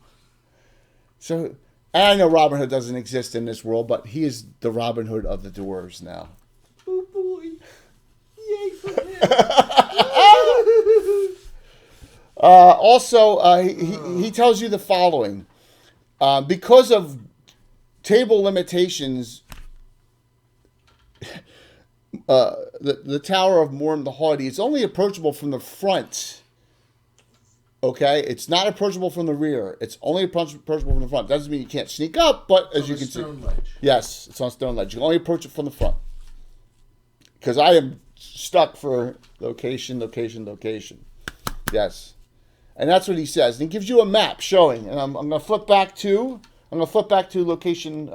So, and I know Robin Hood doesn't exist in this world, but he is the Robin Hood of the dwarves now. Oh boy. Yay for him. Also, he tells you the following. Because of table limitations, the Tower of Morm the Haughty is only approachable from the front. Okay? It's not approachable from the rear. It's only approachable from the front. Doesn't mean you can't sneak up, but as you can see. Ledge. Yes, it's on stone ledge. You can only approach it from the front. Because I am stuck for location. Yes. And that's what he says. And he gives you a map showing. And I'm going to flip back to location.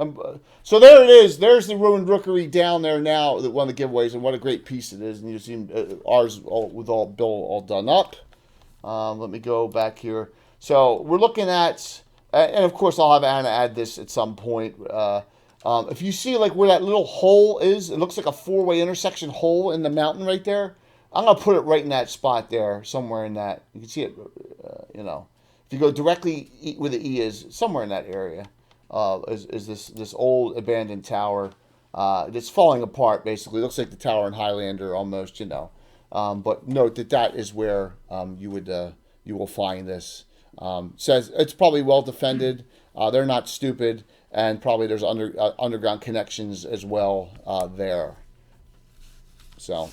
So there it is. There's the ruined rookery down there now, one of the giveaways, and what a great piece it is. And you see ours with all Bill all done up. Let me go back here. So we're looking at, and of course I'll have Anna add this at some point. If you see like where that little hole is, it looks like a 4-way intersection hole in the mountain right there. I'm going to put it right in that spot there, somewhere in that. You can see it, If you go directly where the E is, somewhere in that area, is this old abandoned tower. It's falling apart, basically. It looks like the tower in Highlander almost, But note that is where you will find this. Says it's probably well defended. They're not stupid. And probably there's underground connections as well there. So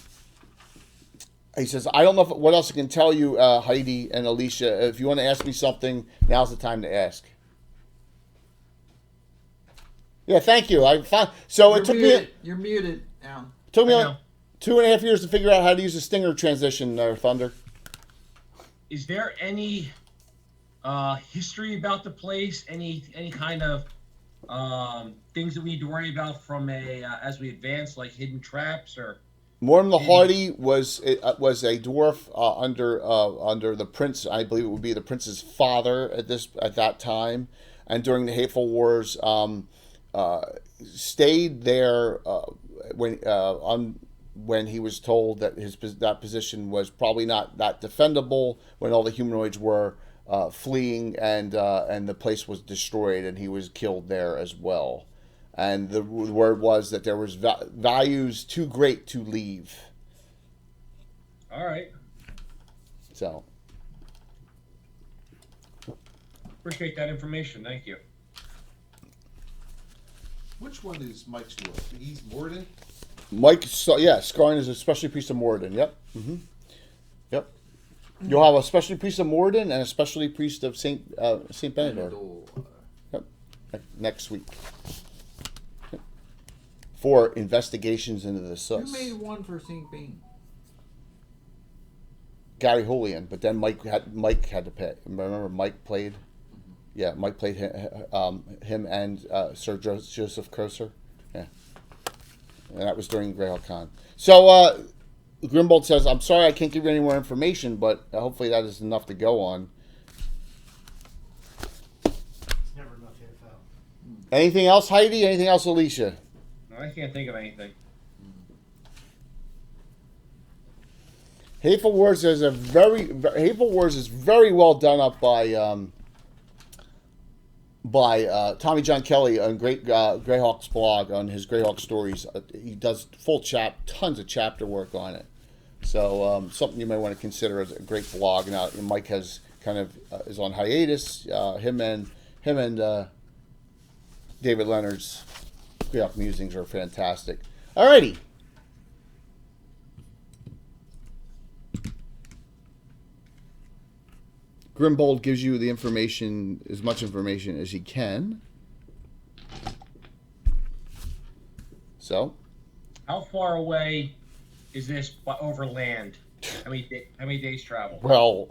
he says, I don't know what else I can tell you, Heidi and Alicia. If you want to ask me something, now's the time to ask. Yeah, thank you. You're muted, Alan. It took me like 2.5 years to figure out how to use the stinger transition there, Thunder. Is there any history about the place? Any kind of things that we need to worry about from as we advance, like hidden traps or? Morm the Haughty was a dwarf under the prince. I believe it would be the prince's father at that time, and during the Hateful Wars, stayed there when he was told that that position was probably not that defendable when all the humanoids were fleeing and the place was destroyed and he was killed there as well. And the word was that there was values too great to leave. All right. So. Appreciate that information. Thank you. Which one is Mike's dwarf? He's Morden? Mike, Scarn is a specialty priest of Morden. Yep. Mm-hmm. Yep. You'll have a specialty priest of Morden and a specialty priest of Saint Benedor. Yep. Next week. For investigations into the Who sus. made one for St. Bean? Gary Julian, but then Mike had to pay. Remember Mike played? Yeah, Mike played him and Sir Joseph Croser. Yeah. And that was during Greyhawk Con. So Grimbold says, I'm sorry I can't give you any more information, but hopefully that is enough to go on. It's never enough info. Anything else, Heidi? Anything else, Alicia? No, I can't think of anything. Hateful Wars is Hateful Wars is very well done up by Tommy John Kelly on Greyhawk's blog on his Greyhawk stories. He does tons of chapter work on it. So something you may want to consider as a great blog. Now Mike has kind of is on hiatus. Him and David Leonard's Greyhawk musings are fantastic. Alrighty. Grimbold gives you the information, as much information as he can. So, How far away is this over land? How many days travel? well,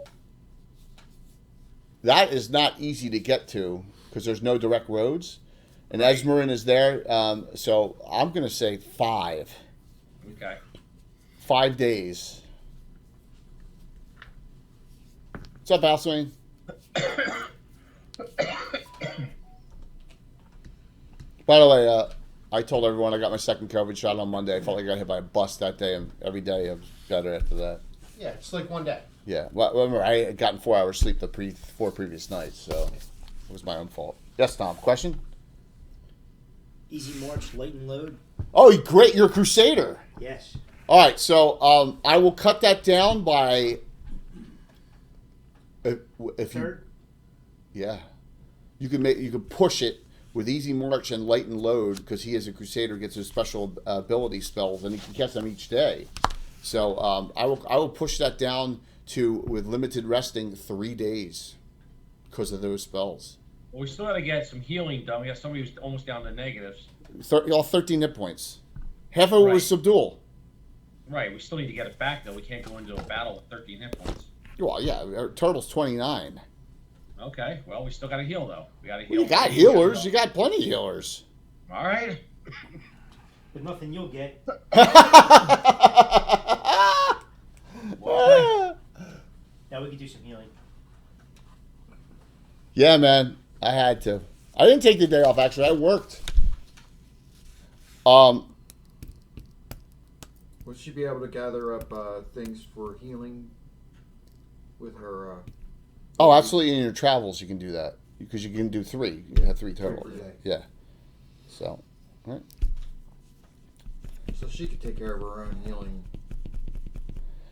that is not easy to get to because there's no direct roads. And Esmerin is there, so I'm going to say 5. Okay. 5 days. What's up, Alswain? By the way, I told everyone I got my second COVID shot on Monday. I felt like I got hit by a bus that day, and every day I was better after that. Yeah, it's like one day. Yeah, well, remember, I had gotten 4 hours sleep the 4 previous nights, so it was my own fault. Yes, Tom, question? Easy march, light and load. Oh, great, you're a Crusader. Yes. All right, so I will cut that down by... If you, Third. yeah, you could push it with easy march and light and load because he as a Crusader gets his special ability spells and he can catch them each day. So I will push that down to with limited resting 3 days because of those spells. Well, we still got to get some healing done. We have somebody who's almost down to negatives. All 13 hit points. Half of it was subdual. Right. We still need to get it back though. We can't go into a battle with 13 hit points. Well, yeah, our Turtle's 29. Okay. Well, we still got to heal though. We got to heal. Well, you got healers. You got plenty of healers. All right. But nothing you'll get. Well, Now we could do some healing. Yeah, man. I had to. I didn't take the day off, actually. I worked. Will she be able to gather up things for healing with her? Oh, absolutely. In your travels, you can do that. Because you can do 3. You have 3 total. per day. Yeah. So, all right. So she could take care of her own healing.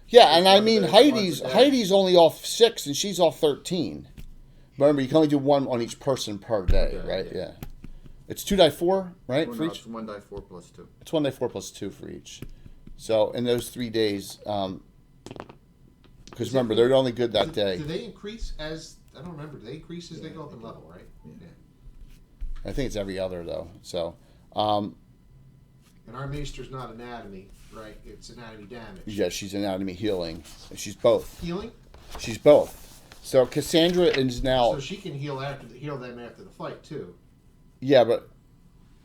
Yeah, and I Once mean, a day. Heidi's only off 6 and she's off 13. Remember, you can only do 1 on each person per day, Okay, right? yeah. Yeah. It's 2 die 4, right? Well, For no, each? it's 1 die 4 plus 2. It's 1 die 4 plus 2 for each. So, in those 3 days, because remember, they're only good that day. Do they increase as, I don't remember, do they increase as they go up in level, right? Yeah. I think it's every other, though. So, And our maester's not anatomy, right? It's anatomy damage. yeah, she's anatomy healing. She's both. Healing? She's both. So, Cassandra is now... So she can heal them after the fight, too. Yeah, but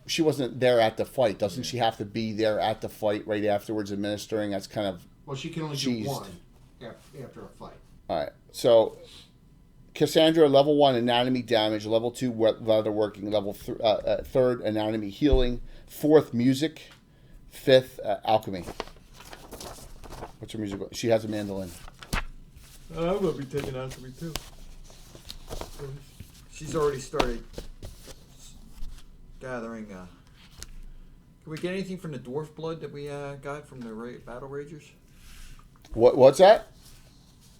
she wasn't there at the fight. Doesn't she have to be there at the fight right afterwards administering? That's kind of... Well, she can only Jeez. do 1 after a fight. All right. So, Cassandra, level 1 anatomy damage, level 2 leatherworking, level 3rd anatomy healing, 4th music, 5th alchemy. What's her music? She has a mandolin. I'm gonna be taking alchemy too. She's already started gathering. Can we get anything from the dwarf blood that we got from the battle ragers, What's that?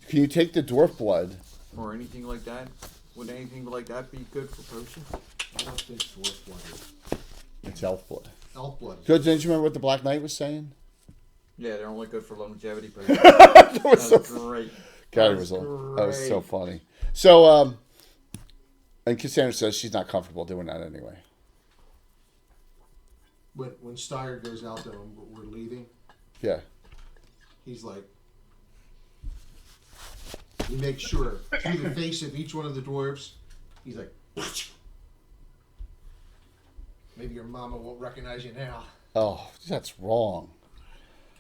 Can you take the dwarf blood? or anything like that? Would anything like that be good for potions? I don't think dwarf blood is. It's elf blood. Elf blood. Good. Didn't you remember what the Black Knight was saying? Yeah, they're only good for longevity potions. That was That's so great. God, That's that was so great. funny. So, and Cassandra says she's not comfortable doing that anyway. When Steyer goes out there and we're leaving, Yeah. he's like, he makes sure through the face of each one of the dwarves, he's like, maybe your mama won't recognize you now. Oh, that's wrong.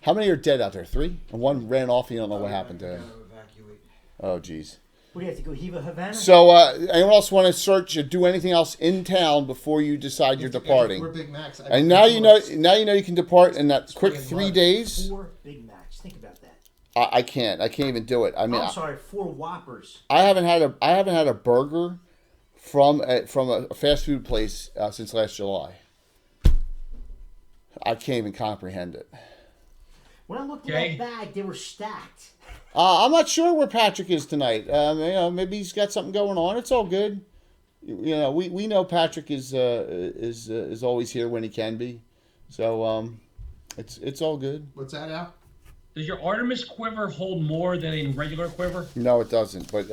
How many are dead out there? 3? And one ran off. You don't know what happened to him. Gotta evacuate. Oh, jeez. What do you have to go heave a Havana? So, anyone else want to search or do anything else in town before you decide you're departing? 4 Big Macs. And now you know. Now you know you can depart in that quick Spray and 3 mud. days. 4 Big Macs. Think about that. I can't. I can't even do it. I mean, I'm sorry, 4 Whoppers. I haven't had a burger from a fast food place since last July. I can't even comprehend it. When I looked at Okay. that bag, they were stacked. I'm not sure where Patrick is tonight. You know, maybe he's got something going on. It's all good. You know, we know Patrick is always here when he can be. So it's all good. What's that, Al? Does your Artemis quiver hold more than a regular quiver? No, it doesn't. But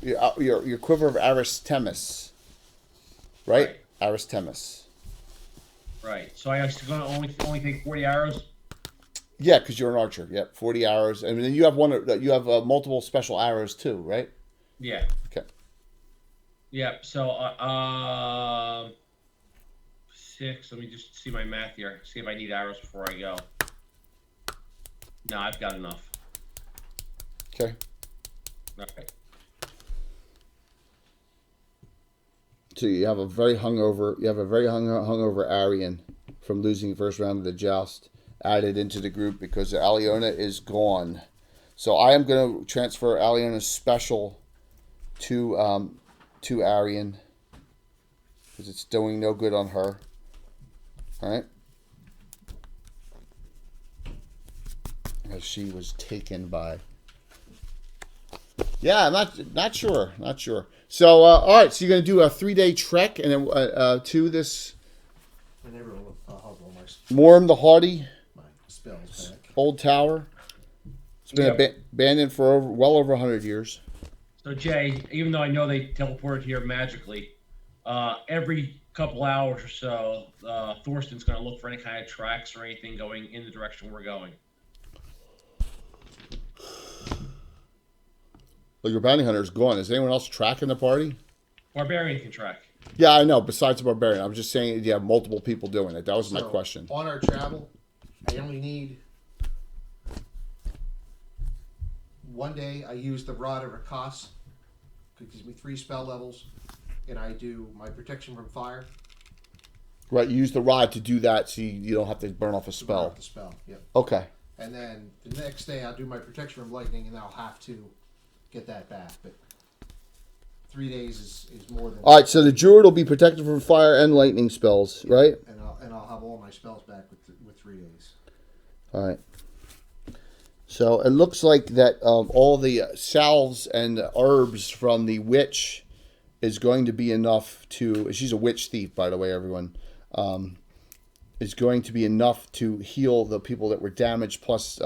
your quiver of Aristemis, right? Aristemis. Right. So I was going to only take 40 arrows. Yeah, because you're an archer. Yep, 40 arrows, and then you have You have multiple special arrows too, right? Yeah. Okay. Yep. So 6. Let me just see my math here. See if I need arrows before I go. No, I've got enough. Okay. Okay. So you have a very hungover. You have a very hungover Arian from losing the first round of the joust added into the group because Aliona is gone. So I am going to transfer Aliona's special to Arian because it's doing no good on her. All right. As she was taken by. Yeah, I'm not sure. So all right, so you're gonna do a 3-day trek and then to this I never have all Morm the Haughty my spells back. old tower. It's been abandoned for well over 100 years. So Jay, even though I know they teleported here magically, every couple hours or so, Thorsten's going to look for any kind of tracks or anything going in the direction we're going. Well, your bounty hunter is gone. Is anyone else tracking the party? Barbarian can track. Yeah, I know. Besides the barbarian, I'm just saying you have multiple people doing it. That was my question. On our travel, I only need 1 day. I use the Rod of Rakas. It gives me 3 spell levels, and I do my protection from fire. Right, you use the rod to do that, so you don't have to burn off a To burn spell. off the spell. Yep. Okay. And then the next day I'll do my protection from lightning, and I'll have to get that back. But 3 days is more than. All right, so the druid will be protected from fire and lightning spells, right? And I'll have all my spells back with 3 days. All right. So it looks like that all the salves and herbs from the witch is going to be enough to. She's a witch thief, by the way, everyone. Is going to be enough to heal the people that were damaged. Plus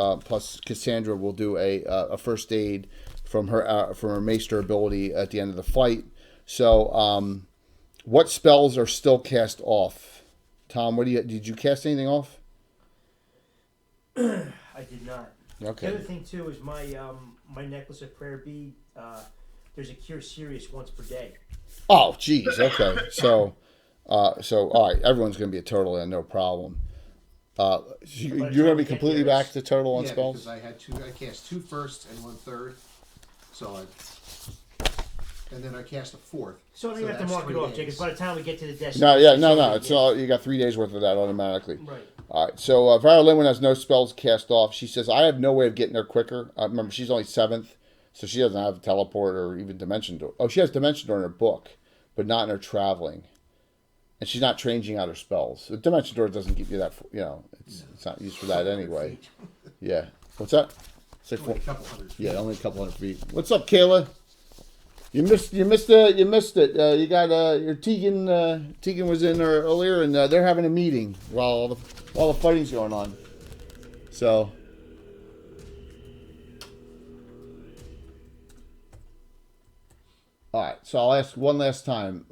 Cassandra will do a first aid from her maester ability at the end of the fight. So, what spells are still cast off? Tom, did you cast anything off? I did not. Okay. The other thing too is my my necklace of prayer bead. There's a cure serious once per day. Oh, geez. Okay. So all right. Everyone's going to be a turtle and no problem. You're going to be completely back to turtle on Yeah, spells? because I cast 2 firsts and 1 third. And then I cast a 4th. So I don't even have to that's mark it 3 off, Jay, days. because by the time we get to the destination. No. It's all, you got 3 days worth of that automatically. Right. All right. So Vara Linwin has no spells cast off. She says, I have no way of getting there quicker. Remember, she's only 7th, so she doesn't have teleport or even dimension door. Oh, she has dimension door in her book, but not in her traveling. And she's not changing out her spells. The dimension door doesn't give you that, it's not used for that anyway. Yeah. What's that? Say Only a couple hundred feet. Yeah, only a couple hundred feet. What's up, Kayla? You missed it. You got your Tegan was in there earlier, and they're having a meeting while the fighting's going on. So. All right, so I'll ask one last time.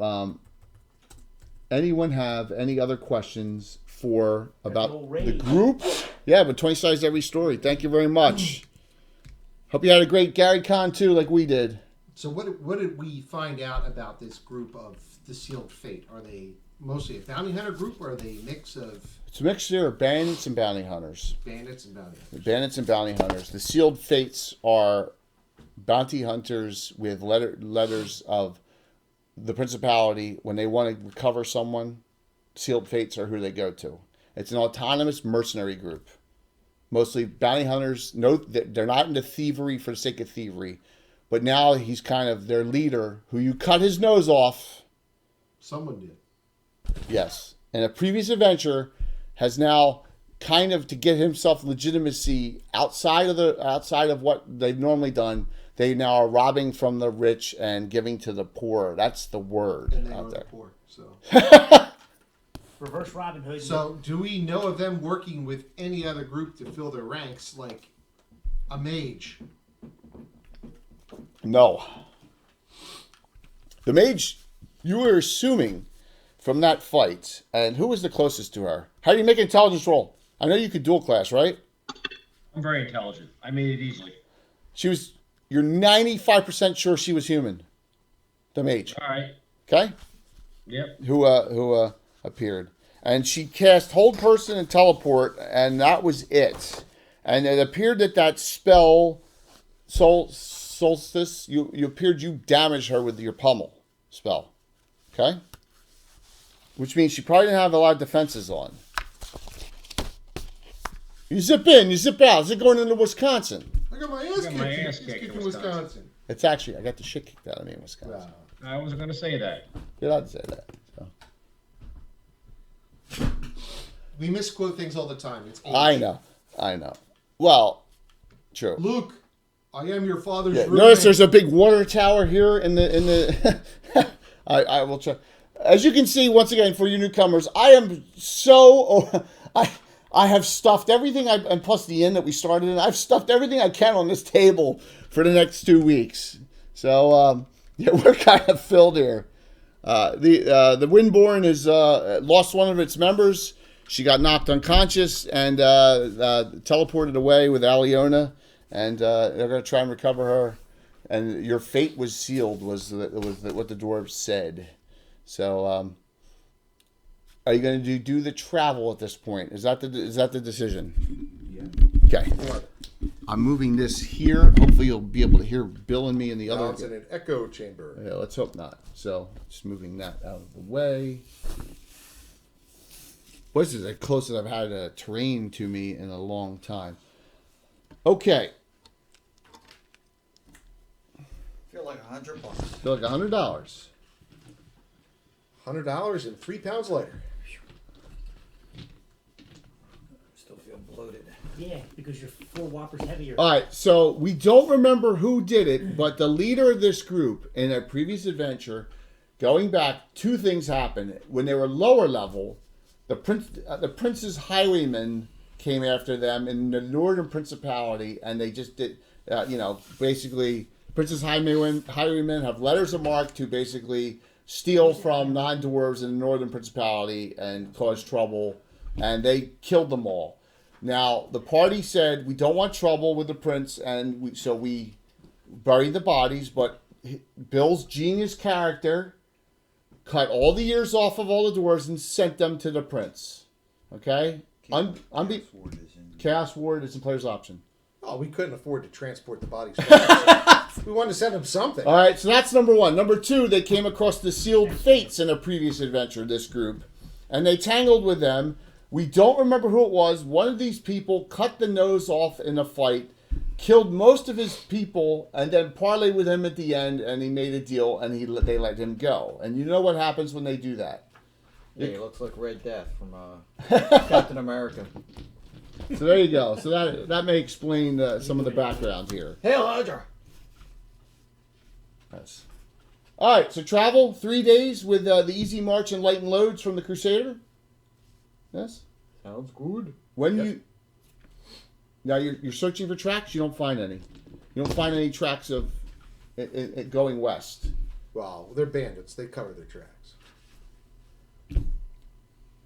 Anyone have any other questions about the group? Yeah, but 20 sides every story. Thank you very much. Hope you had a great Gary Con too, like we did. So what did we find out about this group of the Sealed Fate? Are they mostly a bounty hunter group, or are they a mix of It's a mixture of bandits and bounty hunters. bandits and bounty hunters? Bandits and bounty hunters. The sealed fates are bounty hunters with letters of the principality. When they want to recover someone, sealed fates are who they go to. It's an autonomous mercenary group. Mostly bounty hunters. No, they're not into thievery for the sake of thievery. But now he's kind of their leader, who you cut his nose off. Someone did. Yes. And a previous adventure has now kind of, to get himself legitimacy outside of what they've normally done, they now are robbing from the rich and giving to the poor. That's the word And they out are there. the poor. So, Reverse Robin Hood. so do we know of them working with any other group to fill their ranks, like a mage? No. The mage, you were assuming from that fight, and who was the closest to her? How do you make an intelligence roll? I know you could dual class, right? I'm very intelligent. I made it easily. You're 95% sure she was human. The mage. All right. Okay? Yep. Who appeared. And she cast Hold Person and Teleport, and that was it. And it appeared that spell, Solstice, you damaged her with your pummel spell. Okay? Which means she probably didn't have a lot of defenses on. You zip in, you zip out. Is it going into Wisconsin? I got my ass kicked in Wisconsin. It's actually, I got the shit kicked out of me in Wisconsin. I wasn't going to say that. You're allowed to say that. So. We misquote things all the time. It's age. I know. Well, true. Luke, I am your father's Yeah, roommate. notice there's a big water tower here in the I will try. As you can see, once again, for you newcomers, I am so I have stuffed everything and plus the inn that we started in. I've stuffed everything I can on this table for the next 2 weeks. So yeah, we're kind of filled here. The Windborn has lost one of its members. She got knocked unconscious and teleported away with Aliona, and they're going to try and recover her. And your fate was sealed, was what the dwarves said. So, are you going to do the travel at this point? Is that the decision? Yeah. Okay. I'm moving this here. Hopefully, you'll be able to hear Bill and me in the other. It's in an echo chamber. Yeah, let's hope not. So, just moving that out of the way. This is the closest I've had a terrain to me in a long time. Okay. Feel like $100. Feel like $100. $100 and 3 pounds later. Still feel bloated. Yeah, because you're 4 whoppers heavier. All right, so we don't remember who did it, but the leader of this group in a previous adventure, going back, 2 things happened. When they were lower level, the prince's highwaymen came after them in the northern principality, and they just did, basically, prince's highwaymen have letters of marque to basically steal from non-dwarves in the northern principality and cause trouble, and they killed them all. Now, the party said, we don't want trouble with the prince, and so we buried the bodies, but Bill's genius character cut all the ears off of all the dwarves and sent them to the prince. Okay? Chaos Ward is the player's option. Oh, we couldn't afford to transport the bodies. We wanted to send them something. All right, so that's number 1. Number 2, they came across the sealed fates in a previous adventure, this group, and they tangled with them. We don't remember who it was. One of these people cut the nose off in a fight, killed most of his people, and then parlayed with him at the end, and he made a deal, and they let him go. And you know what happens when they do that. Yeah, he looks like Red Death from Captain America. So there you go. So that may explain some of the background here. Hail Hydra! Yes. All right, so travel 3 days with the Easy March and Light and Loads from the Crusader. Yes. Sounds good. Now you're searching for tracks. You don't find any. You don't find any tracks of it going west. Well, they're bandits. They cover their tracks.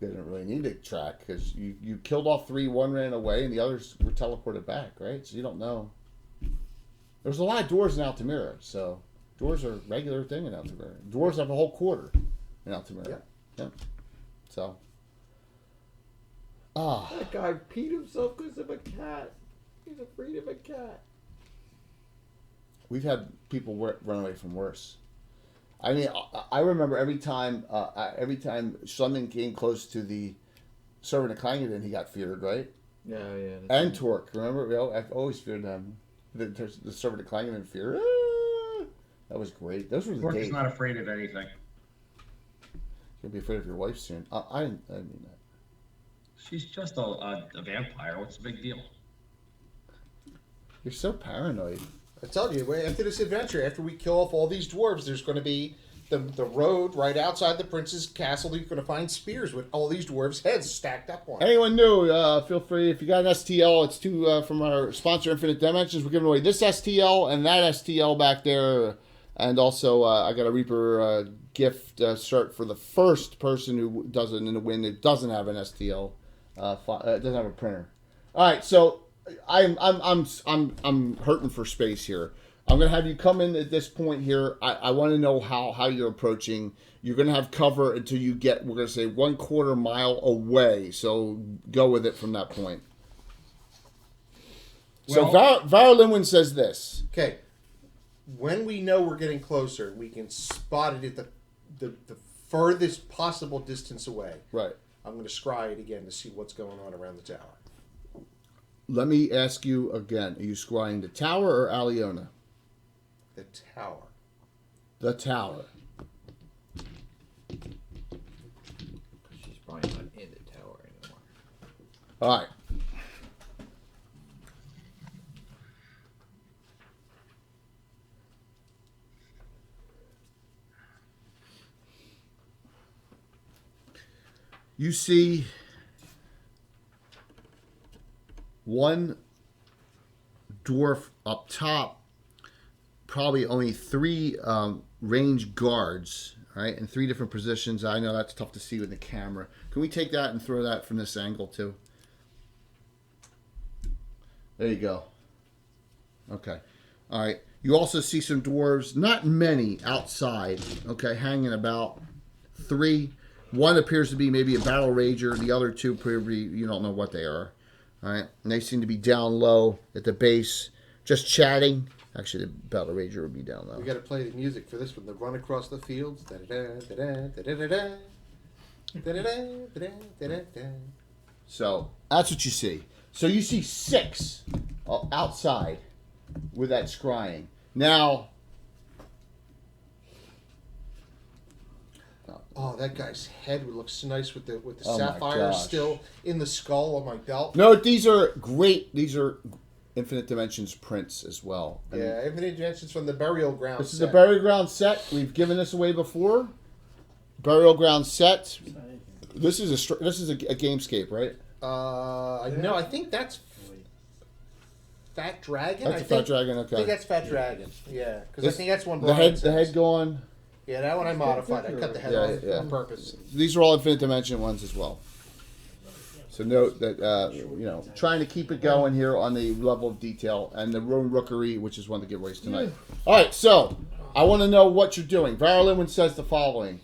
They didn't really need a track because you killed off 3. 1 ran away, and the others were teleported back. Right. So you don't know. There's a lot of doors in Altamira, so doors are a regular thing in Altamira. Dwarves have a whole quarter in Altamira. Yeah. So. Ah. That guy peed himself because of a cat. He's afraid of a cat. We've had people run away from worse. I mean, I remember every time something came close to the servant of Clangdon, he got feared, right? Yeah. And Torque, remember? I've always feared them. The servant of Clangdon fear. Ah! That was great. Those were the Torque days. is not afraid of anything. You'll be afraid of your wife soon. I didn't mean that. She's just a vampire. What's the big deal? You're so paranoid. I tell you, after this adventure, after we kill off all these dwarves, there's going to be the road right outside the prince's castle. You're going to find spears with all these dwarves' heads stacked up on it. Anyone new, feel free. If you got an STL, it's from our sponsor, Infinite Dimensions. We're giving away this STL and that STL back there. And also, I got a Reaper gift shirt for the first person who doesn't win. It doesn't have an STL. It doesn't have a printer. All right, so I'm hurting for space here. I'm gonna have you come in at this point here. I want to know how you're approaching. You're gonna have cover until you get, we're gonna say, 1/4 mile away. So go with it from that point. So Varlinwin says this. Okay. When we know we're getting closer, we can spot it at the furthest possible distance away. Right. I'm going to scry it again to see what's going on around the tower. Let me ask you again. Are you scrying the tower or Aliona? The tower. The tower. She's probably not in the tower anymore. All right. You see one dwarf up top, probably only 3 range guards, right, in 3 different positions. I know that's tough to see with the camera. Can we take that and throw that from this angle too? There you go. Okay. All right. You also see some dwarves, not many outside, okay, hanging about. 3. One appears to be maybe a battle rager. The other 2 probably, you don't know what they are. All right, and they seem to be down low at the base, just chatting. Actually, the battle rager would be down low. We got to play the music for this one. The run across the fields. So that's what you see. So you see 6 outside with that scrying. Now, oh, that guy's head would look so nice with the Oh my sapphire gosh. still in the skull on my belt. no, these are great. These are Infinite Dimensions prints as well. I mean, Yeah, Infinite Dimensions from the Burial Ground. this is set. a burial ground set. We've given this away before. Burial ground set. This is a gamescape, right? No, I think that's Fat Dragon. That's a Fat Dragon. I Okay. think that's Fat Dragon. Yeah, because I This- think that's one. The Brian head says. gone. Yeah, that one I modified. I cut the head off Yeah. on purpose. These are all Infinite Dimension ones as well. So note that trying to keep it going here on the level of detail, and the Roan Rookery, which is one of the giveaways tonight. All right, so I want to know what you're doing. Varlinwin says the following: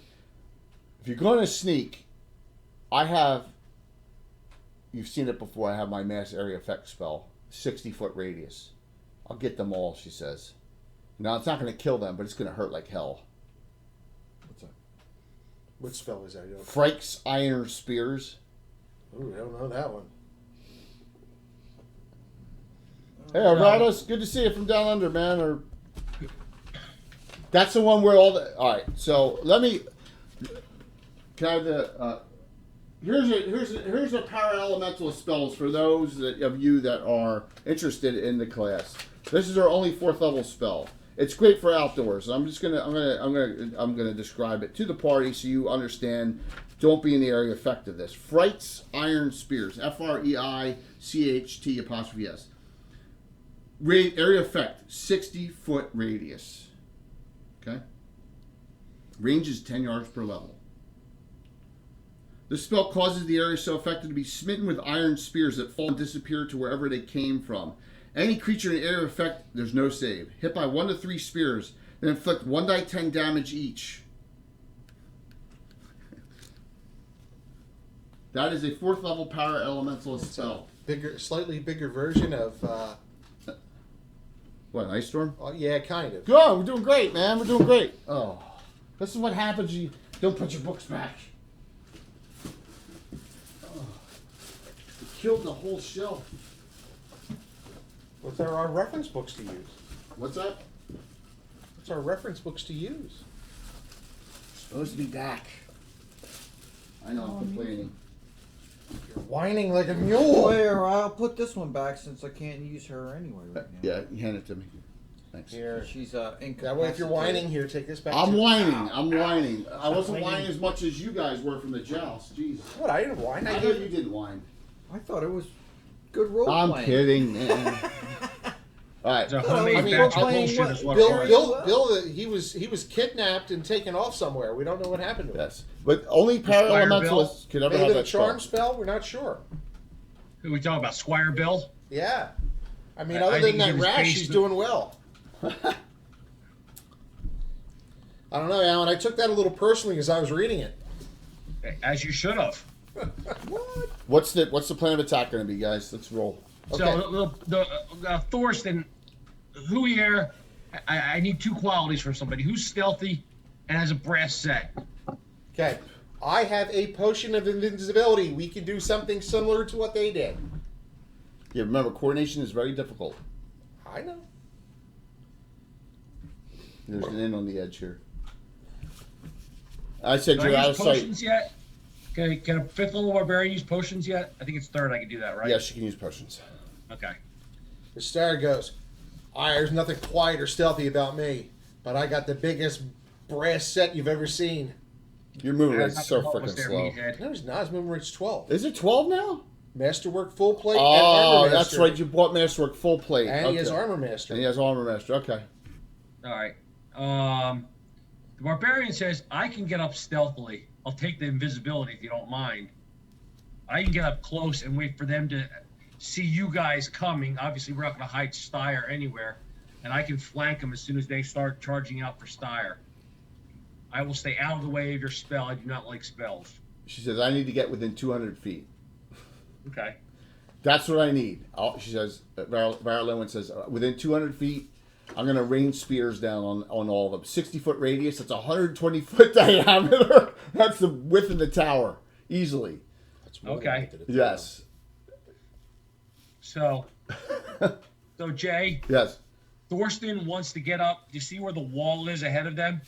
if you're going to sneak, you've seen it before. I have my mass area effect spell, 60-foot radius. I'll get them all, she says. Now it's not going to kill them, but it's going to hurt like hell. What spell is that? You know? Fryk's Iron Spears. Ooh, I don't know that one. Hey, Arados, good to see you from down under, man. That's the one where all the. All right, so let me. Can I have the? Here's a power elemental spells for those of you that are interested in the class. This is our only 4th level spell. It's great for outdoors. I'm gonna describe it to the party so you understand. Don't be in the area effect of this. Fryk's Iron Spears. FREICHT''S. Area effect, 60-foot radius. Okay? Range is 10 yards per level. This spell causes the area so affected to be smitten with iron spears that fall and disappear to wherever they came from. Any creature in area effect, there's no save. Hit by 1 to 3 spears, then inflict 1d10 damage each. That is a 4th level power elemental spell. Slightly bigger version of. What, Ice Storm? Yeah, kind of. Good, we're doing great, man. We're doing great. Oh, this is what happens. You don't put your books back. Oh. You killed the whole shelf. What's our reference books to use? What's that? What's our reference books to use? Supposed to be back. I know, I'm complaining. You're whining like a mule. Where I'll put this one back since I can't use her anyway right now. Yeah, hand it to me. Thanks. Here. She's incapacitated. That way, if you're whining, here, take this back. I'm too. whining. I'm whining. I wasn't whining as much as you guys were from the joust. Jesus. What? I didn't whine. I know you didn't whine. I thought it was good role I'm playing. kidding, man. All right. So homemade I mean, batch we're of playing bullshit is what Bill, it Bill, was. Bill, he was kidnapped and taken off somewhere. We don't know what happened to him. Yes, but only Squire Paraelementalists could ever Maybe have the that charm spell. spell. We're not sure. Who are we talking about? Squire Bill? Yeah. I mean, I other think than that he was rash, based he's in- doing well. I don't know, Alan. I took that a little personally as I was reading it. As you should have. What's the plan of attack going to be, guys? Let's roll. Okay. So Thorsten, who here? I need 2 qualities from somebody who's stealthy and has a brass set. Okay. I have a potion of invisibility. We can do something similar to what they did. Yeah, remember, coordination is very difficult. I know. There's an in on the edge here. I said Can you're I out use of sight. potions yet? Can a 5th level barbarian use potions yet? I think it's 3rd. I can do that, right? Yes, you can use potions. Okay. The star goes, there's nothing quiet or stealthy about me, but I got the biggest brass set you've ever seen. Your movement Yeah, rate's so what was freaking there, slow. meathead? No, it's not. His movement rate's 12. Is it 12 now? Masterwork full plate and Oh, armor that's master. right. You bought Masterwork full plate. And okay. he has armor master. And he has armor master. Okay. All right. The barbarian says, I can get up stealthily. I'll take the invisibility if you don't mind. I can get up close and wait for them to see you guys coming. Obviously, we're not going to hide Steyer anywhere. And I can flank them as soon as they start charging out for Steyer. I will stay out of the way of your spell. I do not like spells. She says, I need to get within 200 feet. Okay. That's what I need. She says, Varylewin says, within 200 feet, I'm going to rain spears down on all of them. 60-foot radius, that's 120-foot diameter. That's the width of the tower, easily. That's more than Okay. I did at the Yes. So Jay, Yes. Thorsten wants to get up. You see where the wall is ahead of them?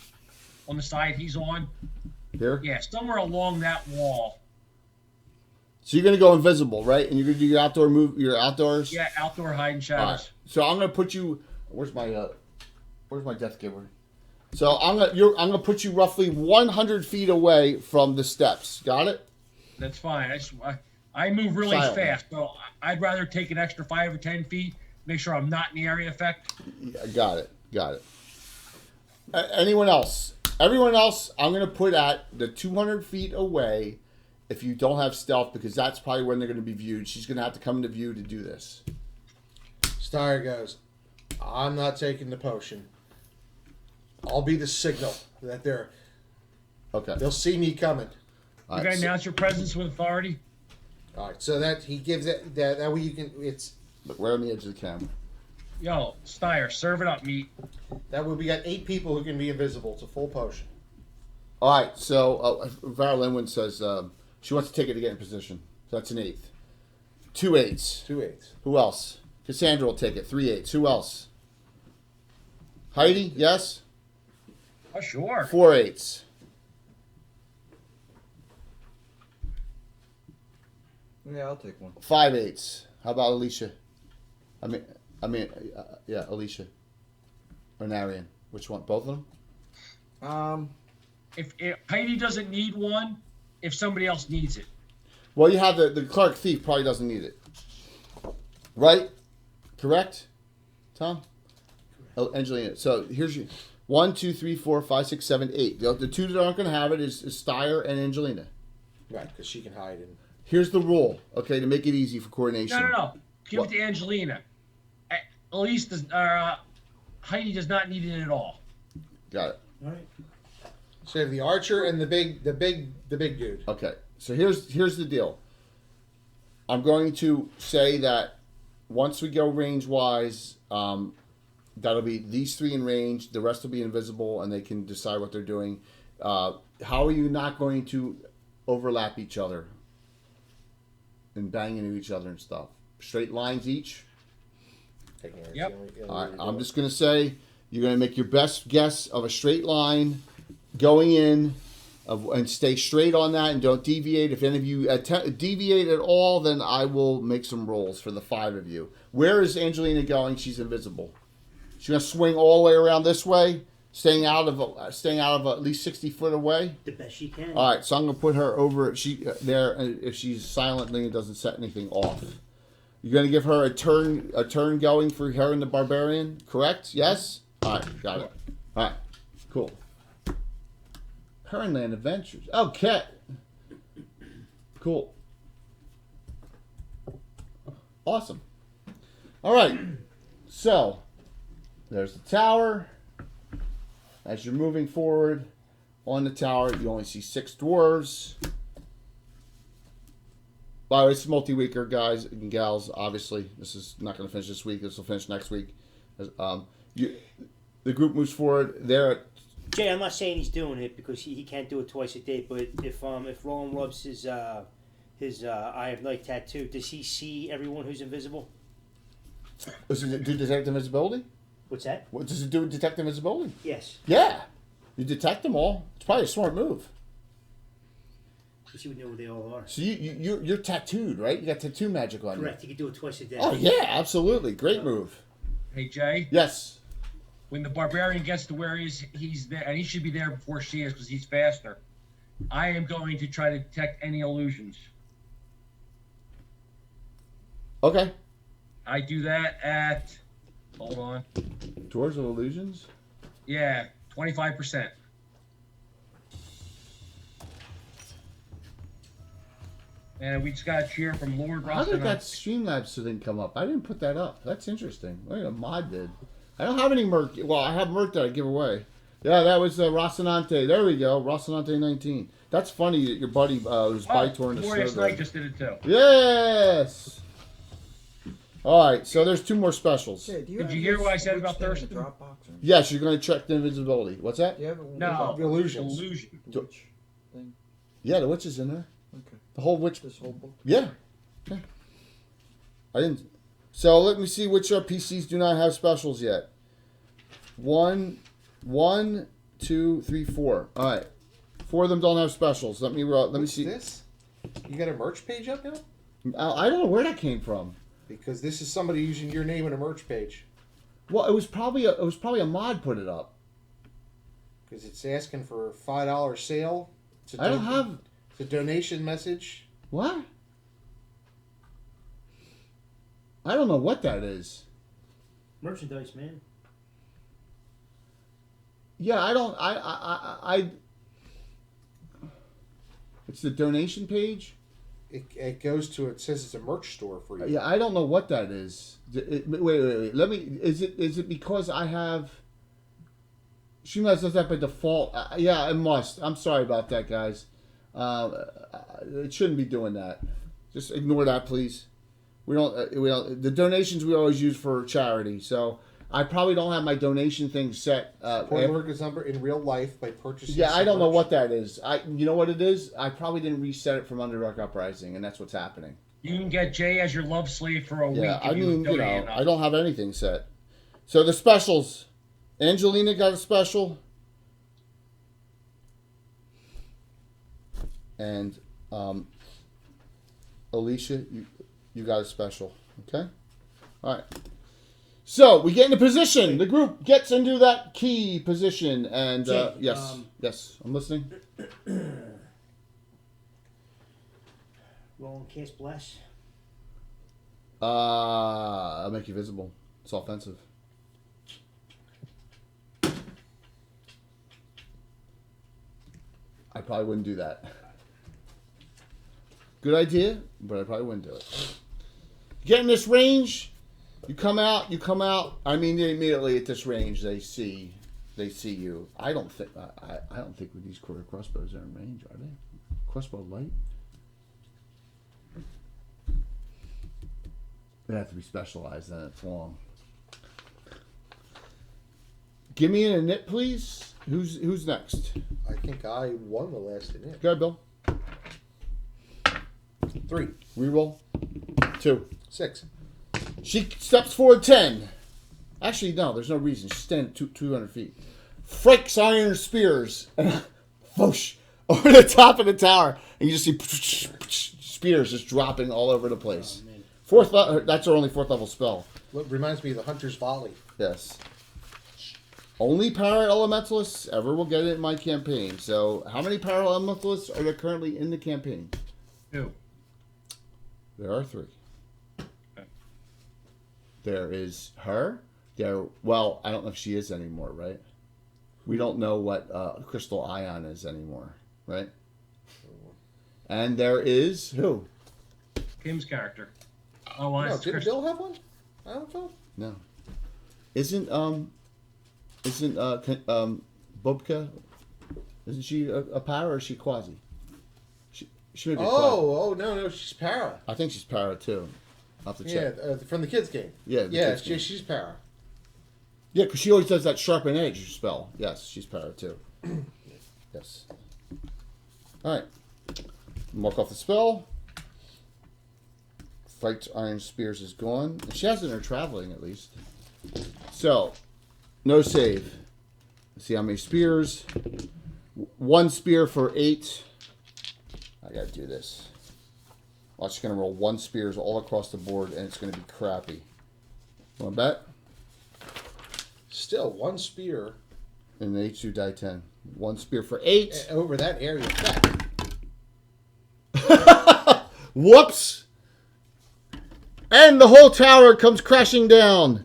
On the side he's on? Here? Yeah, somewhere along that wall. So you're going to go invisible, right? And you're going to do your outdoor move, your outdoors? Yeah, outdoor hiding All shadows. right. So I'm going to put you, where's my death giver? So I'm going to put you roughly 100 feet away from the steps. Got it? That's fine. I move really Silently. fast, so I'd rather take an extra 5 or 10 feet, make sure I'm not in the area effect. Yeah, got it. Anyone else? Everyone else, I'm going to put at the 200 feet away if you don't have stealth, because that's probably when they're going to be viewed. She's going to have to come into view to do this. Steyer goes, I'm not taking the potion. I'll be the signal that Okay. they'll see me coming. All You right, gotta so- announce your presence with authority. All right, so that he gives it that way you can. It's Look, right on the edge of the camera. Yo, Steyer, serve it up, meat. that way we got 8 people who can be invisible. It's a full potion. All right, so Val Linwin says she wants to take it to get in position. So that's an 8th. 2 8s. 2 8s. Who else? Cassandra will take it. 3 8s. Who else? Heidi, yes? Oh, sure. 4 8s. Yeah, I'll take one. 5 8s. How about Alicia? Yeah, Alicia. Or Marion. Which one? Both of them? If Heidi doesn't need one, if somebody else needs it. Well, you have the Clark Thief probably doesn't need it. Right? Correct? Tom? Oh, Angelina. So here's your 1, 2, 3, 4, 5, 6, 7, 8. The 2 that aren't going to have it is Steyer and Angelina. Right, because she can hide in. Here's the rule, okay, to make it easy for coordination. No. Give What? it to Angelina. Elise Heidi does not need it at all. Got it. All right. So you have the archer and the big dude. Okay. So here's the deal. I'm going to say that once we go range wise, that'll be these 3 in range. The rest will be invisible, and they can decide what they're doing. How are you not going to overlap each other and bang into each other and stuff? Straight lines each. Yep. All right. I'm just going to say you're going to make your best guess of a straight line going in. And stay straight on that and don't deviate. If any of you deviate at all, then I will make some rolls for the 5 of you. Where is Angelina going? She's invisible. She's going to swing all the way around this way, staying out of at least 60 foot away. The best she can. All right, so I'm going to put her over there. If she's silently and doesn't set anything off, you're going to give her a turn going for her and the barbarian. Correct? Yes. All right, got it. All right, cool. Land Adventures. Okay. Cool. Awesome. All right. So, there's the tower. As you're moving forward on the tower, you only see 6 dwarves. By the way, it's multi-weeker, guys and gals. Obviously, this is not going to finish this week. This will finish next week. The group moves forward. They're at Jay, I'm not saying he's doing it because he can't do it twice a day. But if Roland rubs his Eye of Night tattoo, does he see everyone who's invisible? Does it do detect invisibility? What's that? What does it do with detect invisibility? Yes. Yeah, you detect them all. It's probably a smart move. Because you would know who they all are. So you're tattooed, right? You got tattoo magic on you. Correct. He could do it twice a day. Oh yeah, absolutely. Great move. Hey, Jay. Yes. When the barbarian gets to where he's there, and he should be there before she is because he's faster. I am going to try to detect any illusions. Okay. I do that at, hold on. Doors of Illusions? Yeah, 25%. And we just got a cheer from Lord How did Roston. that Streamlabs thing come up? I didn't put that up. That's interesting. Wait, a mod did. I don't have any merc. Well, I have merc that I give away. Yeah, that was Rocinante. There we go. Rocinante 19. That's funny that your buddy was Bytorn the Glorious server. Knight just did it too. Yes! Alright, so there's 2 more specials. Yeah, Did you hear what I said about Thurston? Dropbox or Yes, you're going to check the invisibility. What's that? yeah, No, Illusions. illusion. the witch thing. Yeah, the witch is in there. Okay. The whole witch. This whole book. Yeah. Okay. I didn't. So let me see which PCs do not have specials yet. 1, 2, 3, 4. All right. 4 of them don't have specials. Let me What's see. this? You got a merch page up now? I don't know where that came from. Because this is somebody using your name in a merch page. Well, it was probably a mod put it up. Because it's asking for a $5 sale. It's a I don't have It's a donation message. what? I don't know what that is. Merchandise, man. Yeah, I don't. I It's the donation page. It goes to, it says it's a merch store for you. Yeah, I don't know what that is. Wait. Let me. Is it because I have? Streamlabs does that by default. Yeah, it must. I'm sorry about that, guys. It shouldn't be doing that. Just ignore that, please. We don't. The donations we always use for charity. So I probably don't have my donation thing set. Support America's number in real life by purchasing. Yeah, I some don't know merch. what that is. You know what it is? I probably didn't reset it from Underdark Uprising, and that's what's happening. You can get Jay as your love slave for a week. Yeah, if I mean, donate enough. I don't have anything set. So the specials. Angelina got a special. And Alicia, you got a special. Okay? All right. So we get into position. The group gets into that key position. And Jake, yes, I'm listening. Roll and cast bless. I'll make you visible. It's offensive. I probably wouldn't do that. Good idea, but I probably wouldn't do it. Get in this range, you come out. I mean, immediately at this range, they see you. I don't think with these quarter crossbows are in range, are they? Crossbow light? They have to be specialized, then it's long. Give me a knit, please. Who's next? I think I won the last in it. Go ahead, Bill. 3, Reroll. 2. 6. She steps forward 10. Actually, no, there's no reason. She's standing 200 feet. Frakes iron spears. Whoosh. Over the top of the tower. And you just see spears just dropping all over the place. That's her only 4th level spell. Look, reminds me of the Hunter's Volley. Yes. Only Power Elementalists ever will get it in my campaign. So, how many Power Elementalists are there currently in the campaign? 2. There are 3. There is her. Well, I don't know if she is anymore, right? We don't know what Crystal Ion is anymore, right? And there is who? Kim's character. Oh, well, No, that's didn't Crystal. Bill have one? I don't know. No. Isn't Bobka? Isn't she a power or is she quasi? She may be quasi. No, she's para. I think she's para too. I'll have to Yeah, check. from the kids game. Yeah, kids game. She's para. Yeah, because she always does that sharpen edge spell. Yes, she's para too. Yes. All right. Mark off the spell. Fight Iron Spears is gone. And she has it in her traveling at least. So, no save. Let's see how many spears. 1 spear for 8. I gotta do this. Well, she's gonna roll 1 spears all across the board, and it's gonna be crappy. Want to bet? Still, 1 spear And the H2 die 10. 1 spear for 8. over that area effect. Whoops! And the whole tower comes crashing down.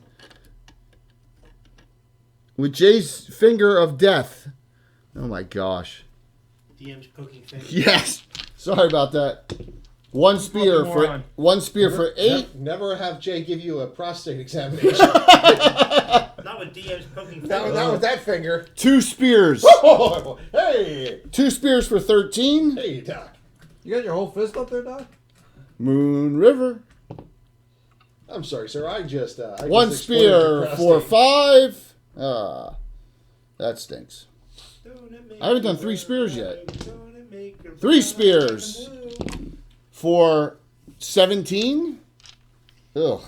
With Jay's finger of death. Oh my gosh. DM's poking finger. Yes! Sorry about that. 1 spear for moron. 1 spear for 8. Never have Jay give you a prostate examination. Not with DM's poking finger. Not with that finger. 2 spears. Oh, hey! 2 spears for 13. Hey, Doc. You got your whole fist up there, Doc? Moon River. I'm sorry, sir. I just 1 just spear exploded for the prostate. 5. That stinks. I haven't done 3 spears yet. 3 spears for 17. Ugh.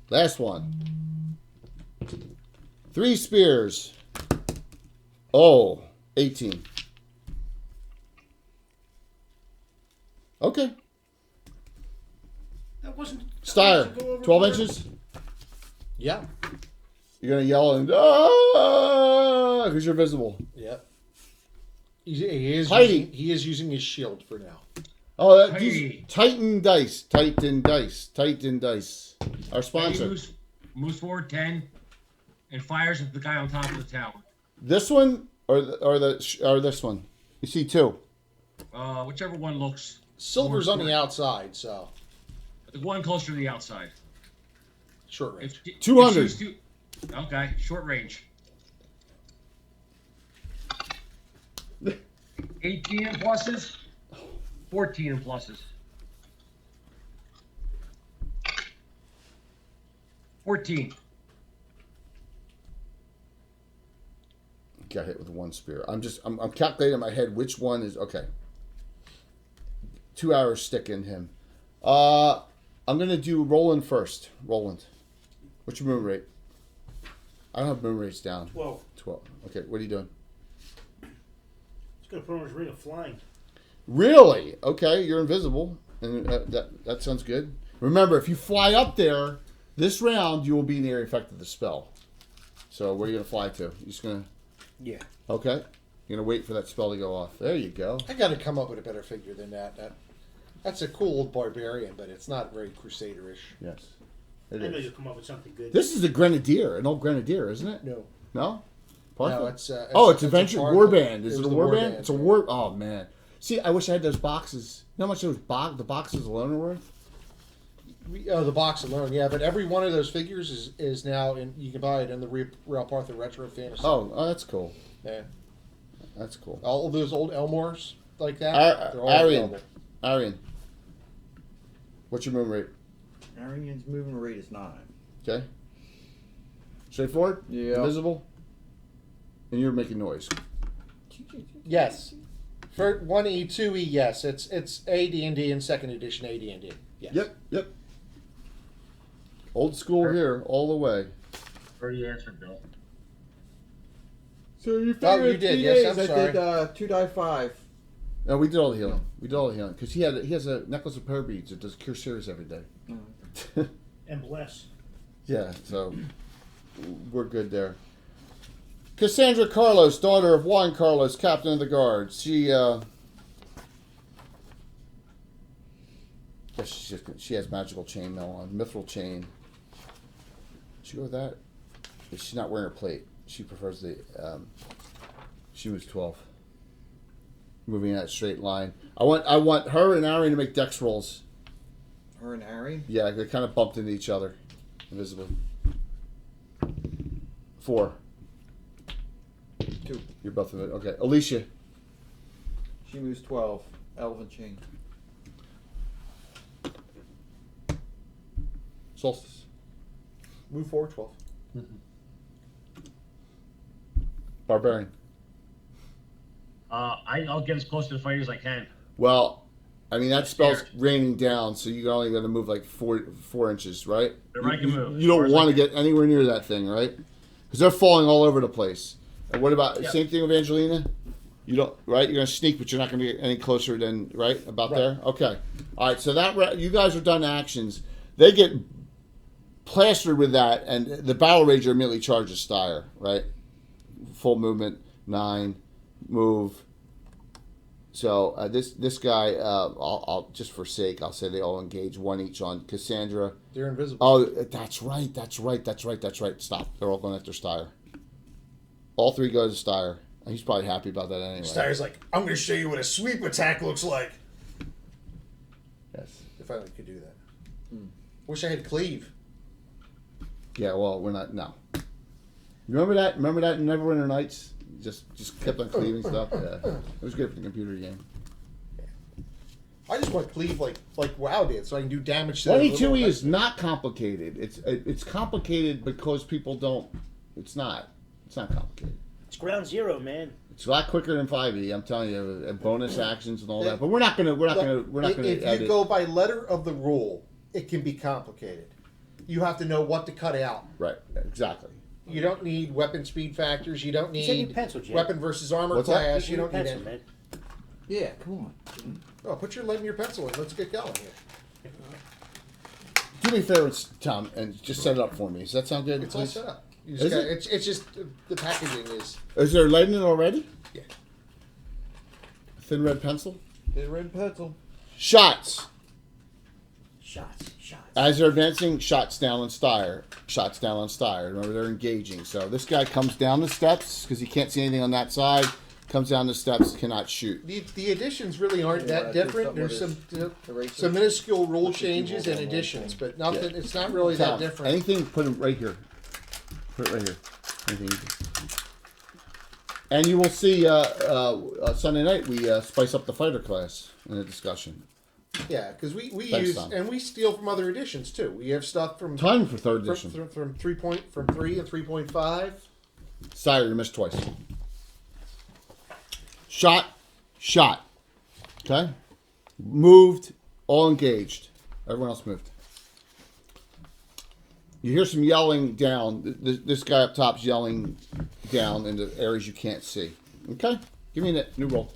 Last one. 3 spears. Oh, 18. Okay. That wasn't. Steyr, 12 inches. Yeah. You're going to yell and, ah, because you're visible. Yep. He is using his shield for now. Oh, Hey. Titan Dice. Titan Dice. Our He sponsor. moves forward 10 and fires at the guy on top of the tower. This one or this one? You see 2. Whichever one looks. Silver's more on the important. outside, so The one closer to the outside. short range. 200. Okay, short range. 18 in pluses, 14 in pluses. 14. Got hit with 1 spear. I'm calculating in my head which one is okay. 2 hours sticking him. I'm gonna do Roland first. Roland, what's your moon rate? I don't have moon rates down. 12. 12. Okay, what are you doing? He's going to put on his ring of flying. Really? Okay, you're invisible, and that sounds good. Remember, if you fly up there this round, you will be in the area effect of the spell. So where are you gonna fly to? You're just gonna. Yeah. Okay. You're gonna wait for that spell to go off. There you go. I got to come up with a better figure than that. That's a cool old barbarian, but it's not very crusaderish. Yes. I It know is. you'll come up with something good. This is a grenadier, an old grenadier, isn't it? No. No. No, Parthia? it's It's Adventure Parthia. Warband. Is It it was a the warband? warband, It's a yeah. war. Oh man. See, I wish I had those boxes. You know how much those the boxes alone are worth? The box alone, yeah, but every one of those figures is now in. You can buy it in the Real Partha Retro Fantasy. Oh, that's cool. Yeah. That's cool. All of those old Elmores like that. They're all Arian. available. Arian. What's your moon rate? Marion's moving rate is 9. Okay. Straightforward? Yeah. Invisible? And you're making noise. Yes. For 1E, 2E, yes. It's AD&D and second edition AD&D. Yes. Yep. Old school here, all the way. Already answered, Bill. So you Oh, you did. Yes, I'm sorry. I did 2 die 5. No, we did all the healing. Because he has a necklace of prayer beads that does cure serious every day. And bless. Yeah, so we're good there. Cassandra Carlos, daughter of Juan Carlos, captain of the guard. She she has magical chainmail on, mithril chain. She go with that? She's not wearing her plate. She prefers the. She was 12. Moving in that straight line. I want her and Arian to make dex rolls. Her and Harry? Yeah, they kind of bumped into each other, invisibly. 4. 2. You're both of it. Okay, Alicia. She moves 12. Elven chain. Solstice. Move forward 12. Barbarian. I'll get as close to the fighter as I can. Well, I mean that spell's Scared. raining down, so you're only going to move like 4 inches, right? But I can move. You don't As far as want I to get anywhere near that thing, right? Because they're falling all over the place. And what about Yep. same thing with Angelina? You don't, right? You're going to sneak, but you're not going to get any closer than right about there. Okay, all right. So you guys are done actions. They get plastered with that, and the Battle Rager immediately charges Styre, right? Full movement, 9, move. So this guy, I'll just for sake, I'll say they all engage 1 each on Cassandra. They're invisible. Oh, that's right. Stop. They're all going after Styre. All 3 go to Styre. And he's probably happy about that anyway. Styre's like, I'm going to show you what a sweep attack looks like. Yes. If I could do that. Wish I had cleave. Yeah, well, we're not, no. Remember that in Neverwinter Nights? Just kept on cleaving stuff. Yeah, it was good for the computer game. I just want cleave like WoW did, so I can do damage to. 22E is not complicated. It's complicated because people don't. It's not complicated. It's ground zero, man. It's a lot quicker than 5E. I'm telling you, and bonus actions and all that. But we're not gonna If edit. you go by letter of the rule, it can be complicated. You have to know what to cut out. Right, exactly. You don't need weapon speed factors. You don't Take your need pencil, Jim. weapon versus armor What's that? class. Take You your don't need pencil, any. man. Yeah, come on. Oh, put your lead and your pencil in. Let's get going here. Do me a favor, Tom, and just set it up for me. Does that sound good? It's all please? set up. You Is just got, it? it's just the packaging is. Is there lead in it already? Yeah. Thin red pencil. Hit a red pencil. Shots. Shots. As they're advancing, shots down on Styre. Remember, they're engaging. So this guy comes down the steps because he can't see anything on that side. Comes down the steps, cannot shoot. The additions really aren't Yeah, that I think different. something There's with some Erasers. some minuscule rule Look at you changes and roll on additions, thing. but nothing. Yeah. It's not really that Tom, different. anything, put it right here. Put it right here. Anything. And you will see Sunday night we spice up the fighter class in the discussion. Yeah, because we Thanks, use Tom. and we steal from other editions too. We have stuff from Time for third from, edition. from 3 and 3.5. Styre, you missed twice. Shot. Okay? Moved, all engaged. Everyone else moved. You hear some yelling down. This guy up top's yelling down into areas you can't see. Okay? Give me a new roll.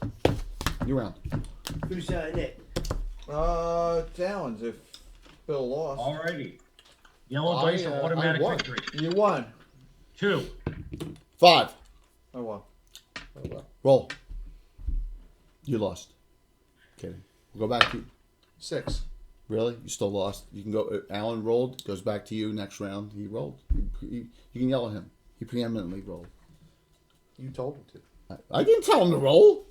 New round. Who's Nick? It's Allen's if Bill lost. Alrighty. Yellow dice are automatic I won. victory. You won. 2. 5. Oh, well. Oh, well. Roll. You lost. Kidding. We'll go back to 6. Really? You still lost? You can go. Alan rolled. Goes back to you next round. He rolled. You can yell at him. He preeminently rolled. You told him to. I didn't tell him to roll.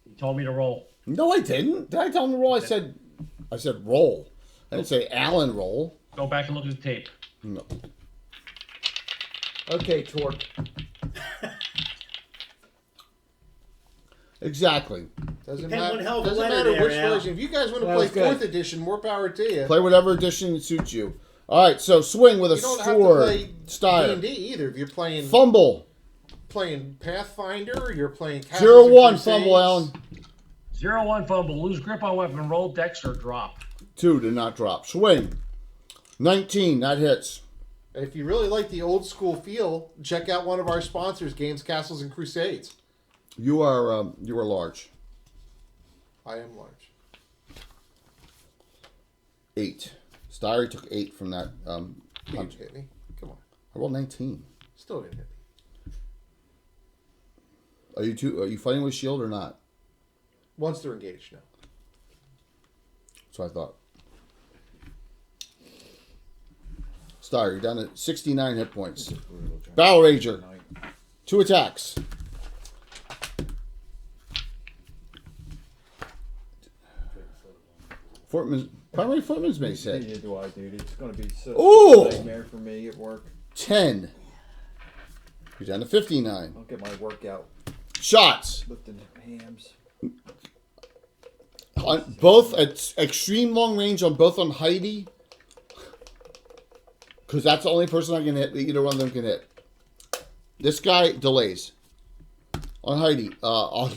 He told me to roll. No, I didn't. Did I tell him to roll? I said roll. I didn't say Alan roll. Go back and look at the tape. No. Okay, Torque. Exactly. Doesn't Depends what hell of a doesn't letter matter there, which Al. version. If you guys want to That play was good. 4th edition, more power to you. Play whatever edition suits you. All right, so swing with a You don't have to sword. play Style. D&D either. If you're playing Fumble. Pathfinder, or you're playing Castles 0-1 and fumble, Crusades. Alan. 0-1 fumble. Lose grip on weapon. Roll dex or drop. 2 did not drop. Swing. 19, that hits. If you really like the old school feel, check out one of our sponsors, Games, Castles, and Crusades. You are large. I am large. 8. Styrey took 8 from that. You didn't Hunt. hit me. Come on. I rolled 19. Still didn't hit me. Are you fighting with shield or not? Once they're engaged, no. So I thought. Styrey, you're down to 69 hit points. Battle Rager. 2 attacks. Primary Footman's Mace hit. Neither do I, dude. It's gonna be such Ooh! a nightmare for me at work. 10. You're down to 59. I'll get my workout Shots. lifting hams. On both at extreme long range on both on Heidi. Because that's the only person I can hit. Either one of them can hit. This guy delays. On Heidi, a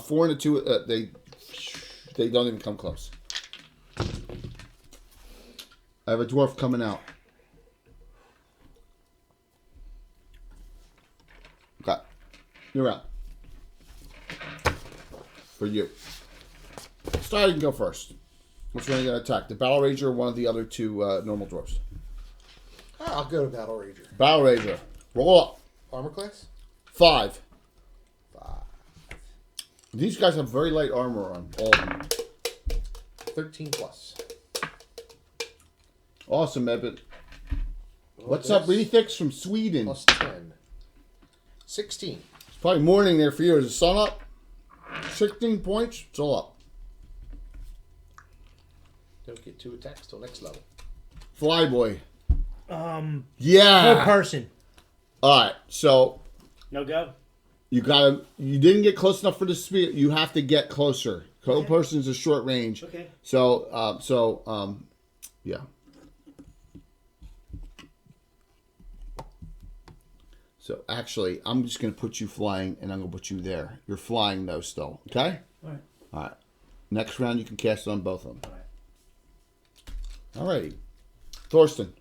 4 and a 2. They don't even come close. I have a dwarf coming out. Okay, you're out. For you. Star, you can go first. Which one are you going to attack? The Battle Rager or one of the other 2 normal dwarfs? I'll go to Battle Rager. Battle Rager. Roll up. Armor class? 5. 5. These guys have very light armor on, all of them. 13 plus. Awesome, Ebbet. Well, What's up, that's Rethix from Sweden? Plus 10. 16. It's probably morning there for you. Is the sun up? 16 points. It's all up. Don't get 2 attacks till next level. Flyboy. 4 Yeah. person. All right. So No go. you didn't get close enough for the spear. You have to get closer. Co-person's a short range. Okay. So, yeah. So actually, I'm just going to put you flying, and I'm going to put you there. You're flying though still, okay? All right. All right. Next round, you can cast it on both of them. All right. Alrighty. Thorsten,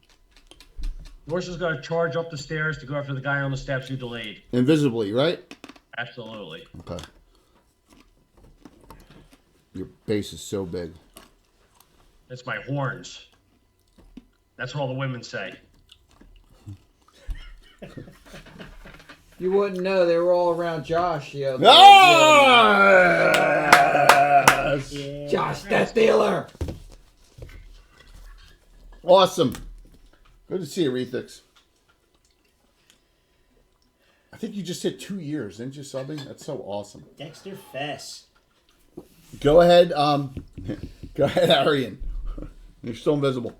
Horse is going to charge up the stairs to go after the guy on the steps who delayed. invisibly, right? Absolutely. Okay. Your base is so big. That's my horns. That's what all the women say. You wouldn't know they were all around Josh the other Yes! Yeah. Josh, that dealer. Awesome. Good to see you, Rethix. I think you just hit 2 years, didn't you, subbing? That's so awesome. Dexter Fess. Go ahead, go ahead, Arian. You're still invisible.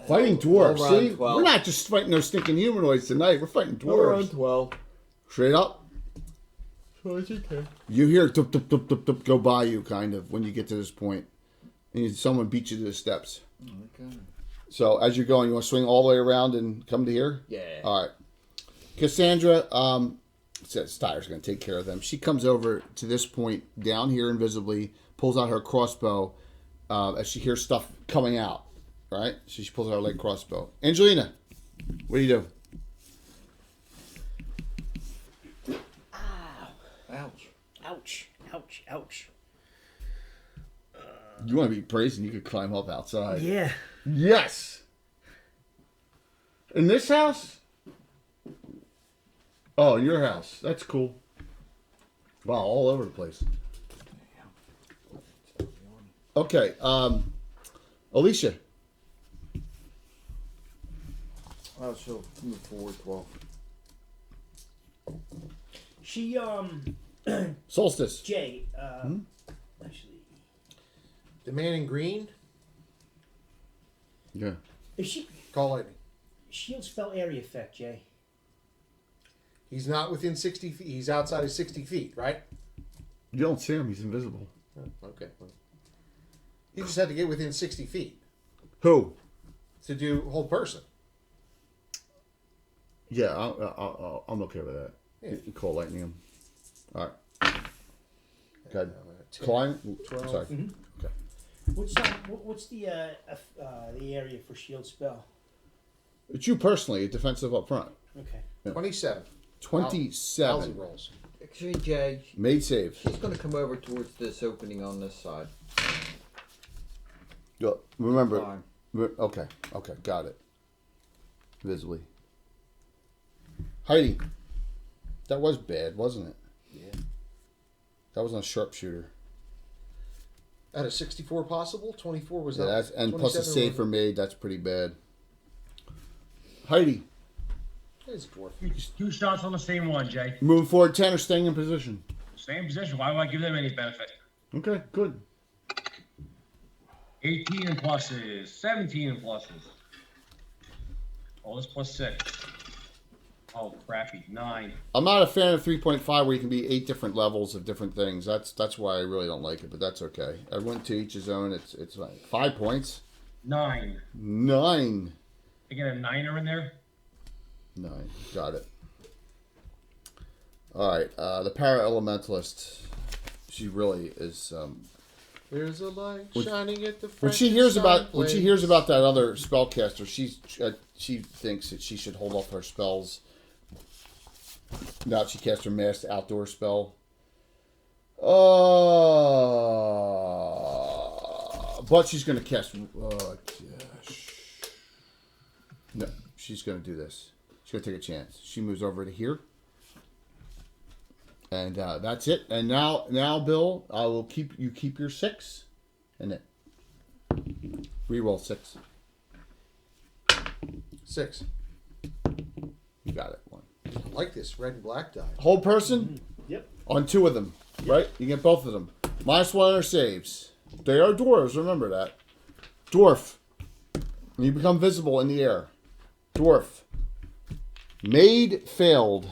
Fighting dwarves. over on See, 12. we're not just fighting those stinking humanoids tonight. We're fighting We're on dwarves. 12. Straight up. So it's okay. You hear tup, tup, tup, tup, tup, go by you, kind of, when you get to this point. And someone beat you to the steps. Okay. So as you're going, you want to swing all the way around and come to here? Yeah. All right. Cassandra says Steyer's going to take care of them. She comes over to this point down here invisibly, pulls out her crossbow as she hears stuff coming out. Right? So she pulls out her light crossbow. Angelina, what do you do? Ouch. Ouch. Ouch. Ouch. You want to be praising, you could climb up outside. Yeah. Yes. In this house? Oh, in your house. That's cool. Wow, all over the place. Okay, Alicia. Oh, she'll move forward 12. She Solstice. Jay. Actually, The man in green, Yeah. if she call lightning. shield spell area effect, Jay. He's not within 60 feet. He's outside of 60 feet, right? You don't see him. He's invisible. Oh, okay. He just had to get within 60 feet Who? to do hold person. Yeah, I'm okay with that. Yeah. You call lightning him. All right. Good. Climb. 12. Sorry. Okay. What's the area for shield spell? It's you personally, defensive up front. Okay. 27. 27. Lousy rolls. Actually, Jay, Made save. she's going to come over towards this opening on this side. Remember. Fine. Okay. Okay. Got it. Visibly. Heidi. That was bad, wasn't it? Yeah. That was on a sharpshooter. Out of 64 possible, 24 was Yeah, up. that's, and plus a 27 save was- for made. That's pretty bad. Heidi. It's dwarf. Two shots on the same one, Jay. Moving forward 10 or staying in position. Same position. Why would I give them any benefit? Okay, good. 18 and pluses, 17 and pluses. Oh, this plus 6. Oh, crappy. 9. I'm not a fan of 3.5 where you can be 8 different levels of different things. That's why I really don't like it, but that's okay. Everyone to each his own. It's like 5 points. 9. 9. I get a 9er in there? 9. Got it. All right. The para elementalist. She really is. There's a light When- shining at the front. When she hears about that other spellcaster, she thinks that she should hold off her spells. Now she cast her masked outdoor spell. But she's going to cast. No, she's going to do this. She's going to take a chance. She moves over to here. And that's it. And now, Bill, I will keep your 6, and then reroll 6. 6. You got it. 1. I like this red and black die. Hold person. Yep. On 2 of them, right? You get both of them. -1 on their saves. They are dwarves. Remember that. Dwarf. You become visible in the air. Dwarf. Maid failed.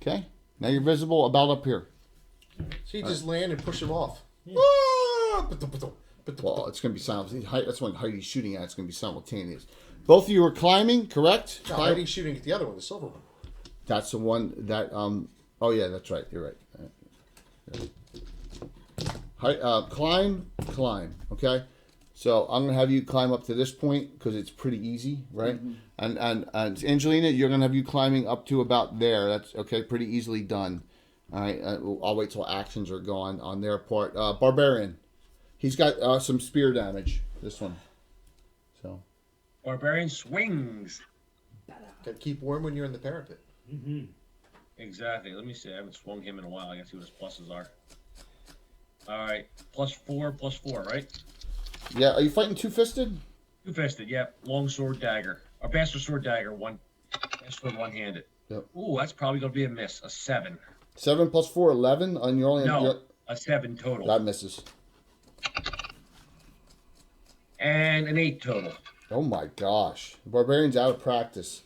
Okay. Now you're visible about up here. So you just land and push him off. Well, it's going to be simultaneous. That's when Heidi's shooting at. It's going to be simultaneous. Both of you are climbing, correct? No, Heidi's shooting at the other one, the silver one. That's the one that. Oh yeah, that's right. You're right. Climb. Okay. So I'm gonna have you climb up to this point because it's pretty easy, right? Mm-hmm. And Angelina, you're gonna have you climbing up to about there. That's okay. Pretty easily done. All right. I'll wait till actions are gone on their part. Barbarian. He's got some spear damage. This one. So. Barbarian swings. Gotta keep warm when you're in the parapet. Mm-hmm. Exactly. Let me see. I haven't swung him in a while. I gotta see what his pluses are. All right. +4, right? Yeah. Are you fighting two-fisted? Two-fisted, yep. Long sword dagger. Or bastard sword dagger. One-handed. Yep. Ooh, that's probably gonna be a miss. A 7. 7 + 4, 11. On your only. No, a 7 total. That misses. And an 8 total. Oh my gosh. The Barbarian's out of practice.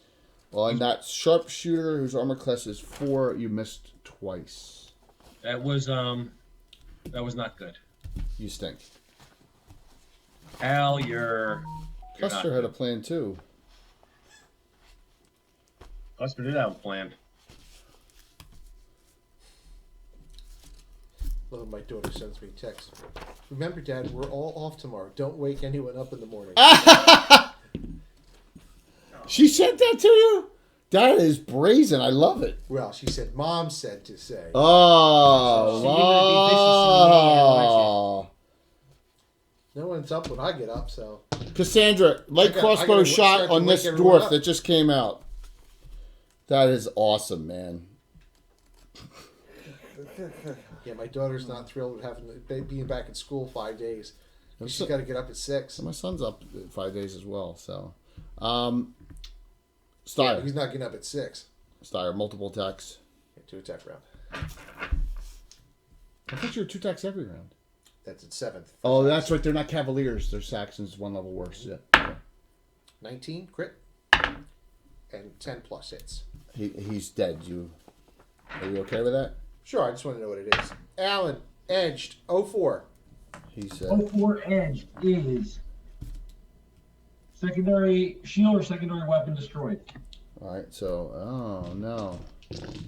Well, and that sharpshooter whose armor class is 4, you missed twice. That was not good. You stink. Al, you're Custer not had a good. plan too. Custer did have a plan. Love when my daughter sends me texts. Remember, Dad, we're all off tomorrow. Don't wake anyone up in the morning. She sent that to you? That is brazen. I love it. Well, she said, Mom said to say. Oh, So you're gonna wow. No one's up when I get up, so. Cassandra, light I gotta crossbow shot start to on this wake everyone dwarf up. that just came out. That is awesome, man. Yeah, my daughter's not thrilled with having being back at school 5 days. She's got to get up at 6. So my son's up 5 days as well, so. Yeah, Steyer. he's not getting up at 6. Steyer, multiple attacks. 2 attack round. I thought you were 2 attacks every round. That's at 7th. Oh, that's right. They're not Cavaliers. They're Saxons, 1 level worse. Yeah. Okay. 19 crit and 10 plus hits. He's dead. Are you okay with that? Sure, I just want to know what it is. Alan, edged, 04. He's 04 edge is secondary shield or secondary weapon destroyed. all right. So, oh no,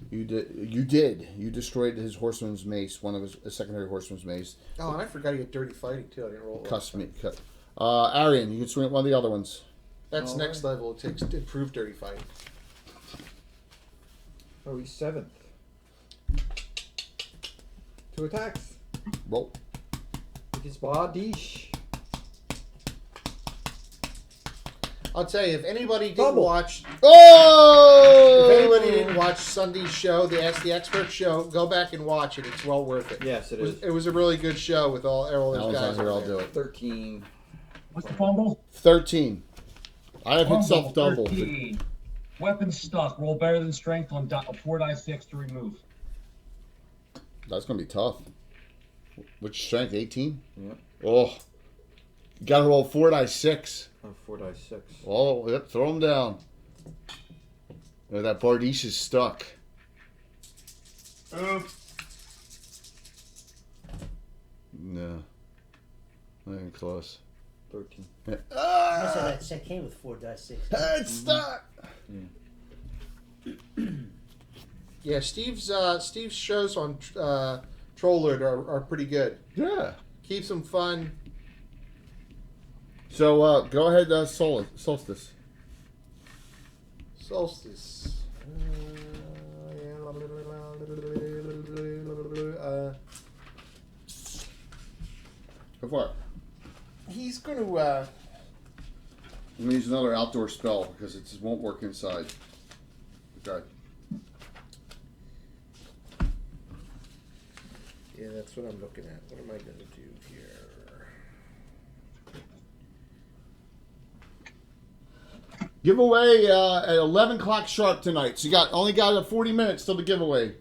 you did. You destroyed his horseman's mace, one of his secondary horseman's mace. Oh, and I forgot he had dirty fighting too. I didn't roll it. Arian, you can swing at one of the other ones. That's next level. It takes to improve dirty fighting. Oh, he's 7th. 2 attacks. Roll. With his body. I'll tell you, if anybody didn't Bubble. watch, Oh! if anybody didn't watch Sunday's show, the Ask the Expert show, go back and watch it. It's well worth it. Yes, it is. It was a really good show with all those Alan's guys. on here. on I'll there. do it. 13. What's the fumble? 13. I have hit Fumble, self double. 13. Weapon stuck. Roll better than strength on 4 die 6 to remove. That's gonna be tough. Which strength? 18. Yep. Oh, you gotta roll 4 die 6. Oh, 4 die 6. Oh, yep. Throw him down. Oh, that Bardiche is stuck. No. Not even close. 13. Yeah. I said that set came with 4 die 6. It's stuck. Yeah, Steve's shows on Trollard are pretty good. Yeah. Keeps them fun. So go ahead, Solstice. Solstice. Go for it. He's going to. I'm gonna use another outdoor spell because it just won't work inside. Okay. Yeah, that's what I'm looking at. What am I going to do here? Giveaway at 11 o'clock sharp tonight. So you only got 40 minutes till the giveaway.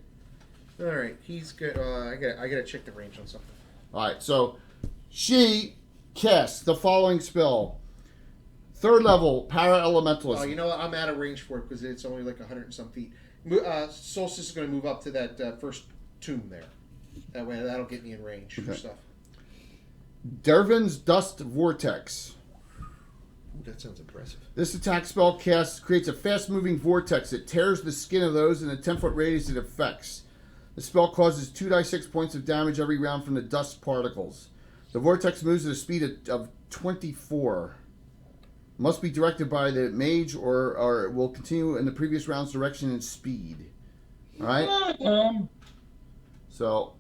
All right, he's good. I gotta check the range on something. All right, so she casts the following spell. 3rd level, Para Elementalist. Oh, you know what? I'm out of range for it because it's only like 100 and some feet. Solstice is going to move up to that first tomb there. That way, that'll get me in range for Okay. stuff. Dervin's Dust Vortex. Ooh, that sounds impressive. This attack spell creates a fast-moving vortex that tears the skin of those in a 10-foot radius it affects. The spell causes 2 die 6 points of damage every round from the dust particles. The vortex moves at a speed of 24. Must be directed by the mage or it will continue in the previous round's direction and speed. All right? So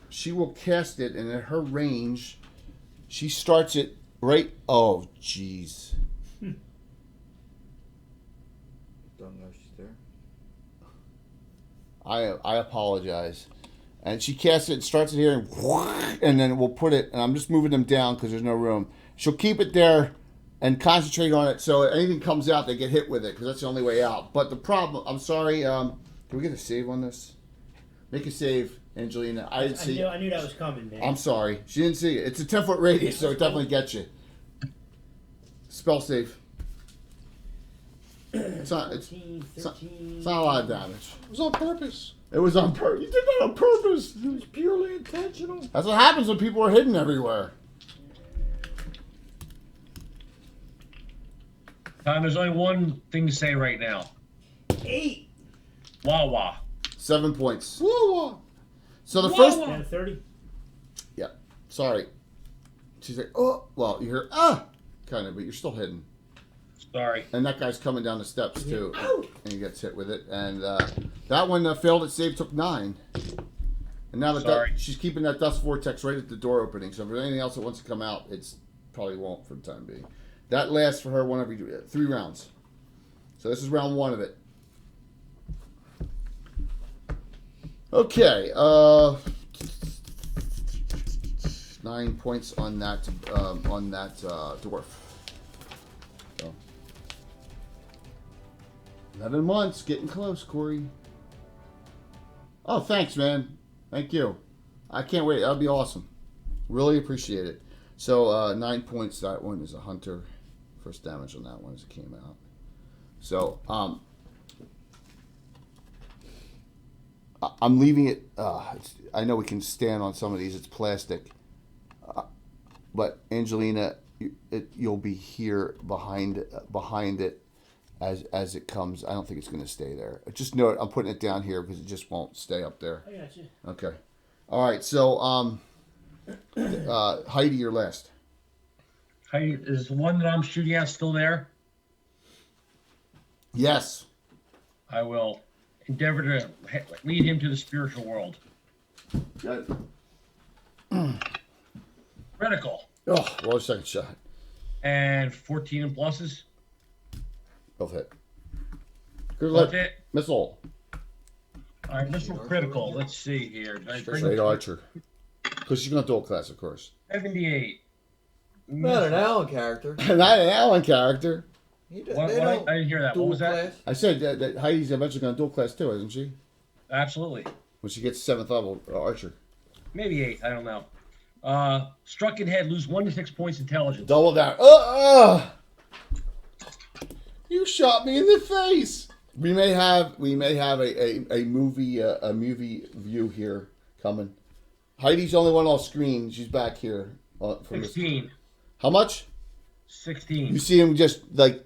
she will cast it, and at her range, she starts it right... Oh, jeez. Don't know she's there. I apologize. And she casts it, starts it here, and then we'll put it, and I'm just moving them down because there's no room. She'll keep it there and concentrate on it so anything comes out, they get hit with it because that's the only way out. But the problem, I'm sorry, can we get a save on this? Make a save, Angelina. I didn't see I knew that was coming, man. I'm sorry. She didn't see it. It's a 10-foot radius, so it definitely gets you. Spell save. It's not a lot of damage. It was on purpose. It was on purpose. You did that on purpose. It was purely intentional. That's what happens when people are hidden everywhere. Tom, there's only one thing to say right now. 8. Wawa. 7 points. Whoa! So the Whoa, first... whoa. Down to 30. Yeah. Sorry. She's like, oh. Well, you hear, kind of, but you're still hidden. Sorry. And that guy's coming down the steps, too. And he gets hit with it. And that one failed its save, took 9. And now that she's keeping that dust vortex right at the door opening. So if there's anything else that wants to come out, it's probably won't for the time being. That lasts for her 3 rounds. So this is round 1 of it. Okay. 9 points on that dwarf. So 11 months, getting close, Corey. Oh, thanks, man. Thank you. I can't wait. That'll be awesome. Really appreciate it. So 9 points. That one is a hunter. First damage on that one as it came out. So I'm leaving it. I know we can stand on some of these. It's plastic. But Angelina, you'll be here behind it as it comes. I don't think it's going to stay there. Just note, I'm putting it down here because it just won't stay up there. I got you. Okay. All right. So, Heidi, you're last. Heidi, is the one that I'm shooting at still there? Yes. I will endeavor to lead him to the spiritual world. Good. Critical. Oh, roll a second shot. And 14 and pluses. Both hit. Good Both luck. hit. Missile. All right, missile critical. Let's see here. Did I bring Straight archer. Because she's going to dual class, of course. 78. Not an Allen character. Not an Allen character. He What, they don't I didn't hear that. What dual was that? class. I said that Heidi's eventually going to dual class too, isn't she? Absolutely. When she gets 7th level archer. Maybe 8. I don't know. Struck in head, lose 1 to 6 points intelligence. Double down. You shot me in the face. We may have a movie view here coming. Heidi's the only one off screen. She's back here. From 16. How much? 16. You see him just like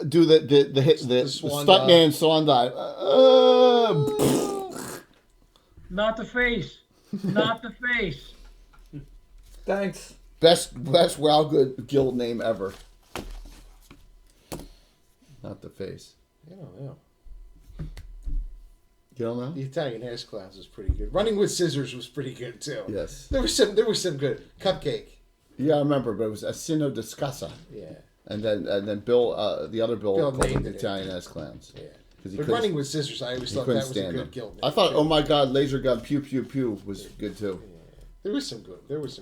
do the hit the swan stuntman swan dive. Not the face. Not the face. Thanks. Best WoW good guild name ever. Not the face. I don't know. You don't know? The Italian ass class was pretty good. Running with Scissors was pretty good too. Yes. There was some good. Cupcake. Yeah, I remember, but it was Asino Discasa. Yeah. And then Bill, the other Bill called them named the it. Italian ass clowns. Yeah. Because But Running with Scissors, I always thought that was a good guild name. I thought, oh my God, laser gun pew pew pew was good too. There was some good ones.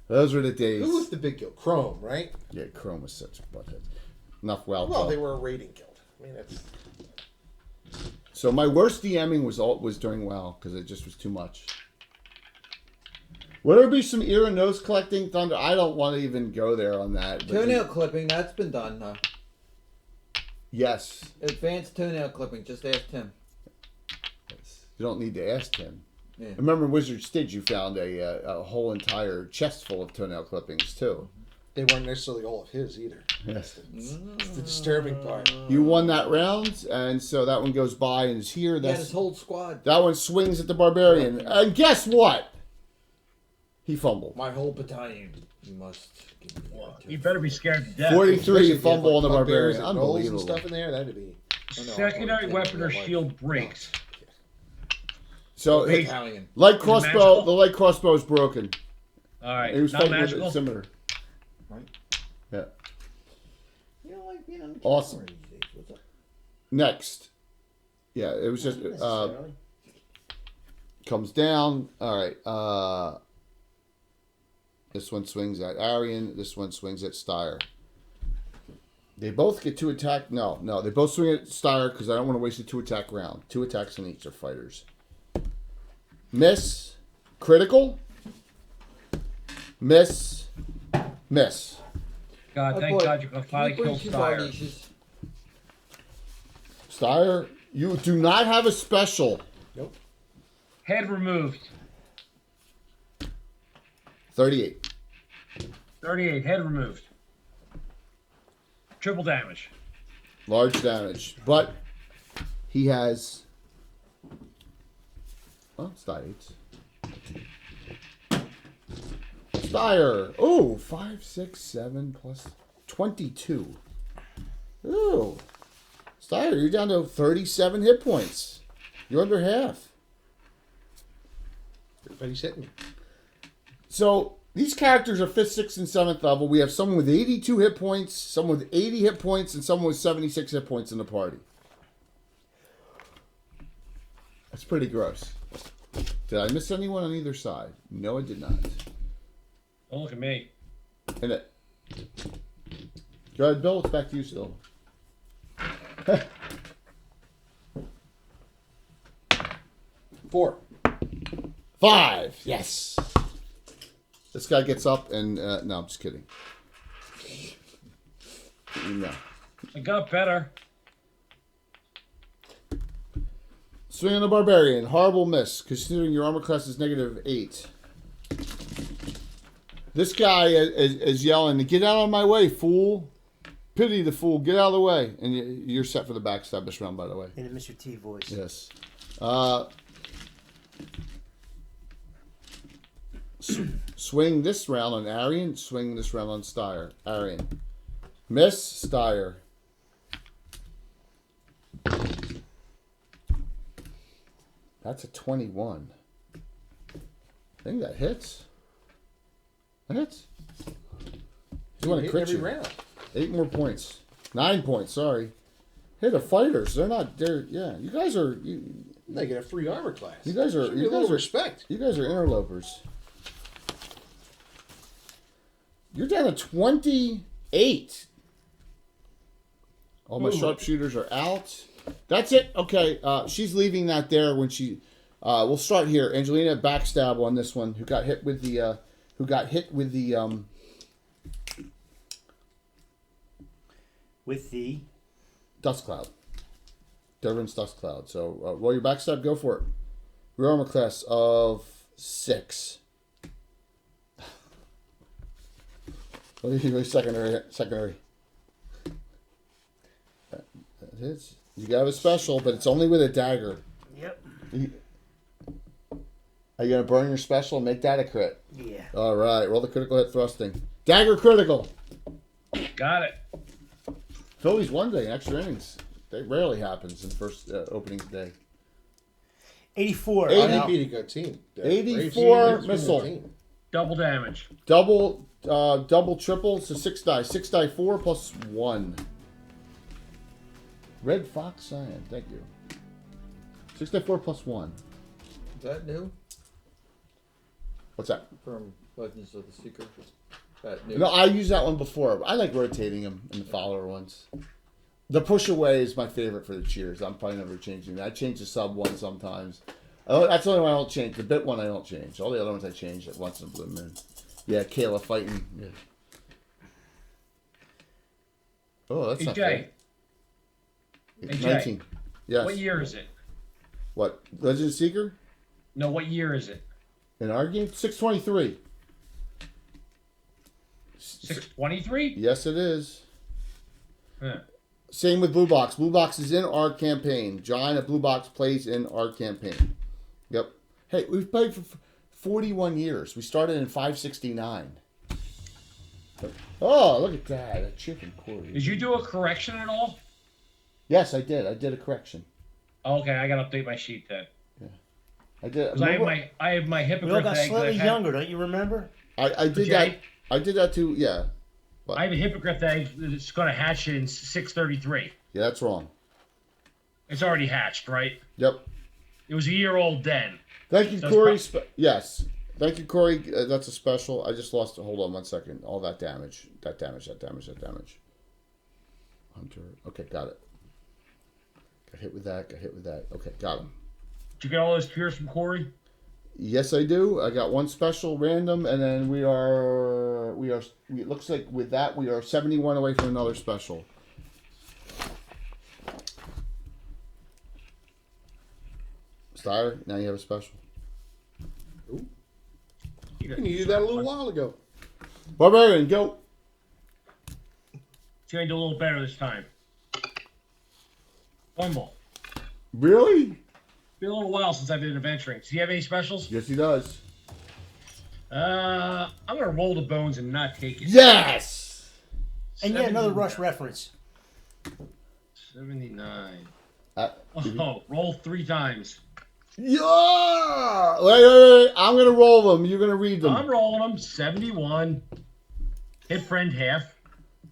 Those were the days. Who was the big guild? Chrome, right? Yeah, Chrome was such a butthead. Enough WoW Well, talk. they were a raiding guild. I mean, that's So my worst DMing was during WoW because it just was too much. Would there be some ear and nose collecting, Thunder? I don't want to even go there on that. but Toenail clipping, that's been done though. Yes. Advanced toenail clipping, just ask Tim. You don't need to ask him. Yeah. I remember in Wizard Stitch you found a whole entire chest full of toenail clippings too. they weren't necessarily all of his either. Yes. It's the disturbing part. You won that round, and so that one goes by and is here. Yeah, That's his whole squad. that one swings at the barbarian, and guess what? He fumbled. My whole battalion. You must give me that. You better be scared to death. 43 fumble on the Bugbears barbarian. and rolls and Unbelievable. stuff in there. That'd be. Secondary weapon or shield breaks. So, Battalion. light crossbow. magical? The light crossbow is broken. All right, It was not fighting with magical. a scimitar. Right. Yeah. You don't like being on the Awesome. camera these days. What's up? Next. Yeah, it was just comes down. All right. This one swings at Arian. This one swings at Styre. They both get 2 attack. No, they both swing at Styre because I don't want to waste a 2 attack round. 2 attacks in each are fighters. Miss, critical. Miss, miss. God, Oh, thank boy. God you can finally Can you kill bring two Styre. varnishes? Styre, you do not have a special. Head removed. 38. 38. Head removed. Triple damage. Large damage. But he has. Oh, Styre. Styre. Oh, 5, 6, 7 plus 22. Ooh. Styre, you're down to 37 hit points. You're under half. Everybody's hitting you. So these characters are 5th, 6th, and 7th level. We have someone with 82 hit points, someone with 80 hit points, and someone with 76 hit points in the party. That's pretty gross. Did I miss anyone on either side? No, I did not. Don't look at me. And it. Go ahead, Bill. It's back to you still. 4. 5. Yes. This guy gets up and no, I'm just kidding. No. I got better. Swing on the Barbarian. Horrible miss, considering your armor class is -8. This guy is yelling, "Get out of my way, fool! Pity the fool! Get out of the way!" And you're set for the backstab this round, by the way. In a Mr. T voice. Yes. Swing this round on Arian. Swing this round on Steyer. Arian. Miss Steyer. That's a 21. I think that hits. That hits. He's going to crit every you. round. 8 more points. 9 points, sorry. Hey, the fighters, yeah. You guys are... They get a free armor class. You guys are... Should be a little respect. You guys are interlopers. You're down to 28. All my sharpshooters are out. That's it. Okay, she's leaving that there when she... we'll start here. Angelina, backstab on this one. Who got hit with the... With the... Dust Cloud. Dervin's Dust Cloud. So, roll your backstab. Go for it. Your armor class of 6. Secondary. That hits. You got a special, but it's only with a dagger. Yep. Are you going to burn your special and make that a crit? Yeah. All right. Roll the critical hit thrusting. Dagger critical. Got it. Phillies one day in extra innings. That rarely happens in first opening day. 84. They beat a good team. 84 missile. Double damage. Double, triple. So 6 die. 6 die 4 plus 1. Red Fox Cyan. Thank you. 6 die 4 plus 1. Is that new? What's that? From Legends of the Seeker? That new? No, I used that one before. I like rotating them in the follower ones. The push away is my favorite for the cheers. I'm probably never changing that. I change the sub one sometimes. Oh, that's the only one I don't change. The bit one I don't change. All the other ones I change at once in a blue moon. Yeah, Kayla fighting. Yeah. Oh, that's not Jay. fair. Hey, Jay. 19. Yes. What year is it? What? Legend Seeker? No, what year is it? In our game? 623. 623? Yes, it is. Huh. Same with Blue Box. Blue Box is in our campaign. John at Blue Box plays in our campaign. Yep. Hey, we've played for 41 years. We started in 569. Oh, look at that. A chicken Corey. Did you do a correction at all? Yes, I did. I did a correction. Okay, I gotta update my sheet then. I did. 'Cause I have my We all hypocrite got thing. slightly younger, don't you remember? I did Jay? that. I did that too. Yeah. I have a hypocrite thing that's gonna hatch in 633. Yeah, that's wrong. It's already hatched, right? Yep. It was a year old then. Thank you, So Corey. Yes. Thank you, Corey. That's a special. I just lost. Hold on 1 second. All that damage. That damage. Hunter. Okay, got it. Got hit with that. Okay, got him. Did you get all those cures from Corey? Yes, I do. I got one special random, and then we are. It looks like with that we are 71 away from another special. Steyer, now you have a special. You needed that a little while ago. Barbarian, go. It's gonna do a little better this time. Fumble. Really? Been a little while since I've been adventuring. Does he have any specials? Yes, he does. I'm gonna roll the bones and not take it. Yes. And yeah, another Rush reference. 79. Uh, Oh, roll 3 times. Yeah! Wait. I'm going to roll them. You're going to read them. I'm rolling them. 71. Hit friend half.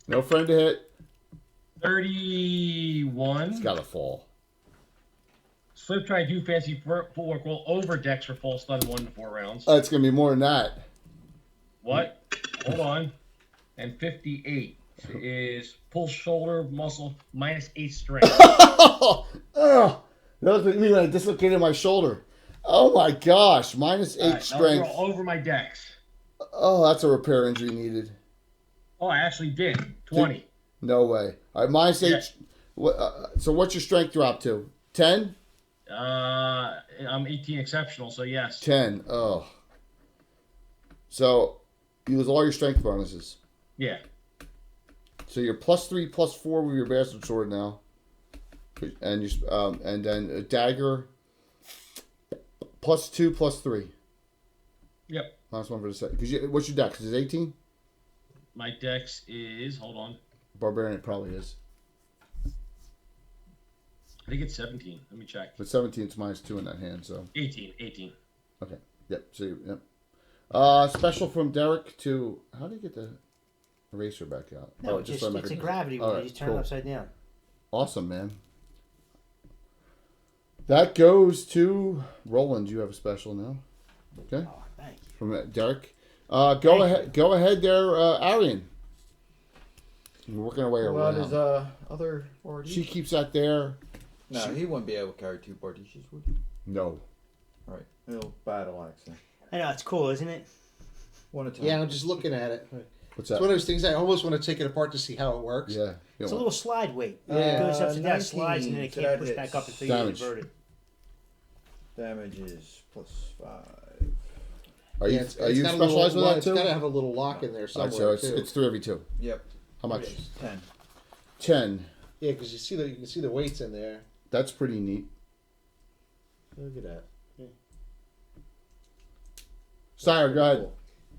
No friend to hit. 31. It's got to fall. Slip try do fancy footwork roll over decks for full stun 1 to 4 rounds. It's going to be more than that. What? Hold on. And 58 is pull shoulder muscle -8 strength. That was me when I dislocated my shoulder. Oh my gosh. -8 All right, strength. now roll over my decks. Oh, that's a repair injury needed. Oh, I actually did. 20. No way. All right, -8. Yeah. So what's your strength drop to? 10? I'm 18 exceptional, so yes. 10. Oh. So you lose all your strength bonuses. Yeah. So you're +3, +4 with your bastard sword now, and you and then a dagger. +2, +3. Yep. Last one for the second. What's your dex? Is it 18? My dex is, hold on. Barbarian, it probably is. I think it's 17. Let me check. But 17 is -2 in that hand, so. 18. Okay. Yep. So yep. Special from Derek to. How do you get the eraser back out? No, it's a gravity one. All right, You just turn cool. it upside down. Awesome, man. That goes to Roland. You have a special now. Okay. Oh, thank you. From Derek. Go ahead. Go ahead there, Arian. We're working our way What around. is other parties? She keeps that there. No, he wouldn't be able to carry 2 partitions, would he? No. Right. He'll battle axe then. I know, it's cool, isn't it? One at a time. Yeah, I'm just looking at it. What's It's that? one of those things I almost want to take it apart to see how it works. Yeah. It's a little slide weight. Yeah. It goes upside down, slides, and then 19, it so can't that push back hits. up until you Damage. invert it. Damage is +5. Are you Yeah, it's are you got a specialized little, with that It's too? got to have a little lock in there All somewhere right, so too. it's 3 of you 2. Yep. How much? 10. 10. Yeah, because you can see the weights in there. That's pretty neat. Look at that. Sire, go ahead.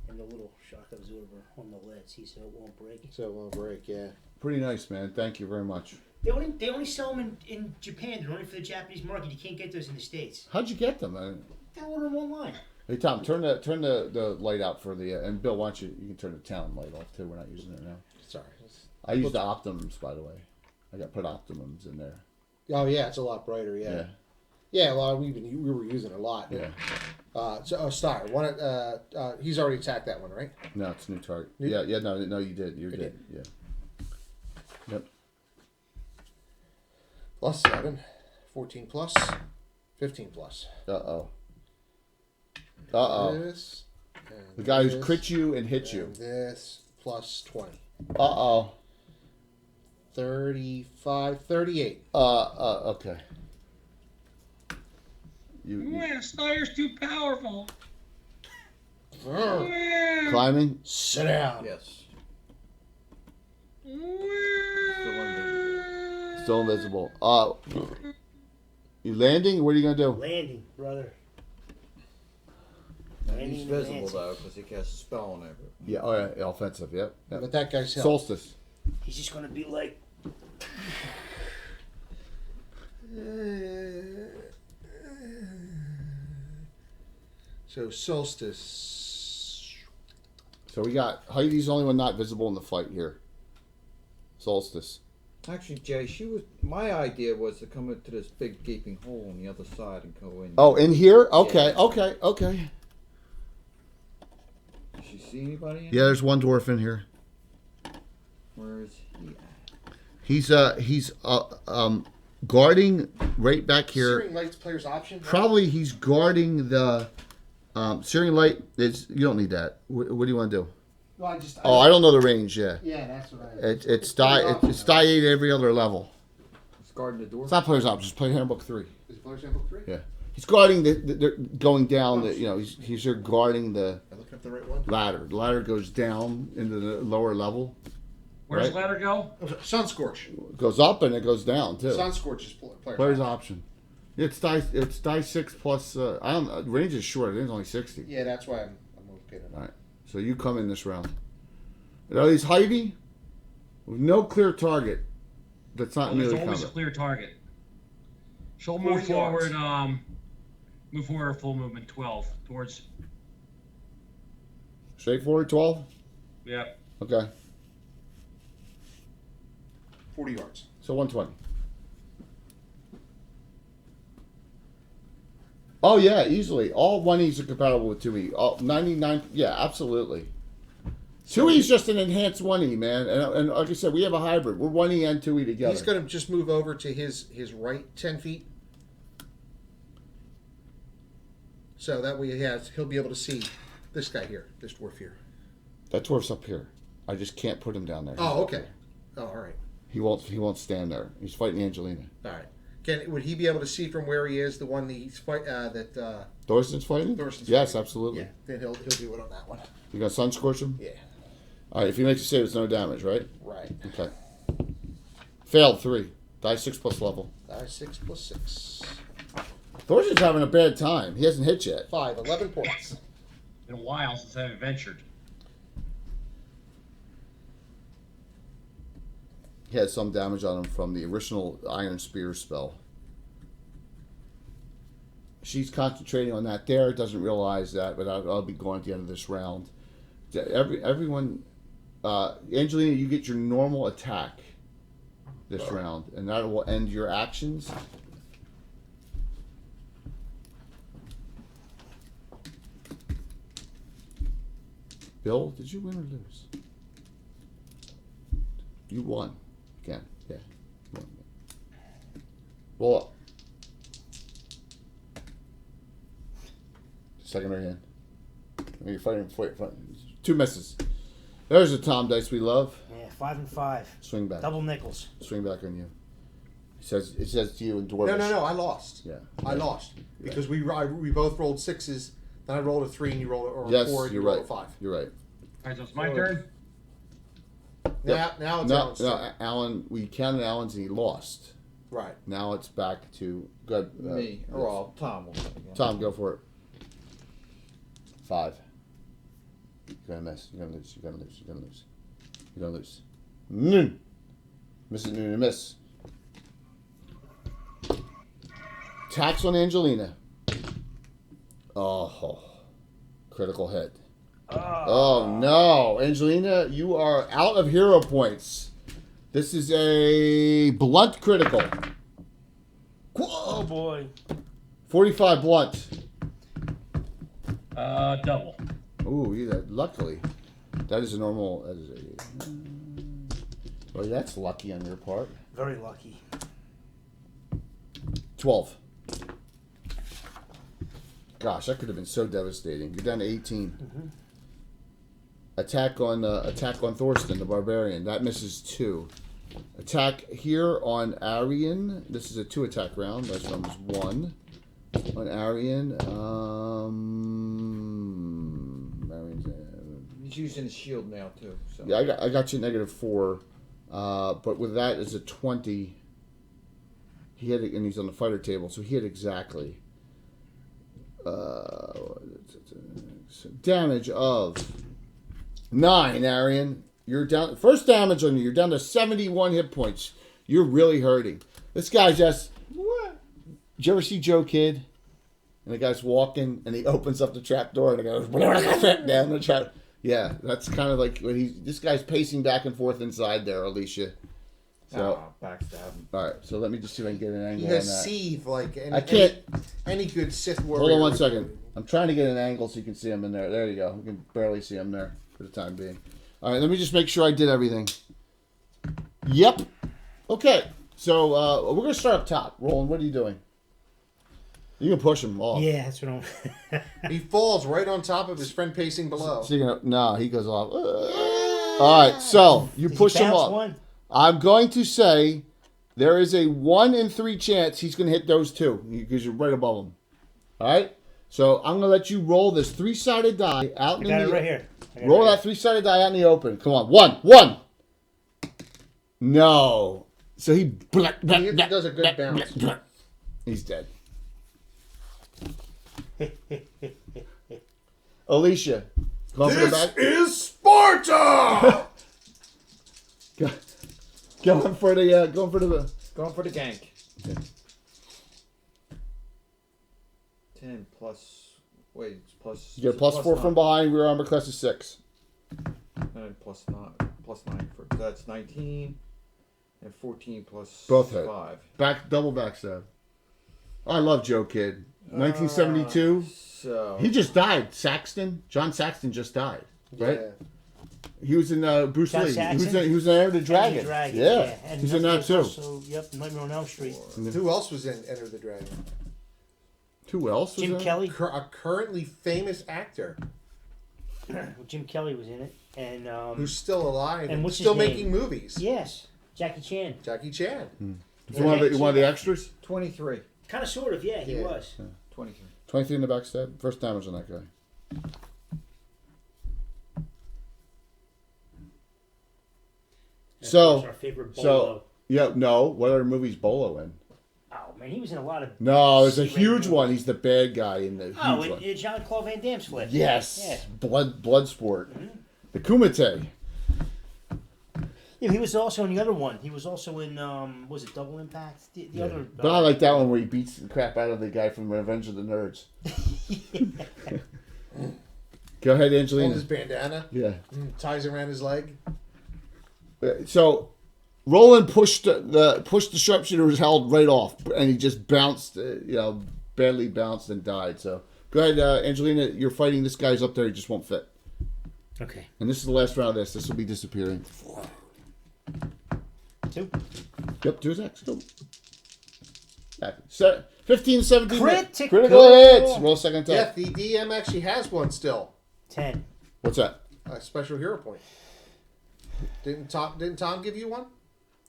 And the little shock absorber on the lid, see, so it won't break. So it won't break. Yeah. Pretty nice, man. Thank you very much. They only sell them in Japan. They're only for the Japanese market. You can't get those in the States. How'd you get them? They order them online. Hey Tom, turn the light out for the and Bill, why don't you can turn the town light off too? We're not using it now. Sorry. I use the optimums, by the way. I got put optimums in there. Oh yeah, it's a lot brighter. Yeah. Yeah. Yeah. Well, we were using it a lot. Yeah. Star. He's already attacked that one, right? No, it's a new target. New- Yeah, no, you did. You did. Yeah. Yep. +7, 14 plus, 15 plus. Uh oh. This. and The guy who's this, crit you and hit you. and this plus 20. Uh 35, 38. okay. You Yeah, Snyder's too powerful. climbing? Sit down. Yes. Still invisible. Still invisible. You landing? What are you gonna do? Landing, brother. He's visible though, because he casts a spell on everything. Yeah. Oh yeah. Offensive. Yep. But that guy's help. Solstice. He's just gonna be like, So solstice. So we got Heidi's the only one not visible in the fight here. Solstice. Actually, Jay, my idea was to come into this big gaping hole on the other side and go in. Oh, in here? Okay. Yeah. Okay. Does she see anybody? Yeah, there's one dwarf in here. Where is he at? He's guarding right back here. Searing Light's player's option. Probably he's guarding the Searing Light. You don't need that. What do you want to do? Well, I just. Oh, I don't know the range. Yeah, Yeah, that's what I. it's die 8 every other level. He's guarding the door. It's not player's option. It's player handbook 3. Is it player's handbook 3? Yeah, he's guarding the going down the. He's here guarding the Am I looking up the right one? ladder. The ladder goes down into the lower level. Where's Right. the ladder go? Sun Scorch. It goes up and it goes down too. Sun Scorch is player's Player's option. option. It's die 6 plus. I don't. Range is short. I think it's only 60. Yeah, that's why I'm okay. All right. So you come in this round. Now he's Heidi with no clear target. That's not There's merely always a combat. clear target. She'll 40 move forward. yards. Move forward full movement 12 towards. Straightforward 12. Yeah. Okay. 40 yards. So 120. Oh yeah, easily. All 1Es are compatible with 2E. All 99. Yeah, absolutely. 2E is just an enhanced 1E, man. And like I said, we have a hybrid. We're 1E and 2E together. He's going to just move over to his right 10 feet. So that way he'll be able to see this guy here, this dwarf here. That dwarf's up here. I just can't put him down there. Oh, okay. Oh, all right. He won't stand there. He's fighting Angelina. All right. Would he be able to see from where he is the one that he's Thorsten's fighting? Thorsten's yes, fighting? absolutely. Yeah, then he'll do it on that one. You got Sun Scorch him? Yeah. All right, if he makes a save, it's no damage, right? Right. Okay. Failed 3. Die 6 plus level. Die 6 plus 6. Thorsten's having a bad time. He hasn't hit yet. 5, 11 points. Been a while since I've adventured. He had some damage on him from the original Iron Spear spell. She's concentrating on that there, doesn't realize that, but I'll be going at the end of this round. Everyone, Angelina, you get your normal attack this round, and that will end your actions. Bill, did you win or lose? You won. Again, yeah. You won. Roll up. Secondary hand. You're fighting for 2 misses. There's a Tom dice we love. Yeah, 5 and 5. Swing back. Double nickels. Swing back on you. It says to you in Dwarvish. No, I lost. Yeah. I lost. Because we both rolled 6s, then I rolled a 3 and you rolled a Yes, 4 and you're you rolled right. a 5. You're right. All right, so it's my turn. Now it's Alan's turn. No, Alan, we counted Alan's and he lost. Right. Now it's back to good. Me. Or well, Tom will go again. Tom, go for it. 5. You're gonna miss. You're gonna lose. You're gonna lose. You're gonna lose. You're gonna lose. Noon. Miss it, noon, miss. Tax on Angelina. Oh. Critical hit. Oh no. Angelina, you are out of hero points. This is a blunt critical. Oh boy. 45 blunt. Double. Ooh, luckily. That is a normal. Well, that's lucky on your part. Very lucky. 12. Gosh, that could have been so devastating. You're down to 18. Mm-hmm. Attack on Thorsten, the barbarian. That misses 2. Attack here on Arian. This is a 2 attack round. Last round was 1. On Arian, Marion's. He's using his shield now too. So. Yeah, I got you -4, but with that is a 20. He had it, and he's on the fighter table, so he hit exactly. Damage of 9, Arian. You're down. First damage on you. You're down to 71 hit points. You're really hurting. This guy just. What? Did you ever see Joe Kidd? And the guy's walking, and he opens up the trap door, and it goes down the trap. Yeah, that's kind of like when this guy's pacing back and forth inside there, Alicia. So, backstabbing. all right, so let me just see if I can get an angle He on has that. seethe like I can't. any good Sith warrior. Hold on 1 second. I'm trying to get an angle so you can see him in there. There you go. You can barely see him there for the time being. All right, let me just make sure I did everything. Yep. Okay, so we're gonna start up top. Roland, what are you doing? You can push him off. Yeah, that's what I'm. He falls right on top of his friend pacing below. So no, he goes off. All right, so you push him off. One? I'm going to say there is a 1 in 3 chance he's going to hit those 2 because you're right above him. All right? So I'm going to let you roll this 3-sided die out I in got the it right here. Roll that 3-sided die out in the open. Come on. 1. No. So he does a good bounce. He's dead. Alicia. Going for the back. Is Sparta! Going for the Going for the gank. 10 plus. Wait, it's plus. You get a +4 from behind. Rear armor class is 6. 9 plus 9 for that's 19, and 14 plus Both hit. 5. Double backstab. I love Joe Kidd. 1972. So He just died. John Saxton just died. Right? Yeah. He was in Bruce John Lee. Saxton? He was in Enter the Dragon. Yeah. And He's in that too. Also, yep, Nightmare on Elm Street. Who else was in Enter the Dragon? Who else was Jim in? Kelly. A currently famous actor Jim Kelly was in it, and who's still alive and what's his still name? making movies. yes, Jackie Chan. Jackie Chan. You one of the extras? 23. Kind of, sort of, yeah, he Yeah. was. 23. 23 in the backstab. First damage on that guy. That's So, our favorite Bolo. so yeah, no. What other movies Bolo in? Oh man, he was in a lot of. No, it's a C-rate huge movies. one. He's the bad guy in the huge Oh, one. Jean-Claude Van Damme's flick. Yes, Yeah. blood sport. The Kumite. Yeah, he was also in the other one. He was also in was it Double Impact? The other. But I like that one where he beats the crap out of the guy from Revenge of the Nerds. Go ahead, On Angelina. his bandana, Yeah. ties around his leg. So, Roland pushed the sharpshooter's held right off, and he just bounced. Badly bounced and died. So, go ahead, Angelina. You're fighting this guy's up there. He just won't fit. Okay. And this is the last round of this. This will be disappearing. 2. Yep, 2 attacks. Go. 15, 17. Critical. Critical hits. Roll second Yeah, attack. the DM actually has one still. 10. What's that? A special hero point. Didn't Tom give you one?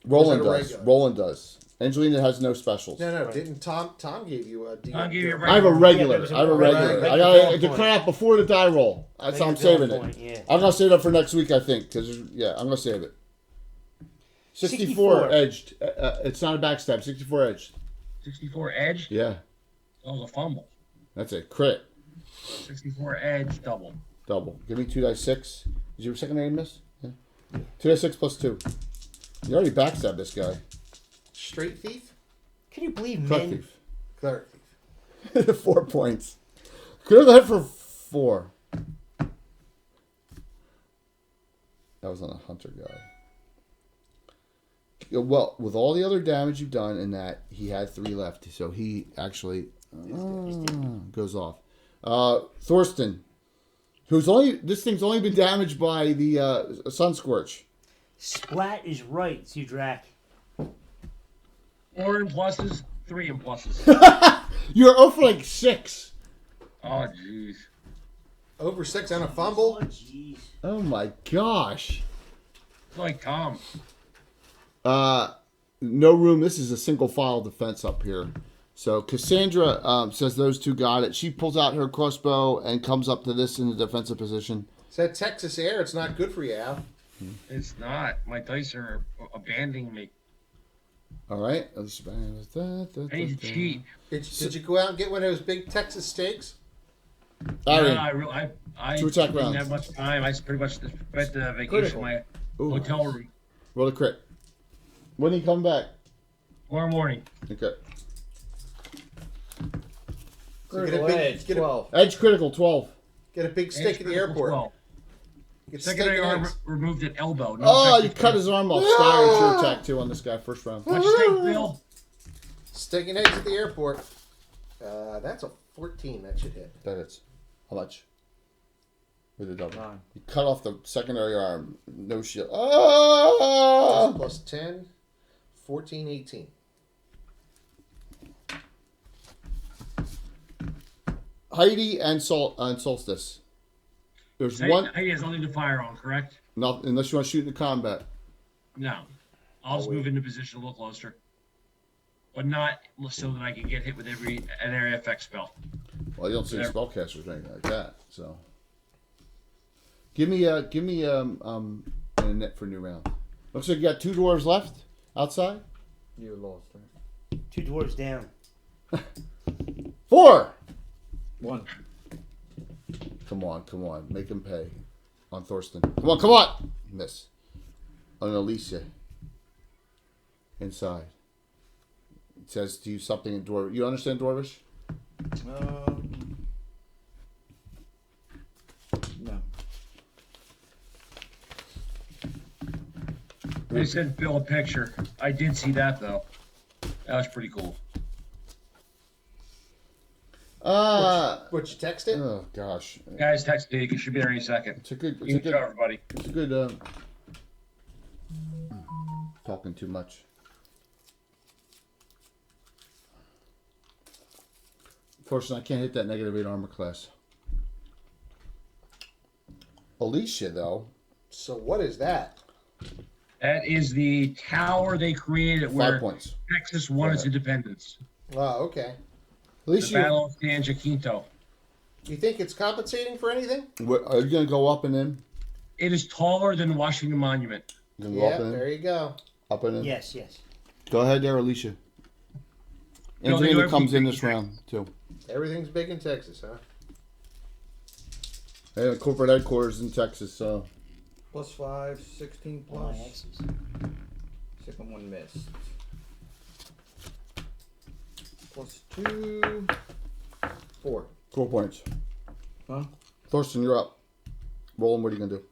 Roland Was that a does. regular? Roland does. Angelina has no specials. No. Didn't Tom give you a DM? Tom gave you a I have a regular. Yeah, I have a regular. I got to declare out before the die roll. That's how I'm saving it. Yeah. I'm gonna save it for next week, I think, because I'm gonna save it. 64 edged. It's not a backstab. 64 edged. 64 edge. Yeah, That was a fumble. that's it. Crit. 64 edge double. Double. Give me 2d6. Is your second name miss? Yeah. 2d6 plus 2. You already backstabbed this guy. Straight thief? Can you believe Cleft men? thief. Cleric thief. 4 points. Could have hit for 4. That was on a hunter guy. Yeah, well, with all the other damage you've done in that, he had 3 left, so he actually goes off. Thorsten, this thing's only been damaged by the sun scorch. Splat is right, Zudrak. 4 in pluses, 3 in pluses. You're 0 for like 6. Oh, jeez. Over 6 on a fumble. Oh, jeez. Oh my gosh. It's like Tom. No room. This is a single file defense up here. So Cassandra says those two got it. She pulls out her crossbow and comes up to this in the defensive position. It's that Texas air. It's not good for you, Al. It's not. My dice are abandoning me. All right. I need to cheat. Did you go out and get one of those big Texas steaks? Marion. No, I 2 attack didn't rounds. have much time. I pretty much spent the vacation Critical. in my Ooh. hotel room. Roll a crit. When he come back? Tomorrow morning. Okay. So Critical edge, 12. Edge critical 12. Get a big steak at the airport. 12. Get steak Secondary and arm eggs. removed at elbow. No Oh, you effective cut his arm off. Star, it's your attack too on this guy first round. Much steak, Bill. Steak and eggs at the airport. That's a 14. That should hit. That hits. How much? With a double. 9. You cut off the secondary arm. No shield. Oh! Plus 10. 14, 18. Heidi and Solstice. There's one. He has nothing to fire on, correct? Not unless you want to shoot into combat. No. I'll just move into position a little closer. But not so that I can get hit with an area effect spell. Well, you don't see There. spellcasters or anything like that. So, give me a net for a new round. Looks like you got 2 dwarves left outside. You lost, right? 2 dwarves down. 4. 1. Come on, make him pay. On Thorsten. Come on. Miss. On Alicia. Inside. It says to you something in Dwarvish. You understand Dwarvish? No. I sent Bill a picture. I did see that, though. That was pretty cool. What, you texted? Oh gosh. Guys, text me. It should be there any second. It's a good. You can show everybody. It's a good. Talking too much. Unfortunately, I can't hit that -8 armor class. Alicia, though. So what is that? That is the tower they created 5 where points. Texas won its independence. Oh, okay. At The least Battle of San Jacinto. You think it's compensating for anything? are you gonna go up and in? It is taller than Washington Monument. You gonna go Yeah, up and in? there you go. Up and in. Yes, yes. Go ahead there, Alicia. No, they do Angelina comes in everything this big. round too. Everything's big in Texas, huh? And corporate headquarters in Texas. So +5, 16 All my plus. X's. Second one missed. +2, 4. 4 points. Huh? Thorsten, you're up. Roland, what are you gonna do?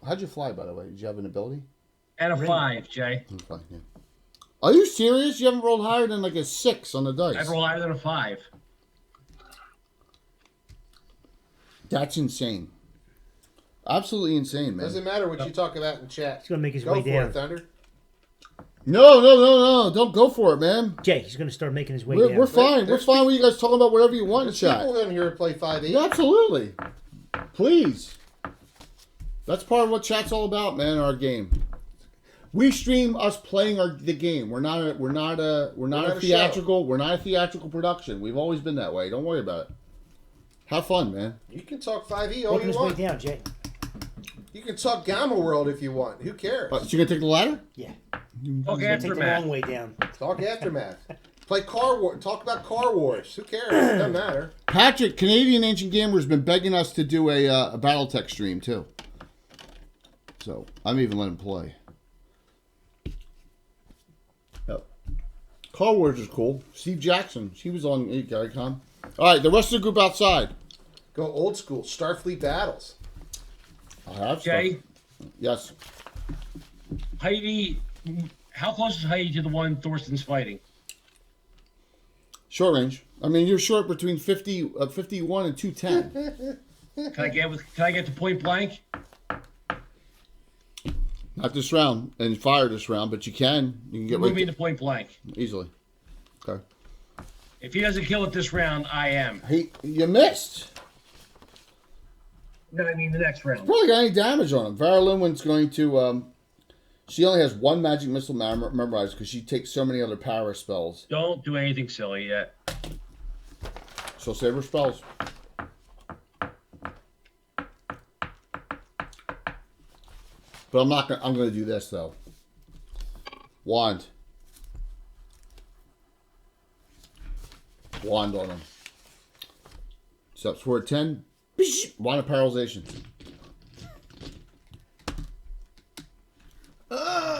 How'd you fly, by the way? Did you have an ability? At a 5, Jay. Okay, yeah. Are you serious? You haven't rolled higher than like a 6 on the dice. I'd roll higher than a 5. That's insane. Absolutely insane, man. Doesn't matter what you talk about in chat. He's gonna make his Go way for down. it, Thunder. No. Don't go for it, man. Jay, he's gonna start making his way We're, down. we're fine. We're There's fine with you guys talking about whatever you want in There's chat. people in here to play 5e. Yeah, absolutely. Please. That's part of what chat's all about, man. Our game. We stream us playing the game. We're not a theatrical. We're not a theatrical production. We've always been that way. Don't worry about it. Have fun, man. You can talk 5e all Making you his way want. down, Jay. You can talk Gamma World if you want. Who cares? So you gonna take the ladder? Yeah. Okay, He's gonna take the aftermath. long way down. Talk Aftermath. Play Car War. Talk about Car Wars. Who cares? Doesn't matter. Patrick, Canadian Ancient Gamer, has been begging us to do a BattleTech stream too. So I'm even letting him play. Yep. Car Wars is cool. Steve Jackson, she was on GaryCon. All right, the rest of the group outside. Go old school. Starfleet battles. I have Jay, stuff. Yes. Heidi, how close is Heidi to the one Thorsten's fighting? Short range. I mean, you're short between 51 and 210. Can I get to point blank? Not this round and fire this round, but you can. You can get Move me right to point blank. easily. Okay. If he doesn't kill it this round, I am. You missed. No, I mean the next round. Probably got any damage on him. Vera Lewin's going to. She only has one magic missile memorized because she takes so many other power spells. Don't do anything silly yet. She'll save her spells. But I'm not. I'm going to do this though. Wand on him. So it's for 10. Wand of paralyzation.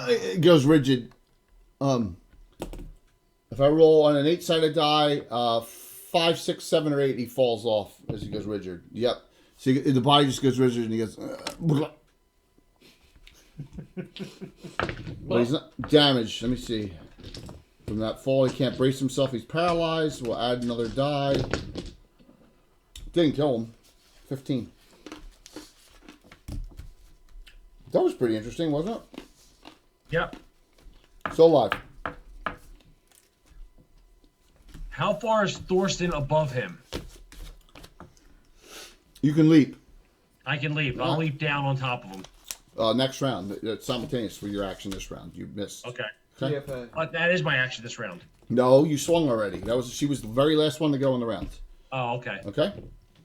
It goes rigid. If I roll on an 8-sided die, 5, 6, 7, or 8, he falls off as he goes rigid. Yep. So the body just goes rigid and he goes. But he's not damaged. Let me see. From that fall, he can't brace himself. He's paralyzed. We'll add another die. Didn't kill him. 15. That was pretty interesting, wasn't it? Yep. Still alive. How far is Thorsten above him? You can leap. I can leap. I'll leap down on top of him. Next round. It's simultaneous with your action this round. You missed. Okay. Okay. Yeah, But that is my action this round. No, you swung already. She was the very last one to go in the round. Oh, okay. Okay?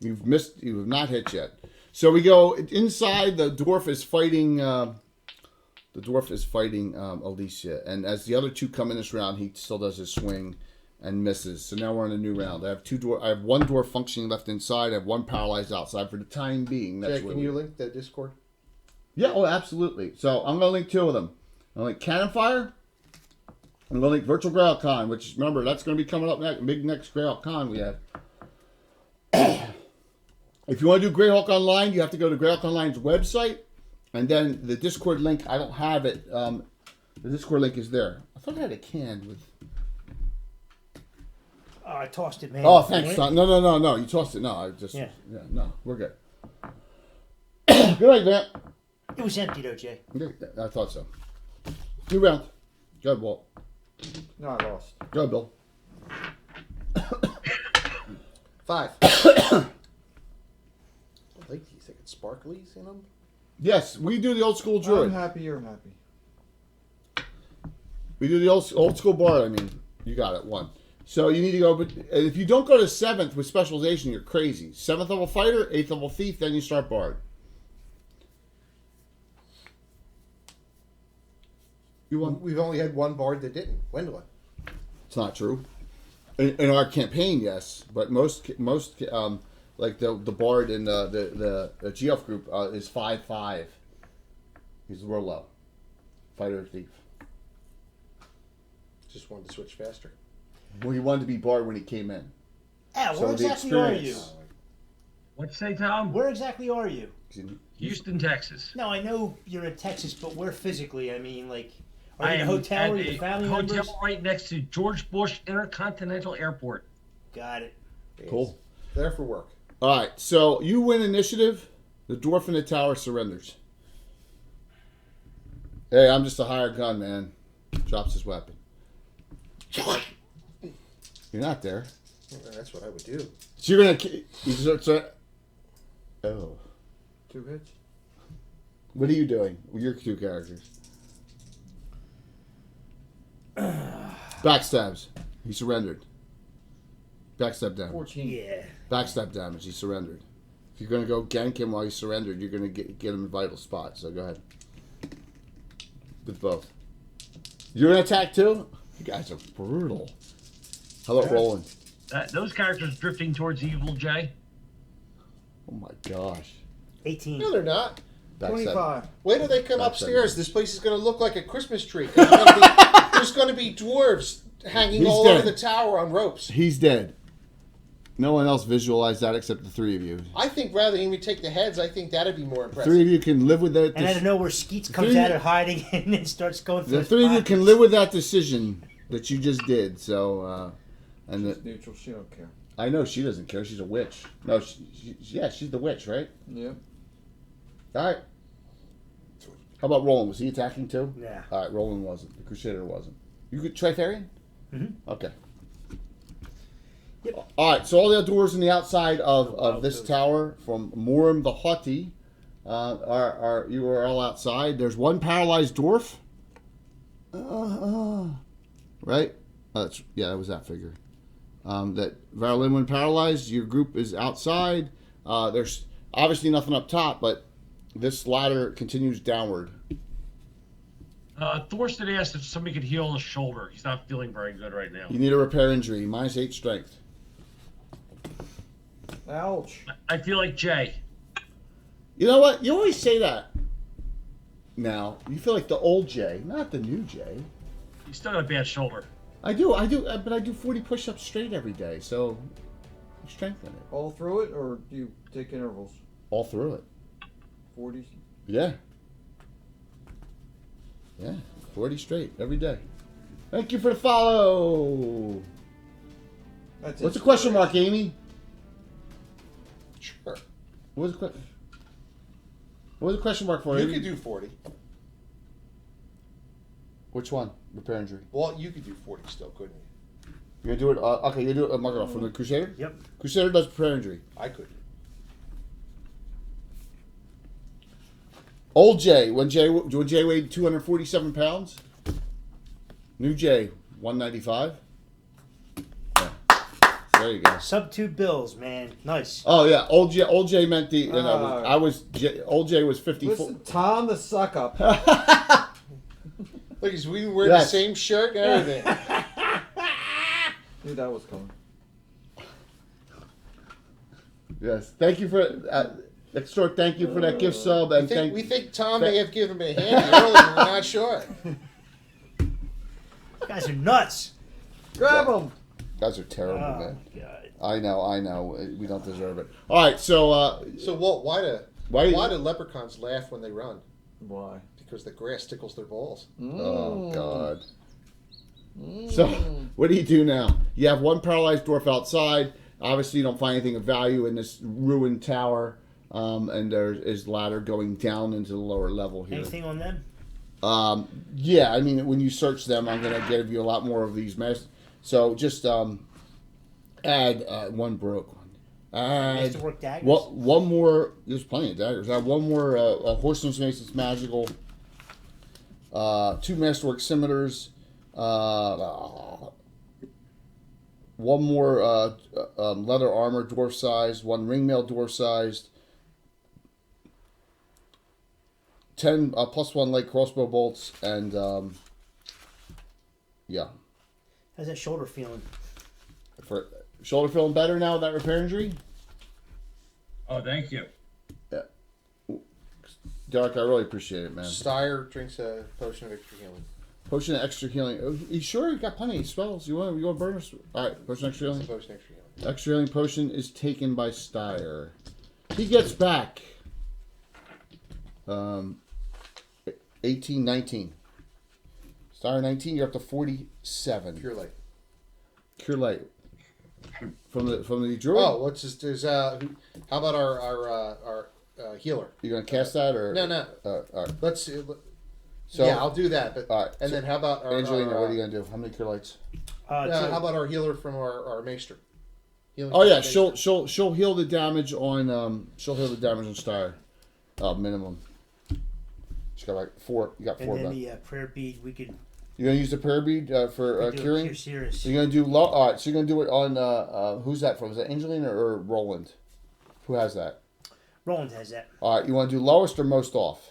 You've missed. You have not hit yet. So we go inside. The dwarf is fighting. Alicia, and as the other two come in this round, he still does his swing and misses. So now we're in a new round. I have one dwarf functioning left inside. I have one paralyzed outside for the time being. That's Jay, where can you link the Discord? Yeah, oh, absolutely. So I'm going to link two of them. I'm going to link Cannon Fire. I'm going to link Virtual Greyhawk Con, which, remember, that's going to be coming up next. Big next Greyhawk Con we have. If you want to do Greyhawk Online, you have to go to Greyhawk Online's website. And then the Discord link, I don't have it. The Discord link is there. I thought I had a can with... Oh, I tossed it, man. Oh, thanks, Tom. No. You tossed it. No, I just... Yeah. No, we're good. Good night, Matt. It was empty, though, Jay. I thought so. New round. Go ahead, Walt. no, I lost. Go ahead, Bill. 5. I like these. They got sparklies in them. Yes, we do the old school I'm druid. happy you're happy. We do the old school bard. I mean, you got it. 1. So you need to go. But if you don't go to 7th with specialization, you're crazy. 7th level fighter, 8th level thief, then you start bard. You want? We've only had one bard that didn't. Gwendolyn. It's not true. In our campaign, yes, but most like the bard in the GF group is 5/5. He's real low. Fighter or thief. Just wanted to switch faster. Well, he wanted to be bard when he came in. Ah, So where the exactly are you? experience- What'd you say, Tom? Where exactly are you? Houston, Texas. No, I know you're in Texas, but where physically? I mean, like, are I you in am a hotel? at Are you a family hotel members? right next to George Bush Intercontinental Airport. Got it. Cool. There for work. All right, so you win initiative. The dwarf in the tower surrenders. Hey, I'm just a hired gun, man. Drops his weapon. You're not there. That's what I would do. So you're gonna. Oh, 2 hits. what are you doing with your 2 characters? Backstabs. He surrendered. Backstab damage. 14. Yeah. Backstab damage. He surrendered. If you're gonna go gank him while he surrendered, you're gonna get him in vital spot. So go ahead. With both. You're gonna attack too? You guys are brutal. How about rolling? Those characters drifting towards Evil Jay. Oh my gosh. 18. No, they're not. Backstab. 25. Wait till they come Backstab. upstairs. This place is going to look like a Christmas tree. There's going to be dwarves hanging He's all dead. over the tower on ropes. He's dead. No one else visualized that except the 3 of you. I think rather than even take the heads, I think that'd be more impressive. 3 of you can live with that. And out of nowhere, Skeets comes Three- out of hiding and then starts going through The his 3 of you pockets. can live with that decision that you just did. So, and It's neutral. She don't care. I know she doesn't care. She's a witch. No, she's the witch, right? Yep. All right. How about Roland? Was he attacking too? Yeah. All right, Roland wasn't. The Crusader wasn't. You could Trifarian? Mm-hmm. Okay. Yep. All right, so all the doors on the outside of this those. tower from Morim the Haughty are you are all outside. There's one paralyzed dwarf. Right? That was that figure. That Varlin, when paralyzed, your group is outside. There's obviously nothing up top, but this ladder continues downward. Thorsten asked if somebody could heal his shoulder. He's not feeling very good right now. You need a repair injury. -8 strength. Ouch. I feel like Jay. You know what? You always say that. Now you feel like the old Jay, not the new Jay. He's still got a bad shoulder. I do, but I do 40 push-ups straight every day, so strengthen it All through it, or do you take intervals? all through it. 40s? Yeah. Yeah, 40 straight every day. Thank you for the follow. That's What's the question mark, Amy? Sure. What was the question mark for? You Amy? could do 40. Which one? Repair injury. Well, you could do 40 still, couldn't you? You're gonna do it. Okay, you do it. Mark it off from the Crusader. Yep. Crusader does repair injury. I could. Old Jay, when Jay weighed 247 pounds. New Jay, 195. Yeah. There you go. Sub 2 bills, man. Nice. Oh yeah, old Jay meant the. You know, Ah. old Jay was 54. Listen, Tom the suck up. Look, we were wearing Yes. the same shirt and everything. Knew that was coming. Yes, thank you for Extort. Thank you for that gift sub, and we think Tom may have given him a hand earlier. We're not sure. You guys are nuts. Grab him. guys are terrible, Oh, man. God. I know. We don't deserve it. All right, so So, Walt, why do leprechauns laugh when they run? Why? Because the grass tickles their balls. Oh God. So what do you do now? You have one paralyzed dwarf outside. Obviously, you don't find anything of value in this ruined tower, and there is ladder going down into the lower level here. Anything on them? Yeah, I mean, when you search them, I'm gonna give you a lot more of these mess. So just add one broke one. Masterwork daggers. One more. There's plenty of daggers. I have one more Horseman's Mace that's magical. 2 Masterwork scimitars. One more leather armor, dwarf sized. 1 ringmail, dwarf sized. 10 +1 light crossbow bolts, and yeah. How's that shoulder feeling? For shoulder feeling better now with that repair injury? Oh, thank you. Yeah. Derek, I really appreciate it, man. Steyer drinks a potion of extra healing. Potion of extra healing. Oh, you sure? You got plenty of spells. You want to burn us? All right, potion of extra healing. Potion of extra healing. Extra healing potion is taken by Steyer. He gets back 18, 19. Steyer 19. You're up to 47. Pure light. Cure light. From the druid. Oh, what's this? There's how about our healer? You gonna cast that or No. All right. Let's. So Yeah, I'll do that. But all right. and then how about our, Angelina? What are you gonna do? How many cure lights? how about our healer from our maester? Healing Oh from yeah, our maester. she'll heal the damage on Steyer, minimum. She's got like 4. You got 4 And then left. the prayer bead, we could You're gonna use the prayer bead for do curing. Cure Serious. So you're gonna do low. All right, so you're gonna do it on who's that from? Is that Angelina or Roland? Who has that? Roland has that. All right, you want to do lowest or most off?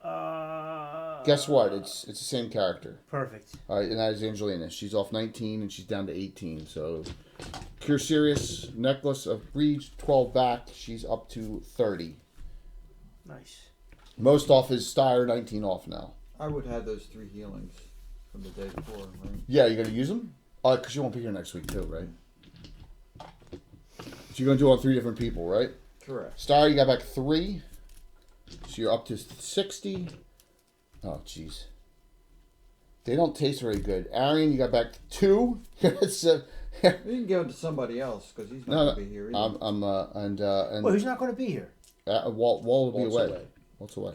Uh, Guess what? It's the same character. Perfect. All right, and that is Angelina. She's off 19 and she's down to 18. So Cure Serious, Necklace of Breach, 12 back. She's up to 30. Nice. Most off is Steyer, 19 off now. I would have those 3 healings from the day before, right? Yeah, you're gonna use them? Because you won't be here next week too, right? So you're gonna do it on 3 different people, right? Correct. Steyer, you got back 3. So you're up to 60. Oh, jeez. They don't taste very good. Arian, you got back 2. It's, You can give it to somebody else because he's not no, going to be here either. Well, who's not going to be here? Walt will be Walt's away. away. Walt's away.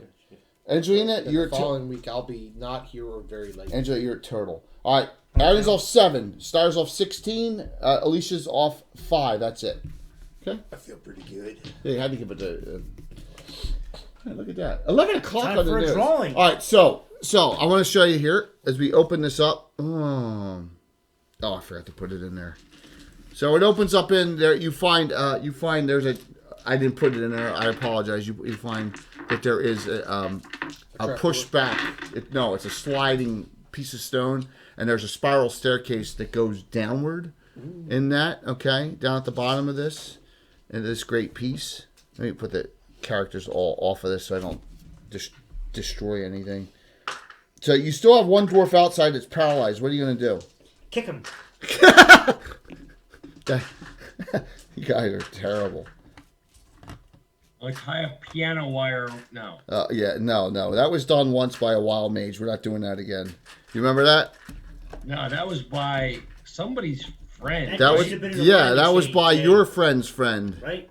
Angelina, Then you're the following week I'll be not here or very late. Angela, you're a turtle. All right. Arian's off 7. Steyer's off 16. Alicia's off 5. That's it. Okay. I feel pretty good. Yeah, you had to give it to. Hey, look at that. 11 o'clock Time on the for a news. drawing. All right, so I want to show you here as we open this up. Oh, I forgot to put it in there. So it opens up in there. You find there's a. I didn't put it in there. I apologize. You find that there is a pushback. It's a sliding piece of stone, and there's a spiral staircase that goes downward. In that, okay, down at the bottom of this, in this great piece. Let me put the characters all off of this so I don't destroy anything. So you still have one dwarf outside that's paralyzed. What are you going to do? Kick him. You guys are terrible. Like tie a piano wire. No. Yeah, no. That was done once by a wild mage. We're not doing that again. You remember that? No, that was by somebody's friend. That Should was have been in the that was chain, by yeah. your friend's friend. Right?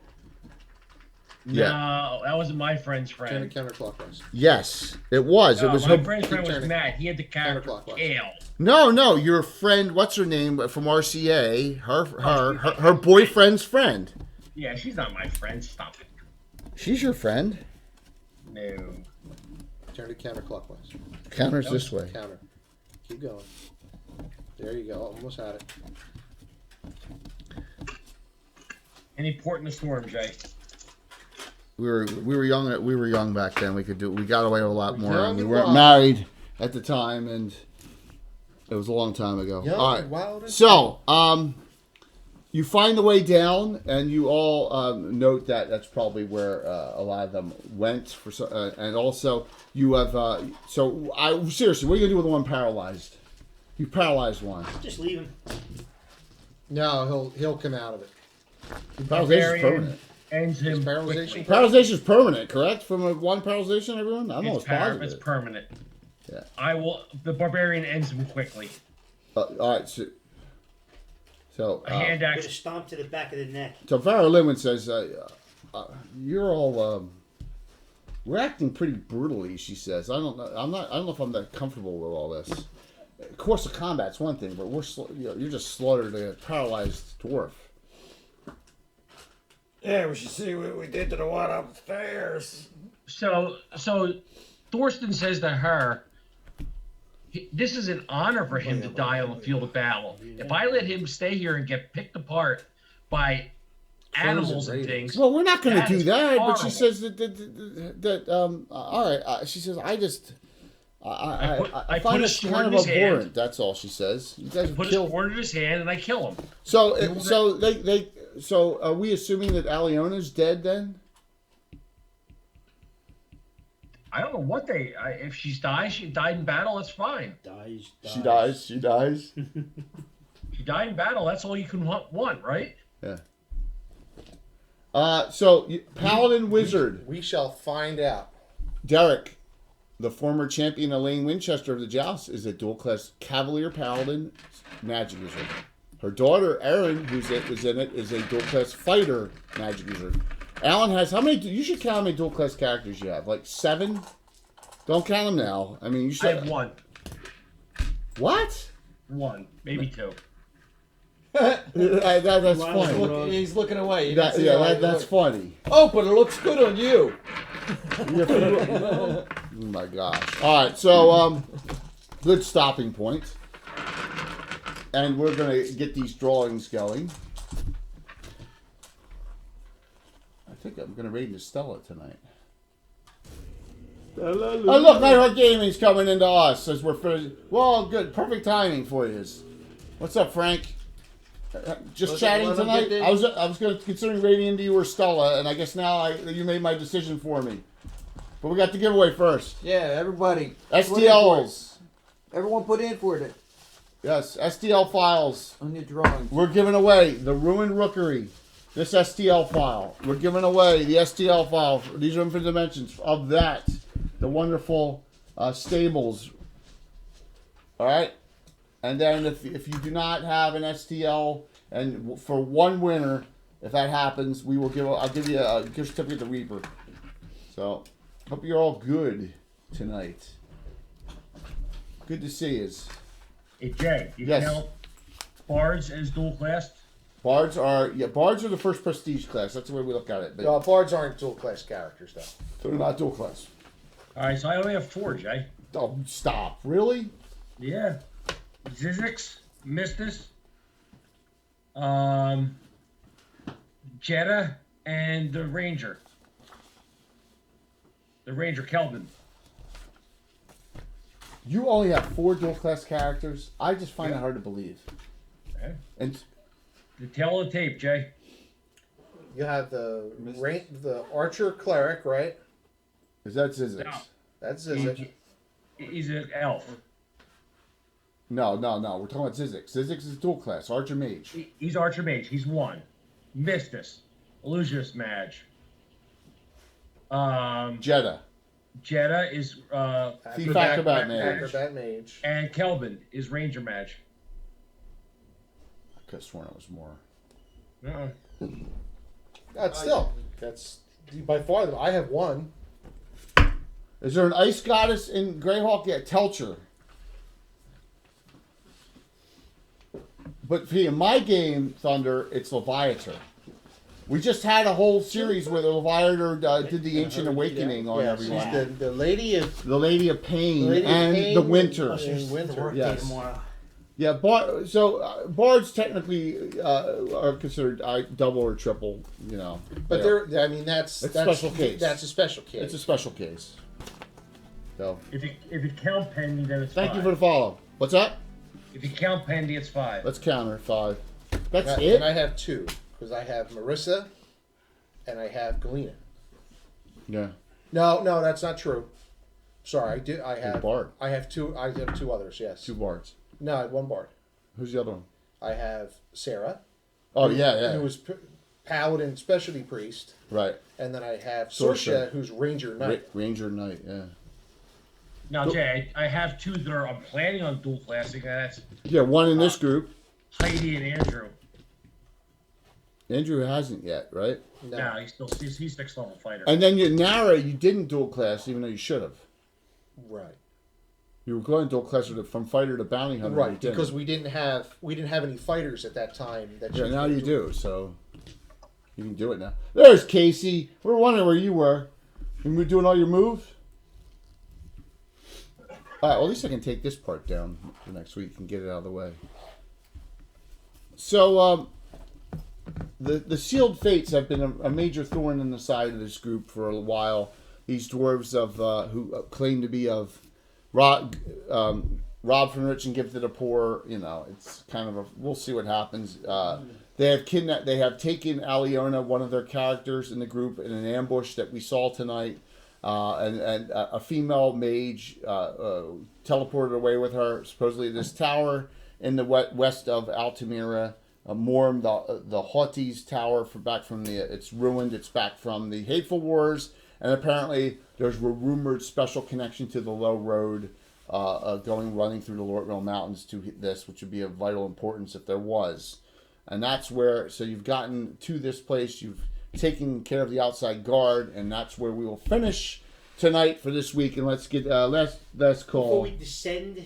Yeah. No, that wasn't my friend's friend. Counterclockwise. Yes, it was. It was my her. friend's friend was turning. Matt. He had the character Counterclockwise. Kale. No, your friend. What's her name from RCA? Her boyfriend's friend. Yeah, she's not my friend. Stop it. She's your friend. No. Turn it counterclockwise. Counters this way. Counter. Keep going. There you go. Almost had it. Any port in the storm, Jay? We were young. We were young back then. We got away with a lot more. Young And we and weren't wild. married at the time, and it was a long time ago. Young All right. and wild and So, you find the way down, and you all note that that's probably where a lot of them went. And also, you have. Seriously, what are you gonna do with the one paralyzed? You paralyzed one. Just leave him. No, he'll come out of it. Paralyzation is Barbarian permanent. ends him Paralyzation? quickly. Paralyzation is permanent, correct? From one paralyzation, everyone. I'm almost positive. It's permanent. Yeah. The barbarian ends him quickly. All right. So. A hand With a axe. stomp to the back of the neck. So Farrah Lewin says, "You're all we're acting pretty brutally." She says, "I don't know. I don't know if I'm that comfortable with all this. Of course, the combat's one thing, but you're just slaughtered a paralyzed dwarf." Yeah, we should see what we did to the one upstairs. So Thorsten says to her, this is an honor for him to die on the field of battle. If I let him stay here and get picked apart by animals and things. Well, we're not going to do is that. But horrible. she says that all right. She says I I find put a this sword kind in of his hand. abhorrent. That's all she says. You guys Put a kill. sword in his hand and I kill him. So are we assuming that Aliona's dead then? I don't know what if she died in battle, that's fine. She dies. She died in battle, that's all you can want, right? Yeah. Paladin Wizard. We shall find out. Derek, the former champion Elaine Winchester of the Joust, is a dual class Cavalier Paladin Magic Wizard. Her daughter Erin, was in it, is a dual class Fighter Magic Wizard. Alan has how many? You should count how many dual class characters you have. Like 7. Don't count them now. I mean, you should. I have 1. What? 1, maybe 2. That's funny. He's looking away. You don't see That's funny. Oh, but it looks good on you. Oh my gosh. All right, so good stopping point. And we're going to get these drawings going. I think I'm going to raid Stella tonight. Oh, look, Nighthawk Gaming's coming into us as we're finished. Well, good. Perfect timing for you. What's up, Frank? Just chatting tonight? I was going to considering raiding into you or Stella, and I guess now you made my decision for me. But we got the giveaway first. Yeah, everybody. STLs. Everyone put in for it. Yes, STL files. On your drawings. We're giving away the Ruined Rookery. This STL file. We're giving away the STL file. These are infinite dimensions of that. The wonderful stables. All right? And then if you do not have an STL, and for one winner, if that happens, I'll give you a gift certificate to Reaper. So, hope you're all good tonight. Good to see you. Hey, Jay, you Yes. count bards as dual class? Bards are the first prestige class. That's the way we look at it. But Bards aren't dual class characters, though. they're not dual class. All right, so I only have 4, Jay. Oh, stop! Really? Yeah. Zizix, Mistus, Jeddah, and the Ranger. The Ranger Kelvin. You only have 4 dual class characters. I just find it hard to believe. Okay. And The tail of the tape, Jay. You have the Archer Cleric, right? is that Zizix? No. That's Zizek. He's an elf. No. We're talking about Zizix. Zizix is dual class. Archer Mage. He's Archer Mage. He's 1. Mistus, Illusionist Mage. Jeddah. Jeddah is Thief Acrobat Mage. Acrobat Mage. and Kelvin is Ranger Mage. I could have sworn it was more. That's by far. I have 1. Is there an ice goddess in Greyhawk? Yeah, Telcher. But in my game, Thunder, it's Leviathan. We just had a whole series where the Leviathan did the Ancient Awakening on everyone. The Lady of Pain Lady of and Pain the Winter. in Winter. Yes. Yeah, bards technically are considered double or triple, you know. But that's a special case. That's a special case. It's a special case. So If you count Pendy, then it's thank 5. you for the follow. What's up? If you count Pendy, it's 5. Let's counter 5. That's And it. I have 2 because I have Marissa and I have Galena. Yeah. No, that's not true. Sorry, I have Bard. I have 2. I have 2 others. Yes. 2 bards. No, I have 1 bard. Who's the other one? I have Sarah. Oh yeah. Who was Paladin Specialty Priest, Right. and then I have Sorcerer. Sorsha, who's Ranger Knight. Ranger Knight. Yeah. Now, Jay, I have 2 that I'm planning on dual classing. That's Yeah. One in this group. Heidi and Andrew. Andrew hasn't yet, right? No, he's 6th level fighter. And then Nara, you didn't dual class, even though you should have. Right. You were going dual class from fighter to bounty hunter. Right, you didn't. because we didn't have any fighters at that time. Now you do. So You can do it now. There's Casey. We were wondering where you were. You were doing all your moves? All right, well, at least I can take this part down for next week and get it out of the way. So, the sealed fates have been a major thorn in the side of this group for a while. These dwarves who claim to be of rob from rich and give to the poor. You know, it's kind of we'll see what happens. They have taken Aliona, one of their characters in the group, in an ambush that we saw tonight, and a female mage teleported away with her, supposedly to this tower in the west of Altamira. Morm, the Haughty's tower, it's ruined. It's back from the Hateful Wars, and apparently there's a rumored special connection to the Low Road, running through the Lortville Mountains to this, which would be of vital importance if there was. And that's where, so you've gotten to this place, you've taken care of the outside guard, and that's where we will finish tonight for this week. And let's get, let's call. Before we descend.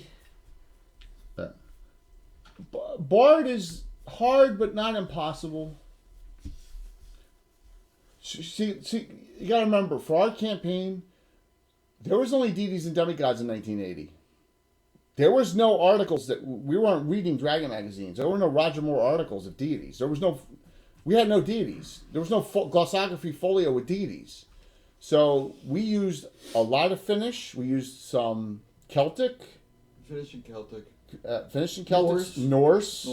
Bard is hard, but not impossible. See, you gotta remember, for our campaign, there was only deities and demigods in 1980. There was no articles we weren't reading Dragon magazines. There were no Roger Moore articles of deities. We had no deities. There was no glossography folio with deities. So we used a lot of Finnish. We used some Celtic. Finnish and Celtic. Norse.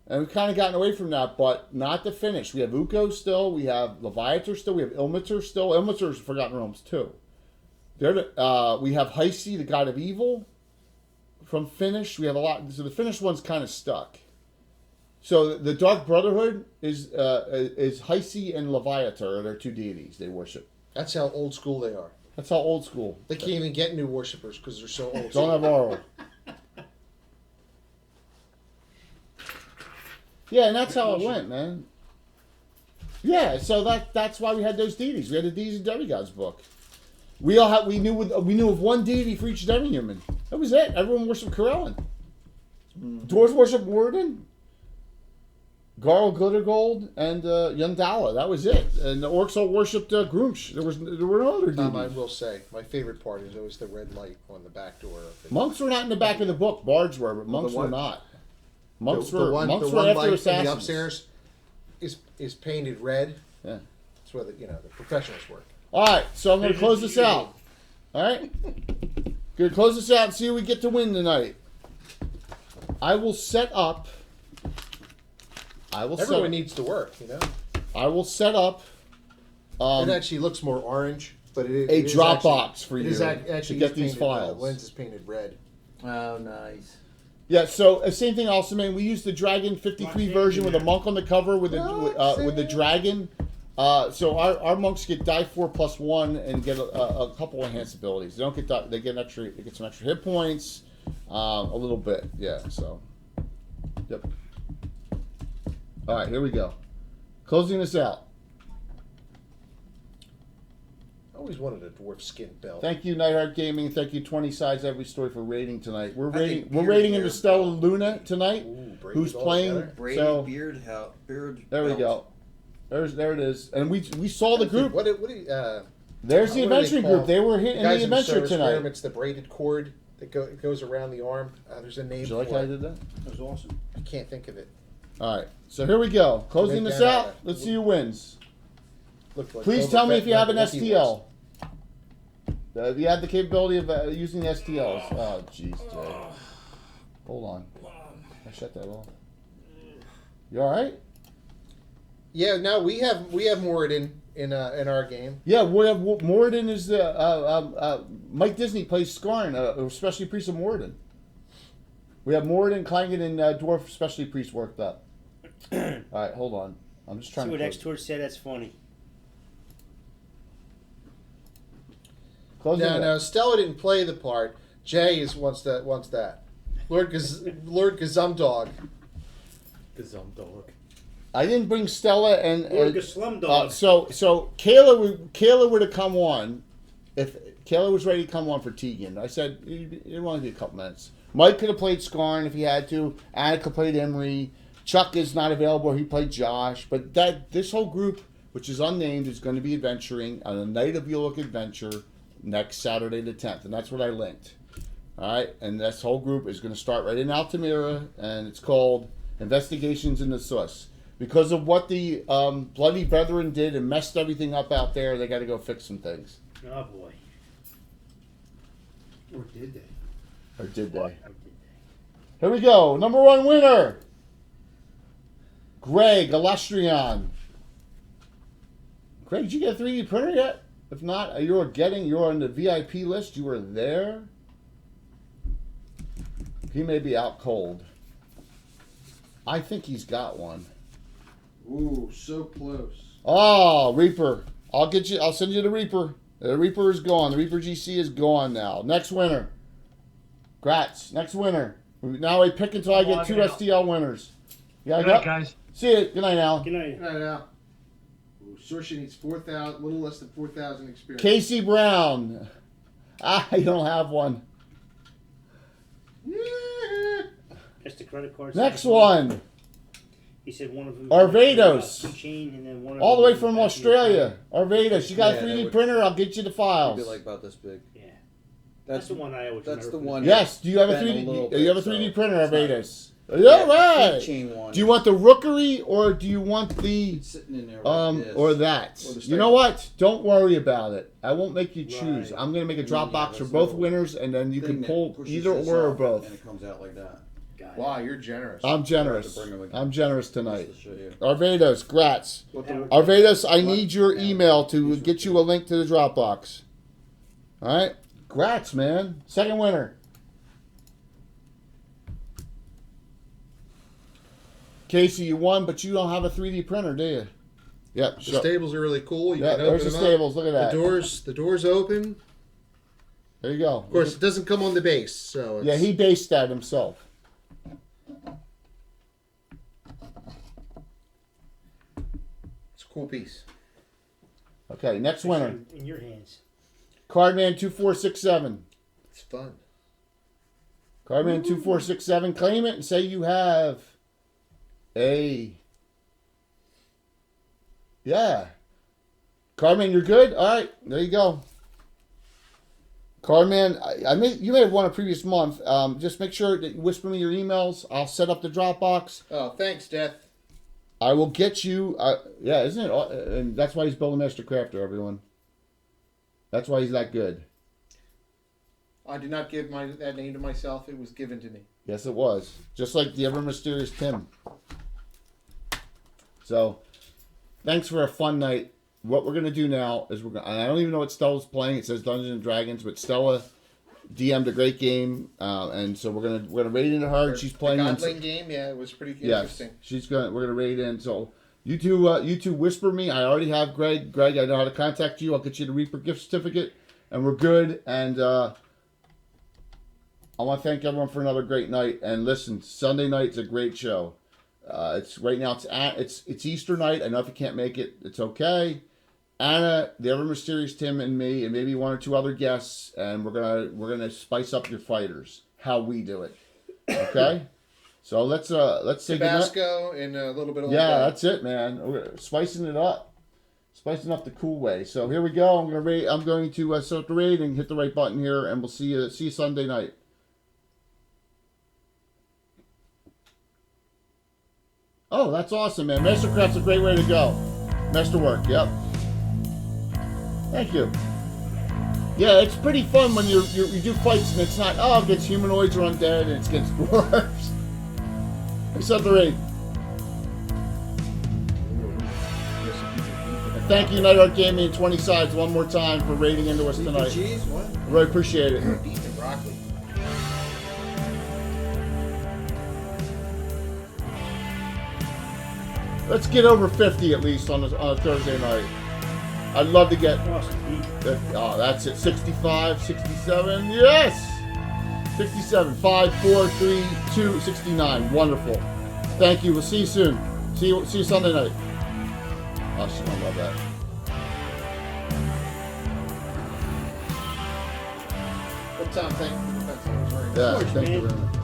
And we've kind of gotten away from that, but not the Finnish. We have Ukko still. We have Leviator still. We have Ilmater still. Ilmater's Forgotten Realms too. We have Heisi, the god of evil. From Finnish, we have a lot. So the Finnish one's kind of stuck. So the Dark Brotherhood is Heisi and Leviator are their two deities they worship. That's how old school they are. That's how old school. They can't even get new worshippers because they're so old. Don't have oral. Yeah, and that's how it went, man. Yeah, so that's why we had those deities. We had the deities and demigods book. We knew of one deity for each demi-human. That was it. Everyone worshipped Corellin. Dwarves worshipped Moradin, Garl Glittergold, and Yundala. That was it. And the orcs all worshipped Grumsh. There were no other deities. I will say, my favorite part is always the red light on the back door. Monks were not in the back of the book. Bards were, but monks were not. Monks were one after light in assassins. the upstairs is painted red. Yeah. That's where the professionals work. All right, so I'm going to close this out. All right? Going to close this out and see who we get to win tonight. I will set up. Everyone needs to work, I will set up. It actually looks more orange, but it a is Dropbox for it you is actually to get these painted, files. The lens is painted red. Oh, nice. Yeah, so same thing also, man. We used the Dragon 53 version with a monk on the cover with the dragon. So our monks get die 4+1 and get a couple enhanced abilities. They don't get they get some extra hit points, a little bit. Yeah. So, yep. All right, here we go. Closing this out. I always wanted a dwarf skin belt. Thank you, Nightheart Gaming. Thank you, 20 Sides Every Story for rating tonight. We're rating here. Stella Luna tonight, who's playing. Brady So beard. there we go. There it is, and we saw the group. There's the adventuring group. They were hitting the adventure tonight. It's the braided cord that goes around the arm. There's a name Did you for like how I it. did that? That was awesome. I can't think of it. All right, so here we go. Closing this out. Let's see who wins. Looked like Please Boba tell me Fett if you have an went to Wookiee STL. If you have the capability of using STLs. Oh, jeez, Jay. Hold on. I shut that off. You all right? Yeah, no, we have Moradin in our game. Yeah, we have Moradin is the Mike Disney plays Skarn, especially priest of Moradin. We have Moradin, Klangen, and dwarf specialty priest worked up. All right, hold on. I'm just trying See to. what X-Torch said. That's funny. No, Stella didn't play the part. Jay wants that. Lord Gazumdog. Gazumdog. I didn't bring Stella and Slumdog. So Kayla would have come on if Kayla was ready to come on for Tegan. I said it would only be a couple minutes. Mike could have played Skarn if he had to. Anna could have played Emery. Chuck is not available. He played Josh. But this whole group, which is unnamed, is going to be adventuring on a Night of Yuluk adventure next Saturday the 10th. And that's what I linked. All right? And this whole group is going to start right in Altamira, and it's called Investigations in the Sus. Because of what the Bloody Brethren did and messed everything up out there, they got to go fix some things. Oh boy. Or did they? Or did they? Here we go. Number 1 winner. Greg Alastrian. Greg, did you get a 3D printer yet? If not, you're on the VIP list. You were there. He may be out cold. I think he's got one. Ooh, so close. Oh, Reaper. I'll send you the Reaper. The Reaper is gone. The Reaper GC is gone now. Next winner. Gratz. Next winner. Now I pick until I get 2 STL winners. You Good gotta night, go? guys. See you. Good night, Al. Good night. Right now. Sorcerer needs 4,000, little less than 4,000 experience. Casey Brown. You don't have one. Just the credit cards. Next one. He said one of them. Arvados. Chain, and then one of All the them way from Australia. Arvados. You got a 3D printer? I'll get you the It'd files. be like about this big. Yeah. That's the one I always That's remember the from one. Yes. Do you have a Bent a 3D? little You have a bit, 3D so printer, it's not- Arvados. Yeah, The right. chain one. Do you want the Rookery or do you want the It's sitting in there like this. or that? Or the You know what? Don't worry about it. I won't make you choose. Right. I'm gonna make a Yeah, Dropbox for that's both the winners, and then you thing can that pull pushes either this or up, or both. And it comes out like that. Got it. Wow, you're generous. I'm generous. To bring 'em again. I'm generous tonight. Just to show you. Arvados, Gratz. What the- Arvados, I need your email to get you a link to the Dropbox. All right, Gratz, man. Second winner. Casey, you won, but you don't have a 3D printer, do you? Yep. The Sure. stables are really cool. You Yeah, can there's open the them up. stables. Look at that. The doors open. There you go. Of course, it doesn't come on the base, so it's, Yeah, he based that himself. it's a cool piece. Okay, next winner. In your hands. Cardman 2467. It's fun. Cardman 2467. Claim it and say you have a. Yeah. Cardman, you're good? All right, there you go. Cardman, you may have won a previous month. Just make sure that you whisper me your emails. I'll set up the Dropbox. Oh, thanks, Death. I will get you. Yeah, isn't it? And that's why he's Building Master Crafter, everyone. That's why he's that good. I did not give that name to myself. It was given to me. Yes, it was. Just like the ever mysterious Tim. So, thanks for a fun night. What we're going to do now is I don't even know what Stella's playing. It says Dungeons and Dragons, but Stella DM'd a great game, and so we're gonna raid into her. And she's playing the Godling game. Yeah, it was pretty interesting. Yes, we're gonna raid in. So you two whisper me. I already have Greg. Greg, I know how to contact you. I'll get you the Reaper gift certificate, and we're good. And I want to thank everyone for another great night. And listen, Sunday night's a great show. It's right now. It's Easter night. I know if you can't make it, it's okay. Anna, the ever mysterious Tim, and me, and maybe one or two other guests, and we're gonna spice up your fighters. How we do it, okay? So let's say goodnight. Tabasco and a little bit of Yeah, that's it, man. We're spicing it up, spicing up the cool way. So here we go. I'm going to set up the raid and hit the right button here, and we'll see you Sunday night. Oh, that's awesome, man. Mastercraft's a great way to go. Masterwork, yep. Thank you. Yeah, it's pretty fun when you do fights and it's not, oh, against humanoids or undead, and it's against dwarves. Except the raid. And thank you, Night Art Gaming and 20 Sides, one more time for raiding into us tonight. Cheese? What? Really appreciate it. beef and broccoli. Let's get over 50 at least on a Thursday night. I'd love to get. Oh, that's it. 65, 67. Yes! 67. 5, 4, 3, 2, 69. Wonderful. Thank you. We'll see you soon. See you Sunday night. Oh, she's gonna love that. But Tom, thank you. That's Yeah, thank you very much.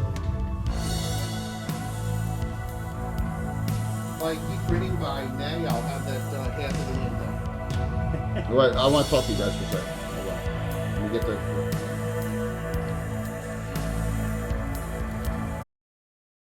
if I keep grinning by May, I'll have that half of the end done. Wait, I want to talk to you guys for a second. Hold on. Let me get the.